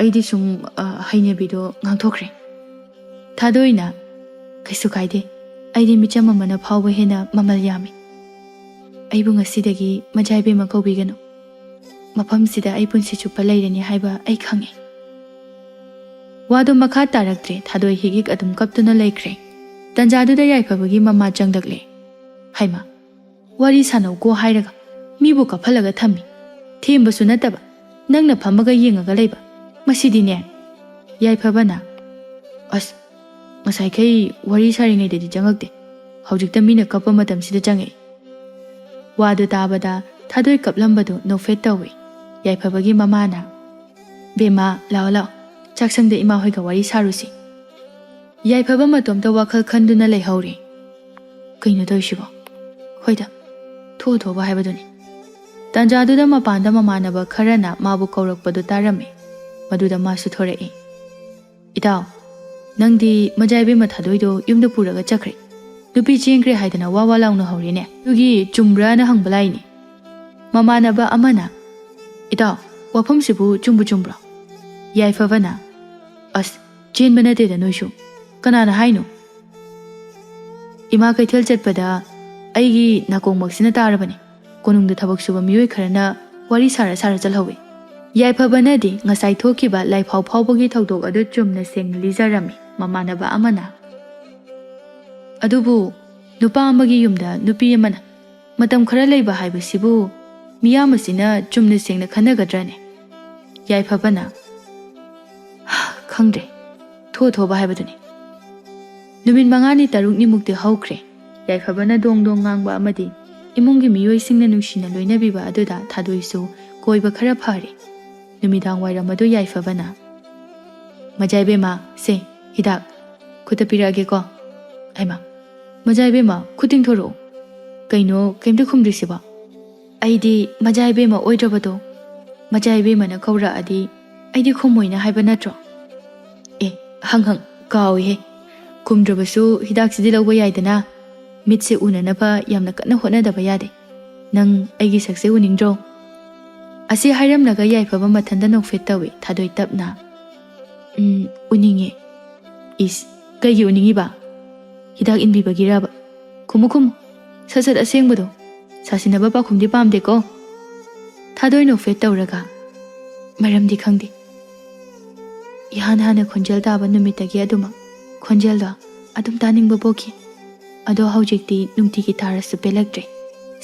ꯑꯩꯗꯤ ꯁꯨꯝ ꯍꯩꯅꯕꯤꯗꯣ ꯉꯥꯡꯊꯣꯛꯈ꯭ꯔꯦ ꯊꯥꯗꯣꯏꯅ ꯀꯩꯁꯨ ꯀꯥꯏꯗꯦ ꯑꯩꯗꯤ ꯃꯤꯆꯝ ꯑꯃꯅ ꯐꯥꯎꯕ ꯍꯦꯟꯅ ꯃꯃꯜ ꯌꯥꯝꯃꯤ ꯑꯩꯕꯨ ꯉꯁꯤꯗꯒꯤ ꯃꯆꯥꯏꯕꯦꯝꯃ ꯀꯧꯕꯤꯒꯅꯨ ꯃꯐꯝꯁꯤꯗ ꯑꯩ ꯄꯨꯟꯁꯤ ꯆꯨꯞꯄ ꯂꯩꯔꯅꯤ ꯍꯥꯏꯕ ꯑꯩ ꯈꯪꯉꯦ ꯋꯥꯗꯣ ꯃꯈꯥ ꯇꯥꯔꯛꯇ꯭ꯔꯦ ꯊꯥꯗꯣꯏ ꯍꯤꯒꯤꯛ ꯑꯗꯨꯝ ꯀꯞꯇꯨꯅ ꯂꯩꯈ꯭ꯔꯦ ꯇꯟꯖꯥꯗꯨꯗ ꯌꯥꯏꯐꯕꯒꯤ ꯃꯃꯥ ꯆꯪꯂꯛꯂꯦ ꯍꯩꯃꯥ ꯋꯥꯔꯤ ꯁꯥꯟꯅꯧꯀꯣ ꯍꯥꯏꯔꯒ ꯃꯤꯕꯨ ꯀꯞꯍꯜꯂꯒ ꯊꯝꯃꯤ ꯊꯦꯝꯕꯁꯨ ꯅꯠꯇꯕ ꯅꯪꯅ ꯐꯝꯃꯒ ꯌꯦꯡꯉꯒ ꯂꯩꯕ ꯃꯁꯤꯗꯤꯅꯦ ꯌꯥꯏꯐꯕꯅ ꯑꯁ ꯉꯁꯥꯏꯈꯩ ꯋꯥꯔꯤ ꯁꯥꯔꯤꯉꯩꯗꯗꯤ ꯆꯪꯉꯛꯇꯦ ꯍꯧꯖꯤꯛꯇ ꯃꯤꯅ ꯀꯞꯄ ꯃꯇꯝꯁꯤꯗ ꯆꯪꯉꯛꯏ ꯋꯥꯗꯨ ꯇꯥꯕꯗ ꯊꯥꯗꯣꯏ ꯀꯞꯂꯝꯕꯗꯨ ꯅꯣꯛꯐꯦꯠ ꯇꯧꯏ ꯌꯥꯏꯐꯕꯒꯤ ꯃꯃꯥꯅ ꯕꯦꯃꯥ ꯂꯥꯛꯑꯣ ꯂꯥꯛꯑꯣ ꯆꯥꯛꯁꯪꯗ ꯏꯃꯥ ꯍꯣꯏꯒ ꯋꯥꯔꯤ ꯁꯥꯔꯨꯁꯤ ꯌꯥꯏꯐꯕ ꯃꯇꯣꯝꯇ ꯋꯥꯈꯜ ꯈꯟꯗꯨꯅ ꯂꯩꯍꯧꯔꯤ ꯀꯩꯅꯣ ꯇꯧꯏꯁꯤꯕꯣ ꯍꯣꯏꯗ ꯊꯣꯛꯑ ꯍꯥꯏꯕꯗꯨꯅꯤ ꯇꯟꯖꯥꯗꯨꯗ ꯃꯄꯥꯟꯗ ꯃꯃꯥꯟꯅꯕ ꯈꯔꯅ ꯃꯥꯕꯨ ꯀꯧꯔꯛꯄꯗꯨ ꯇꯥꯔꯝꯃꯤ ꯃꯗꯨꯗ ꯃꯥꯁꯨ ꯊꯣꯔꯛꯏ ꯏꯇꯥꯎ ꯅꯪꯗꯤ ꯃꯖꯥꯏꯕꯦꯝꯃ ꯊꯥꯗꯣꯏꯗꯣ ꯌꯨꯝꯗ ꯄꯨꯔꯒ ꯆꯠꯈ꯭ꯔꯦ ꯅꯨꯄꯤ ꯆꯦꯟꯈ꯭ꯔꯦ ꯍꯥꯏꯗꯅ ꯋꯥ ꯂꯥꯎꯅ ꯍꯧꯔꯤꯅꯦ ꯑꯗꯨꯒꯤ ꯆꯨꯝꯕ꯭ꯔꯥꯅ ꯍꯪꯕ ꯂꯥꯛꯏꯅꯤ ꯃꯃꯥꯟꯅꯕ ꯑꯃꯅ ꯏꯇꯥꯎ ꯋꯥꯐꯝꯁꯤꯕꯨ ꯆꯨꯝꯕ꯭ꯔꯣ ꯌꯥꯏꯐꯕꯅ ꯑꯁ ꯆꯦꯟꯕ ꯅꯠꯇꯦꯗ ꯅꯣꯏꯁꯨ ꯀꯅꯥꯅ ꯍꯥꯏꯅꯣ ꯏꯃꯥ ꯀꯩꯊꯦꯜ ꯆꯠꯄꯗ ꯑꯩꯒꯤ ꯅꯥꯀꯣꯡꯃꯛꯁꯤꯅ ꯇꯥꯔꯕꯅꯤ ꯀꯣꯅꯨꯡꯗ ꯊꯕꯛ ꯁꯨꯕ ꯃꯤꯑꯣꯏ ꯈꯔꯅ ꯋꯥꯔꯤ ꯁꯥꯔ ꯆꯠꯍꯧꯏ ꯌꯥꯏꯐꯕꯅꯗꯤ ꯉꯁꯥꯏ ꯊꯣꯛꯈꯤꯕ ꯂꯥꯏꯐꯥꯎ ꯐꯥꯎꯕꯒꯤ ꯊꯧꯗꯣꯛ ꯑꯗꯨ ꯆꯨꯝꯅ ꯁꯦꯡꯅ ꯂꯤꯖꯔꯝꯃꯤ ꯃꯃꯥꯟꯅꯕ ꯑꯃꯅ ꯑꯗꯨꯕꯨ ꯅꯨꯄꯥ ꯑꯃꯒꯤ ꯌꯨꯝꯗ ꯅꯨꯄꯤ ꯑꯃꯅ ꯃꯇꯝ ꯈꯔ ꯂꯩꯕ ꯍꯥꯏꯕꯁꯤꯕꯨ ꯃꯤꯌꯥꯝ ꯑꯁꯤꯅ ꯆꯨꯝꯅ ꯁꯦꯡꯅ ꯈꯟꯅꯒꯗ꯭ꯔꯅꯦ ꯌꯥꯏꯐꯕꯅ ꯈꯪꯗ꯭ꯔꯦ ꯊꯣꯛꯑ ꯍꯥꯏꯕꯗꯨꯅꯤ ꯅꯨꯃꯤꯠ 5ꯅꯤ 6ꯅꯤꯃꯨꯛꯇꯤ ꯍꯧꯈ꯭ꯔꯦ ꯌꯥꯏꯐꯕꯅ ꯗꯣꯡ ꯗꯣꯡ ꯉꯥꯡꯕ ꯑꯃꯗꯤ ꯏꯃꯨꯡꯒꯤ ꯃꯤꯑꯣꯏꯁꯤꯡꯅ ꯅꯨꯡꯁꯤꯅ ꯂꯣꯏꯅꯕꯤꯕ ꯑꯗꯨꯗ ꯊꯥꯗꯣꯏꯁꯨ ꯀꯣꯏꯕ ꯈꯔ ꯐꯔꯦ ꯅꯨꯃꯤꯗꯥꯡ ꯋꯥꯏꯔꯝ ꯑꯗꯨ ꯌꯥꯏꯐꯕꯅ ꯃꯖꯥꯏꯕꯦꯝꯃ ꯁꯦ ꯍꯤꯗꯥꯛ ꯈꯨꯠꯇ ꯄꯤꯔꯛꯑꯒꯦꯀꯣ ꯍꯩꯃꯥ ꯃꯖꯥꯏꯕꯦꯝꯃ ꯈꯨꯠ ꯇꯤꯡꯊꯣꯔꯛꯎ ꯀꯩꯅꯣ ꯀꯩꯝꯇ ꯈꯨꯝꯗ꯭ꯔꯤꯁꯤꯕꯣ ꯑꯩꯗꯤ ꯃꯖꯥꯏꯕꯦꯝꯃ ꯑꯣꯏꯗ꯭ꯔꯕꯗꯣ ꯃꯖꯥꯏꯕꯦꯝꯃꯅ ꯀꯧꯔꯛꯑꯗꯤ ꯑꯩꯗꯤ ꯈꯨꯝꯃꯣꯏꯅ ꯍꯥꯏꯕ ꯅꯠꯇ꯭ꯔꯣ ꯍꯪ ꯀꯥꯎꯏꯍꯦ ꯈꯨꯝꯗ꯭ꯔꯕꯁꯨ ꯍꯤꯗꯥꯛꯁꯤꯗꯤ ꯂꯧꯕ ꯌꯥꯏꯗꯅ ꯃꯤꯠꯁꯦ ꯎꯅꯅꯕ ꯌꯥꯝꯅ ꯀꯟꯅ ꯍꯣꯠꯅꯗꯕ ꯌꯥꯗꯦ ꯅꯪ ꯑꯩꯒꯤ ꯁꯛꯁꯦ ꯎꯅꯤꯡꯗ꯭ꯔꯣ ꯑꯁꯤ ꯍꯥꯏꯔꯝꯂꯒ ꯌꯥꯏꯐꯕ ꯃꯊꯟꯇ ꯅꯣꯛꯐꯦꯠ ꯇꯧꯏ ꯊꯥꯗꯣꯏ ꯇꯞꯅ ꯎꯅꯤꯡꯉꯦ ꯏꯁ ꯀꯩꯒꯤ ꯎꯅꯤꯡꯉꯤꯕ ꯍꯤꯗꯥꯛ ꯏꯟꯕꯤꯕꯒꯤꯔꯕ ꯈꯨꯝꯃꯨ ꯁꯠ ꯁꯠ ꯑꯁꯦꯡꯕꯗꯣ ꯁꯥꯁꯤꯟꯅꯕ ꯄꯥꯈꯨꯝꯗꯤ ꯄꯥꯝꯗꯦꯀꯣ ꯊꯥꯗꯣꯏ ꯅꯣꯛꯐꯦꯠ ꯇꯧꯔꯒ ꯃꯔꯝꯗꯤ ꯈꯪꯗꯦ ꯏꯍꯥꯟ ꯍꯥꯟꯅ ꯈꯣꯟꯖꯦꯜ ꯇꯥꯕ ꯅꯨꯃꯤꯠꯇꯒꯤ ꯑꯗꯨꯃꯛ ꯈꯣꯟꯖꯦꯜꯗꯣ ꯑꯗꯨꯝ ꯇꯥꯅꯤꯡꯕ ꯄꯣꯛꯈꯤ ꯑꯗꯣ ꯍꯧꯖꯤꯛꯇꯤ ꯅꯨꯡꯇꯤꯒꯤ ꯇꯥꯔꯁꯨ ꯄꯦꯜꯂꯛꯇ꯭ꯔꯦ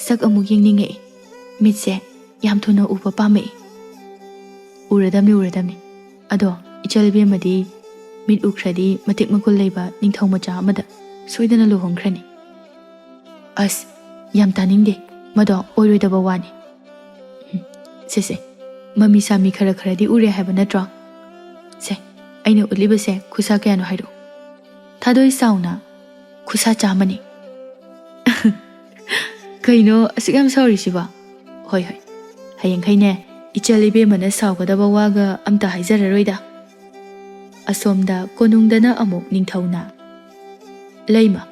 ꯁꯛ ꯑꯃꯨꯛ ꯌꯦꯡꯅꯤꯡꯉꯛꯏ ꯃꯤꯠꯁꯦ ꯌꯥꯝ ꯊꯨꯅ ꯎꯕ ꯄꯥꯝꯃꯛꯏ ꯎꯔꯗꯝꯅꯤ ꯑꯗꯣ ꯏꯆꯜꯕꯦꯝꯃꯗꯤ ꯃꯤꯠ ꯎꯈ꯭ꯔꯗꯤ ꯃꯇꯤꯛ ꯃꯒꯨꯟ ꯂꯩꯕ ꯅꯤꯡꯊꯧ ꯃꯆꯥ ꯑꯃꯗ ꯁꯣꯏꯗꯅ ꯂꯨꯍꯣꯡꯈ꯭ꯔꯅꯤ ꯑꯁ ꯌꯥꯝ ꯇꯥꯅꯤꯡꯗꯦ ꯃꯗꯣ ꯑꯣꯏꯔꯣꯏꯗꯕ ꯋꯥꯅꯤ ꯁꯦ ꯃꯃꯤ ꯁꯥꯃꯤ ꯈꯔꯗꯤ ꯎꯔꯦ ꯍꯥꯏꯕ ꯅꯠꯇ꯭ꯔꯣ ꯁꯦ ꯑꯩꯅ ꯎꯠꯂꯤꯕꯁꯦ ꯈꯨꯁꯥ ꯀꯌꯥꯅꯣ ꯍꯥꯏꯔꯛꯎ ꯊꯥꯗꯣꯏ ꯁꯥꯎꯅ ꯈꯨꯁꯥ 100ꯅꯤ ꯀꯩꯅꯣ ꯑꯁꯨꯛ ꯌꯥꯝ ꯁꯥꯎꯔꯤꯁꯤꯕꯣ ꯍꯣꯏ ꯍꯌꯦꯡꯈꯩꯅꯦ ꯏꯆꯜ ꯏꯕꯦꯝꯃꯅ ꯁꯥꯎꯒꯗꯕ ꯋꯥꯒ ꯑꯝꯇ ꯍꯥꯏꯖꯔꯔꯣꯏꯗ ꯑꯁꯣꯝꯗ ꯀꯣꯅꯨꯡꯗꯅ ꯑꯃꯨꯛ ꯅꯤꯡꯊꯧꯅ ꯂꯩꯃ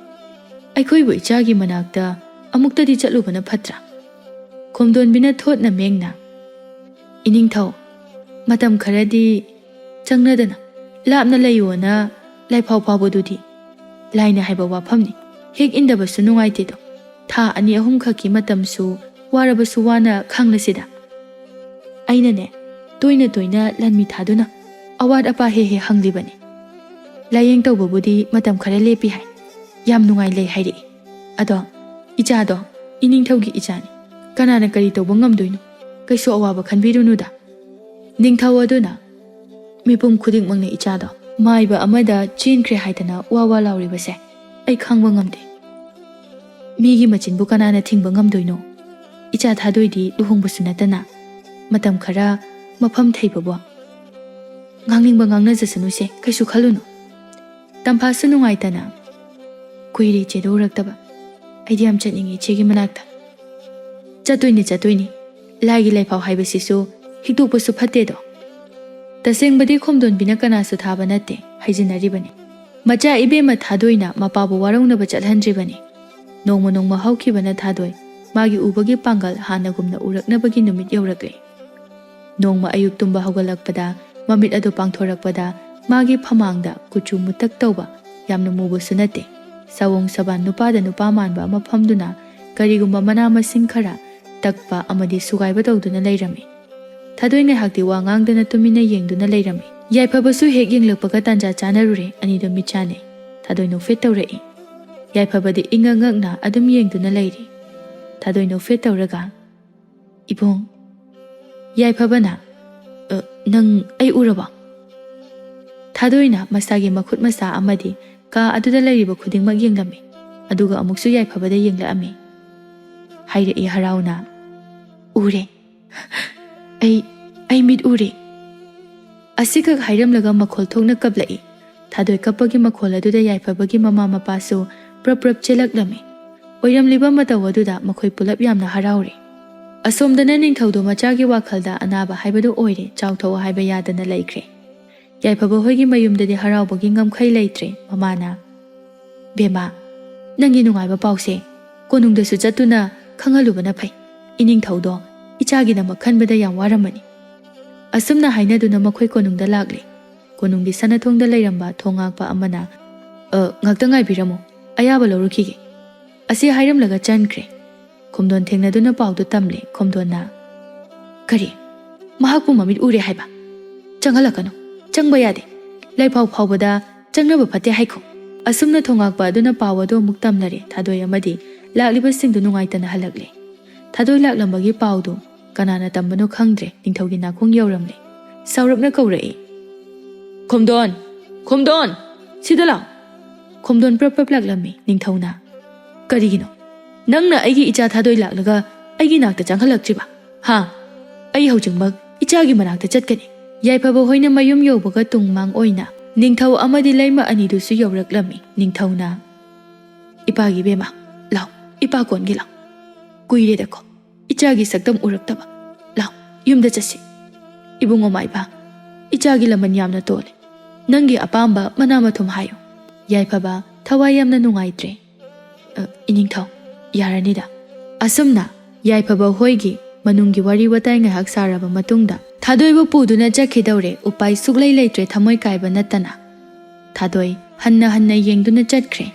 ꯑꯩꯈꯣꯏꯕꯨ ꯏꯆꯥꯒꯤ ꯃꯅꯥꯛꯇ ꯑꯃꯨꯛꯇꯗꯤ ꯆꯠꯂꯨꯕꯅ ꯐꯠꯇ꯭ꯔꯥ ꯈꯣꯝꯗꯣꯟꯕꯤꯅ ꯊꯣꯠꯅ ꯃꯦꯡꯅ ꯏꯅꯤꯡꯊꯧ ꯃꯇꯝ ꯈꯔꯗꯤ ꯆꯪꯅꯗꯅ ꯂꯥꯞꯅ ꯂꯩꯌꯣꯅ ꯂꯥꯏꯐꯥꯎ ꯐꯥꯎꯕꯗꯨꯗꯤ ꯂꯥꯏꯅ ꯍꯥꯏꯕ ꯋꯥꯐꯝꯅꯤ ꯍꯦꯛ ꯏꯟꯗꯕꯁꯨ ꯅꯨꯡꯉꯥꯏꯇꯦꯗꯣ ꯊꯥ 2-3 ꯈꯛꯀꯤ ꯃꯇꯝꯁꯨ ꯋꯥꯔꯕꯁꯨ ꯋꯥꯅ ꯈꯥꯡꯂꯁꯤꯗ ꯑꯩꯅꯅꯦ ꯇꯣꯏꯅ ꯂꯥꯟꯃꯤ ꯊꯥꯗꯨꯅ ꯑꯋꯥꯠ ꯑꯄꯥ ꯍꯦꯛ ꯍꯪꯂꯤꯕꯅꯤ ꯂꯥꯌꯦꯡ ꯇꯧꯕꯕꯨꯗꯤ ꯃꯇꯝ ꯈꯔ ꯂꯦꯞꯄꯤ ꯍꯥꯏ ꯌꯥꯝ ꯅꯨꯡꯉꯥꯏ ꯂꯩ ꯍꯥꯏꯔꯛꯏ ꯑꯗꯣ ꯏꯆꯥꯗꯣ ꯏꯅꯤꯡꯊꯧꯒꯤ ꯏꯆꯥꯅꯤ ꯀꯅꯥꯅ ꯀꯔꯤ ꯇꯧꯕ ꯉꯝꯗꯣꯏꯅꯣ ꯀꯩꯁꯨ ꯑꯋꯥꯕ ꯈꯟꯕꯤꯔꯨꯅꯨꯗ ꯅꯤꯡꯊꯧ ꯑꯗꯨꯅ ꯃꯤꯄꯨꯝ ꯈꯨꯗꯤꯡꯃꯛꯅ ꯏꯆꯥꯗꯣ ꯃꯥꯏꯕ ꯑꯃꯗ ꯆꯦꯟꯈ꯭ꯔꯦ ꯍꯥꯏꯗꯅ ꯋꯥ ꯂꯥꯎꯔꯤꯕꯁꯦ ꯑꯩ ꯈꯪꯕ ꯉꯝꯗꯦ ꯃꯤꯒꯤ ꯃꯆꯤꯟꯕꯨ ꯀꯅꯥꯅ ꯊꯤꯡꯕ ꯉꯝꯗꯣꯏꯅꯣ ꯏꯆꯥ ꯊꯥꯗꯣꯏꯗꯤ ꯂꯨꯍꯣꯡꯕꯁꯨ ꯅꯠꯇꯅ ꯃꯇꯝ ꯈꯔ ꯃꯐꯝ ꯊꯩꯕꯕꯨ ꯉꯥꯡꯅꯤꯡꯕ ꯉꯥꯡꯅꯖꯁꯅꯨꯁꯦ ꯀꯩꯁꯨ ꯈꯜꯂꯨꯅꯨ ꯇꯝꯐꯥꯁꯨ ꯅꯨꯡꯉꯥꯏꯇꯅ ꯀꯨꯏꯔꯦ ꯏꯆꯦꯗ ꯎꯔꯛꯇꯕ ꯑꯩꯗꯤ ꯌꯥꯝ ꯆꯠꯅꯤꯡꯉꯤ ꯏꯆꯦꯒꯤ ꯃꯅꯥꯛꯇ ꯆꯠꯇꯣꯏꯅꯤ ꯂꯥꯏꯒꯤ ꯂꯩꯐꯥꯎ ꯍꯥꯏꯕꯁꯤꯁꯨ ꯍꯤꯛꯇꯣꯛꯄꯁꯨ ꯐꯠꯇꯦꯗꯣ ꯇꯁꯦꯡꯕꯗꯤ ꯈꯣꯝꯗꯣꯟꯕꯤꯅ ꯀꯅꯥꯁꯨ ꯊꯥꯕ ꯅꯠꯇꯦ ꯍꯥꯏꯖꯤꯟꯅꯔꯤꯕꯅꯤ ꯃꯆꯥ ꯏꯕꯦꯝꯃ ꯊꯥꯗꯣꯏꯅ ꯃꯄꯥꯕꯨ ꯋꯥꯔꯧꯅꯕ ꯆꯠꯍꯟꯗ꯭ꯔꯤꯕꯅꯤ ꯅꯣꯡꯃ ꯍꯧꯈꯤꯕꯅ ꯊꯥꯗꯣꯏ ꯃꯥꯒꯤ ꯎꯕꯒꯤ ꯄꯥꯡꯒꯜ ꯍꯥꯟꯅꯒꯨꯝꯅ ꯎꯔꯛꯅꯕꯒꯤ ꯅꯨꯃꯤꯠ ꯌꯧꯔꯛꯂꯦ ꯅꯣꯡꯃ ꯑꯌꯨꯛ ꯇꯨꯝꯕ ꯍꯧꯒꯠꯂꯛꯄꯗ ꯃꯃꯤꯠ ꯑꯗꯨ ꯄꯥꯡꯊꯣꯔꯛꯄꯗ ꯃꯥꯒꯤ ꯐꯃꯥꯡꯗ ꯀꯨꯆꯨ ꯃꯨꯇꯛ ꯇꯧꯕ ꯌꯥꯝꯅ ꯃꯨꯕꯁꯨ ꯅꯠꯇꯦ ꯁꯥꯋꯣꯡ ꯁꯕꯥꯟ ꯅꯨꯄꯥꯗ ꯅꯨꯄꯥ ꯃꯥꯟꯕ ꯑꯃ ꯐꯝꯗꯨꯅ ꯀꯔꯤꯒꯨꯝꯕ ꯃꯅꯥ ꯃꯁꯤꯡ ꯈꯔ ꯇꯛꯄ ꯑꯃꯗꯤ ꯁꯨꯒꯥꯏꯕ ꯇꯧꯗꯨꯅ ꯂꯩꯔꯝꯃꯤ ꯊꯥꯗꯣꯏ ꯉꯥꯏꯍꯥꯛꯇꯤ ꯋꯥ ꯉꯥꯡꯗꯅ ꯇꯨꯃꯤꯟꯅ ꯌꯦꯡꯗꯨꯅ ꯂꯩꯔꯝꯃꯤ ꯌꯥꯏꯐꯕꯁꯨ ꯍꯦꯛ ꯌꯦꯡꯂꯛꯄꯒ ꯇꯥꯟꯖꯥ ꯆꯥꯅꯔꯨꯔꯦ ꯑꯅꯤꯗꯣ ꯃꯤꯠ ꯆꯥꯅꯩ ꯊꯥꯗꯣꯏ ꯅꯣꯛꯐꯦꯠ ꯇꯧꯔꯛꯏ ꯌꯥꯏꯐꯕꯗꯤ ꯏꯉꯛꯉꯛꯅ ꯑꯗꯨꯝ ꯌꯦꯡꯗꯨꯅ ꯂꯩꯔꯤ ꯊꯥꯗꯣꯏ ꯅꯣꯛꯐꯦꯠ ꯇꯧꯔꯒ ꯏꯕꯨꯡ ꯌꯥꯏꯐꯕꯅ ꯅꯪ ꯑꯩ ꯎꯔꯕ ꯊꯥꯗꯣꯏꯅ ꯃꯁꯥꯒꯤ ꯃꯈꯨꯠ ꯃꯁꯥ ꯑꯃꯗꯤ ꯀꯥ ꯑꯗꯨꯗ ꯂꯩꯔꯤꯕ ꯈꯨꯗꯤꯡꯃꯛ ꯌꯦꯡꯂꯝꯃꯤ ꯑꯗꯨꯒ ꯑꯃꯨꯛꯁꯨ ꯌꯥꯏꯐꯕꯗ ꯌꯦꯡꯂꯛꯑꯝꯃꯤ ꯍꯥꯏꯔꯛꯏ ꯍꯔꯥꯎꯅ ꯎꯔꯦ ꯑꯩ ꯃꯤꯠ ꯎꯔꯦ ꯑꯁꯤꯈꯛ ꯍꯥꯏꯔꯝꯂꯒ ꯃꯈꯣꯜ ꯊꯣꯛꯅ ꯀꯞꯂꯛꯏ ꯊꯥꯗꯣꯏ ꯀꯞꯄꯒꯤ ꯃꯈꯣꯜ ꯑꯗꯨꯗ ꯌꯥꯏꯐꯕꯒꯤ ꯃꯃꯥ ꯃꯄꯥꯁꯨ ꯄ꯭ꯔꯞ ꯆꯦꯜꯂꯛꯂꯝꯃꯤ ꯑꯣꯏꯔꯝꯂꯤꯕ ꯃꯇꯧ ꯑꯗꯨꯗ ꯃꯈꯣꯏ ꯄꯨꯂꯞ ꯌꯥꯝꯅ ꯍꯔꯥꯎꯔꯦ ꯑꯁꯣꯝꯗꯅ ꯅꯤꯡꯊꯧꯗꯣ ꯃꯆꯥꯒꯤ ꯋꯥꯈꯜꯗ ꯑꯅꯥꯕ ꯍꯥꯏꯕꯗꯨ ꯑꯣꯏꯔꯦ ꯆꯥꯎꯊꯣꯛ ꯍꯥꯏꯕ ꯌꯥꯗꯅ ꯂꯩꯈ꯭ꯔꯦ ꯌꯥꯏꯐꯕ ꯍꯣꯏꯒꯤ ꯃꯌꯨꯝꯗꯗꯤ ꯍꯔꯥꯎꯕꯒꯤ ꯉꯝꯈꯩ ꯂꯩꯇ꯭ꯔꯦ ꯃꯃꯥꯅ ꯕꯦꯃꯥ ꯅꯪꯒꯤ ꯅꯨꯡꯉꯥꯏꯕ ꯄꯥꯎꯁꯦ ꯀꯣꯅꯨꯡꯗꯁꯨ ꯆꯠꯇꯨꯅ ꯈꯪꯍꯜꯂꯨꯕꯅ ꯐꯩ ꯏꯅꯤꯡꯊꯧꯗꯣ ꯏꯆꯥꯒꯤꯗꯃꯛ ꯈꯟꯕꯗ ꯌꯥꯝ ꯋꯥꯔꯝꯃꯅꯤ ꯑꯁꯨꯝꯅ ꯍꯥꯏꯅꯗꯨꯅ ꯃꯈꯣꯏ ꯀꯣꯅꯨꯡꯗ ꯂꯥꯛꯂꯦ ꯀꯣꯅꯨꯡꯒꯤ ꯁꯅꯊꯣꯡꯗ ꯂꯩꯔꯝꯕ ꯊꯣꯡꯉꯥꯛꯄ ꯑꯃꯅ ꯉꯥꯛꯇ ꯉꯥꯏꯕꯤꯔꯝꯃꯨ ꯑꯌꯥꯕ ꯂꯧꯔꯨꯈꯤꯒꯦ ꯑꯁꯤ ꯍꯥꯏꯔꯝꯂꯒ ꯆꯟꯈ꯭ꯔꯦ ꯈꯣꯝꯗꯣꯟ ꯊꯦꯡꯅꯗꯨꯅ ꯄꯥꯎꯗꯨ ꯇꯝꯂꯦ ꯈꯣꯝꯗꯣꯟꯅ ꯀꯔꯤ ꯃꯍꯥꯛꯄꯨ ꯃꯃꯤꯠ ꯎꯔꯦ ꯍꯥꯏꯕ ꯆꯪꯍꯜꯂꯛꯀꯅꯨ ꯆꯪꯕ ꯌꯥꯗꯦ ꯂꯩꯐꯥꯎ ꯐꯥꯎꯕꯗ ꯆꯪꯅꯕ ꯐꯠꯇꯦ ꯍꯥꯏꯈꯣ ꯑꯁꯨꯝꯅ ꯊꯣꯡꯉꯥꯛꯄ ꯑꯗꯨꯅ ꯄꯥꯎ ꯑꯗꯨ ꯑꯃꯨꯛ ꯇꯝꯅꯔꯦ ꯊꯥꯗꯣꯏ ꯑꯃꯗꯤ ꯂꯥꯛꯂꯤꯕꯁꯤꯡꯗꯨ ꯅꯨꯡꯉꯥꯏꯇꯅ ꯍꯜꯂꯛꯂꯦ ꯊꯥꯗꯣꯏ ꯂꯥꯛꯂꯝꯕꯒꯤ ꯄꯥꯎꯗꯨ ꯀꯅꯥꯅ ꯇꯝꯕꯅꯣ ꯈꯪꯗ꯭ꯔꯦ ꯅꯤꯡꯊꯧꯒꯤ ꯅꯥꯀꯣꯡ ꯌꯧꯔꯝꯂꯦ ꯁꯥꯎꯔꯞꯅ ꯀꯧꯔꯛꯏ ꯈꯣꯝꯗꯣꯟ ꯁꯤꯗ ꯂꯥꯛ ꯈꯣꯝꯗꯣꯟ ꯄ꯭ꯔꯞ ꯂꯥꯛꯂꯝꯃꯤ ꯅꯤꯡꯊꯧꯅ ꯀꯔꯤꯒꯤꯅꯣ ꯅꯪꯅ ꯑꯩꯒꯤ ꯏꯆꯥ ꯊꯥꯗꯣꯏ ꯂꯥꯛꯂꯒ ꯑꯩꯒꯤ ꯅꯥꯛꯇ ꯆꯪꯍꯜꯂꯛꯇ꯭ꯔꯤꯕ ꯑꯩ ꯍꯧꯖꯤꯛꯃꯛ ꯏꯆꯥꯒꯤ ꯃꯅꯥꯛꯇ ꯆꯠꯀꯅꯤ ꯌꯥꯏꯐꯕ ꯍꯣꯏꯅ ꯃꯌꯨꯝ ꯌꯧꯕꯒ ꯇꯨꯡꯃꯥꯡ ꯑꯣꯏꯅ ꯅꯤꯡꯊꯧ ꯑꯃꯗꯤ ꯂꯩꯃ ꯑꯅꯤꯗꯨꯁꯨ ꯌꯧꯔꯛꯂꯝꯃꯤ ꯅꯤꯡꯊꯧꯅ ꯏꯄꯥꯒꯤ ꯕꯦꯃꯥ ꯂꯥꯎ ꯏꯄꯥ ꯀꯣꯟꯒꯤ ꯂꯥꯎ ꯀꯨꯏꯔꯦꯗꯀꯣ ꯏꯆꯥꯒꯤ ꯁꯛꯇꯝ ꯎꯔꯛꯇꯕ ꯂꯥꯎ ꯌꯨꯝꯗ ꯆꯠꯁꯤ ꯏꯕꯨꯡꯉꯣ ꯃꯥꯏꯕ ꯏꯆꯥꯒꯤ ꯂꯃꯟ ꯌꯥꯝꯅ ꯇꯣꯜꯂꯦ ꯅꯪꯒꯤ ꯑꯄꯥꯝꯕ ꯃꯅꯥ ꯃꯊꯨꯝ ꯍꯥꯏꯌꯨ ꯌꯥꯏꯐꯕ ꯊꯋꯥꯏ ꯌꯥꯝꯅ ꯅꯨꯡꯉꯥꯏꯇ꯭ꯔꯦ ꯏꯅꯤꯡꯊꯧ ꯌꯥꯔꯅꯤꯗ ꯑꯁꯨꯝꯅ ꯌꯥꯏꯐꯕ ꯍꯣꯏꯒꯤ ꯃꯅꯨꯡꯒꯤ ꯋꯥꯔꯤ ꯋꯥꯇꯥꯏ ꯉꯥꯏꯍꯥꯛ ꯁꯥꯔꯕ ꯃꯇꯨꯡꯗ ꯊꯥꯗꯣꯏꯕꯨ ꯄꯨꯗꯨꯅ ꯆꯠꯈꯤꯗꯧꯔꯦ ꯎꯄꯥꯏ ꯁꯨꯛꯂꯩ ꯂꯩꯇ꯭ꯔꯦ ꯊꯃꯣꯏ ꯀꯥꯏꯕ ꯅꯠꯇꯅ ꯊꯥꯗꯣꯏ ꯍꯟꯅ ꯌꯦꯡꯗꯨꯅ ꯆꯠꯈ꯭ꯔꯦ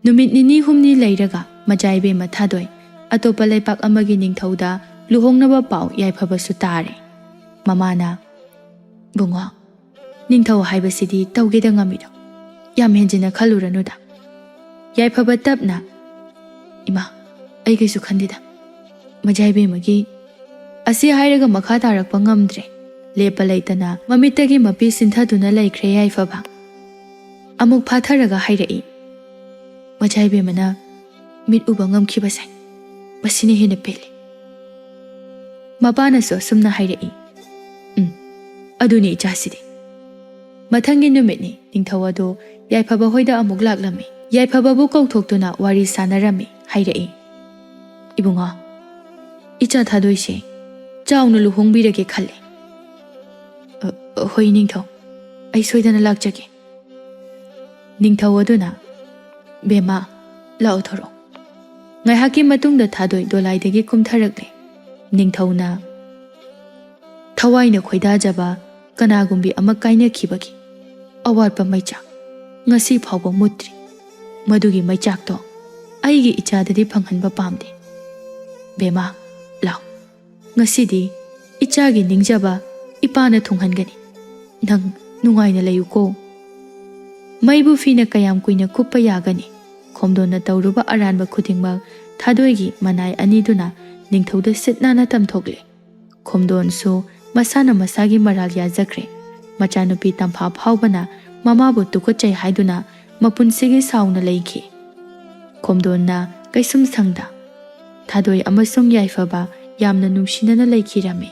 ꯅꯨꯃꯤꯠ 2-3 ꯂꯩꯔꯒ ꯃꯆꯥꯏꯕꯦꯝꯃ ꯊꯥꯗꯣꯏ ꯑꯇꯣꯞꯄ ꯂꯩꯄꯥꯛ ꯑꯃꯒꯤ ꯅꯤꯡꯊꯧꯗ ꯂꯨꯍꯣꯡꯅꯕ ꯄꯥꯎ ꯌꯥꯏꯐꯕꯁꯨ ꯇꯥꯔꯦ ꯃꯃꯥꯅ ꯕꯨꯡꯉꯣ ꯅꯤꯡꯊꯧ ꯍꯥꯏꯕꯁꯤꯗꯤ ꯇꯧꯒꯦꯗ ꯉꯝꯃꯤꯗꯣ ꯌꯥꯝ ꯍꯦꯟꯖꯤꯟꯅ ꯈꯜꯂꯨꯔꯅꯨꯗ ꯌꯥꯏꯐꯕ ꯇꯞꯅ ꯏꯃꯥ ꯑꯩ ꯀꯩꯁꯨ ꯈꯟꯗꯦꯗ ꯃꯖꯥꯏꯕꯦꯝꯃꯒꯤ ꯑꯁꯤ ꯍꯥꯏꯔꯒ ꯃꯈꯥ ꯇꯥꯔꯛꯄ ꯉꯝꯗ꯭ꯔꯦ ꯂꯦꯞꯄ ꯂꯩꯇꯅ ꯃꯃꯤꯠꯇꯒꯤ ꯃꯄꯤ ꯁꯤꯟꯊꯗꯨꯅ ꯂꯩꯈ꯭ꯔꯦ ꯌꯥꯏꯐꯕ ꯑꯃꯨꯛ ꯐꯥꯊꯔꯒ ꯍꯥꯏꯔꯛꯏ ꯃꯖꯥꯏꯕꯦꯝꯃꯅ ꯃꯤꯠ ꯎꯕ ꯉꯝꯈꯤꯕꯁꯦ ꯃꯁꯤꯅ ꯍꯦꯟꯅ ꯄꯦꯜꯂꯤ ꯃꯄꯥꯅꯁꯨ ꯑꯁꯨꯝꯅ ꯍꯥꯏꯔꯛꯏ ꯑꯗꯨꯅꯤ ꯏꯆꯥꯁꯤꯗꯤ ꯃꯊꯪꯒꯤ ꯅꯨꯃꯤꯠꯅꯤ ꯅꯤꯡꯊꯧ ꯑꯗꯨ ꯌꯥꯏꯐꯕ ꯍꯣꯏꯗ ꯑꯃꯨꯛ ꯂꯥꯛꯂꯝꯃꯤ ꯌꯥꯏꯐꯕꯕꯨ ꯀꯧꯊꯣꯛꯇꯨꯅ ꯋꯥꯔꯤ ꯁꯥꯟꯅꯔꯝꯃꯤ ꯍꯥꯏꯔꯛꯏ ꯏꯕꯨꯡꯉꯣ ꯏꯆꯥ ꯊꯥꯗꯣꯏꯁꯦ ꯆꯥꯎꯅ ꯂꯨꯍꯣꯡꯕꯤꯔꯒꯦ ꯈꯜꯂꯦ ꯍꯣꯏ ꯅꯤꯡꯊꯧ ꯑꯩ ꯁꯣꯏꯗꯅ ꯂꯥꯛꯆꯒꯦ ꯅꯤꯡꯊꯧ ꯑꯗꯨꯅ ꯕꯦꯝꯃ ꯂꯥꯛꯑꯣ ꯊꯣꯔꯛꯑꯣ ꯉꯥꯏꯍꯥꯛꯀꯤ ꯃꯇꯨꯡꯗ ꯊꯥꯗꯣꯏ ꯗꯣꯂꯥꯏꯗꯒꯤ ꯀꯨꯝꯊꯔꯛꯂꯦ ꯅꯤꯡꯊꯧꯅ ꯊꯋꯥꯏꯅ ꯈꯣꯏꯗꯥꯖꯕ ꯀꯅꯥꯒꯨꯝꯕꯤ ꯑꯃ ꯀꯥꯏꯅꯈꯤꯕꯒꯤ ꯑꯋꯥꯠꯄ ꯃꯩꯆꯥꯛ ꯉꯁꯤ ꯐꯥꯎꯕ ꯃꯨꯠꯇ꯭ꯔꯤ ꯃꯗꯨꯒꯤ ꯃꯩꯆꯥꯛꯇꯣ ꯑꯩꯒꯤ ꯏꯆꯥꯗꯗꯤ ꯐꯪꯍꯟꯕ ꯄꯥꯝꯗꯦ ꯕꯦꯝꯃ ꯂꯥꯎ ꯉꯁꯤꯗꯤ ꯏꯆꯥꯒꯤ ꯅꯤꯡꯖꯕ ꯏꯄꯥꯅ ꯊꯨꯡꯍꯟꯒꯅꯤ ꯅꯪ ꯅꯨꯡꯉꯥꯏꯅ ꯂꯩꯌꯨꯀꯣ ꯃꯩꯕꯨ ꯐꯤꯅ ꯀꯌꯥꯝ ꯀꯨꯏꯅ ꯀꯨꯞꯄ ꯌꯥꯒꯅꯤ ꯈꯣꯝꯗꯣꯟꯅ ꯇꯧꯔꯨꯕ ꯑꯔꯥꯟꯕ ꯈꯨꯗꯤꯡꯃꯛ ꯊꯥꯗꯣꯏꯒꯤ ꯃꯅꯥꯏ ꯑꯅꯤꯗꯨꯅ ꯅꯤꯡꯊꯧꯗ ꯁꯤꯠ ꯅꯥꯟꯅ ꯇꯝꯊꯣꯛꯂꯦ ꯈꯣꯝꯗꯣꯟꯁꯨ ꯃꯁꯥꯅ ꯃꯁꯥꯒꯤ ꯃꯔꯥꯜ ꯌꯥꯖꯈ꯭ꯔꯦ ꯃꯆꯥꯅꯨꯄꯤ ꯇꯝꯐꯥ ꯐꯥꯎꯕꯅ ꯃꯃꯥꯕꯨ ꯇꯨꯀꯠꯆꯩ ꯍꯥꯏꯗꯨꯅ ꯃꯄꯨꯟꯁꯤꯒꯤ ꯁꯥꯎꯅ ꯂꯩꯈꯤ ꯈꯣꯝꯗꯣꯟꯅ ꯀꯩꯁꯨꯝ ꯁꯪꯗ ꯊꯥꯗꯣꯏ ꯑꯃꯁꯨꯡ ꯌꯥꯏꯐꯕ ꯌꯥꯝꯅ ꯅꯨꯡꯁꯤꯅꯅ ꯂꯩꯈꯤꯔꯝꯃꯤ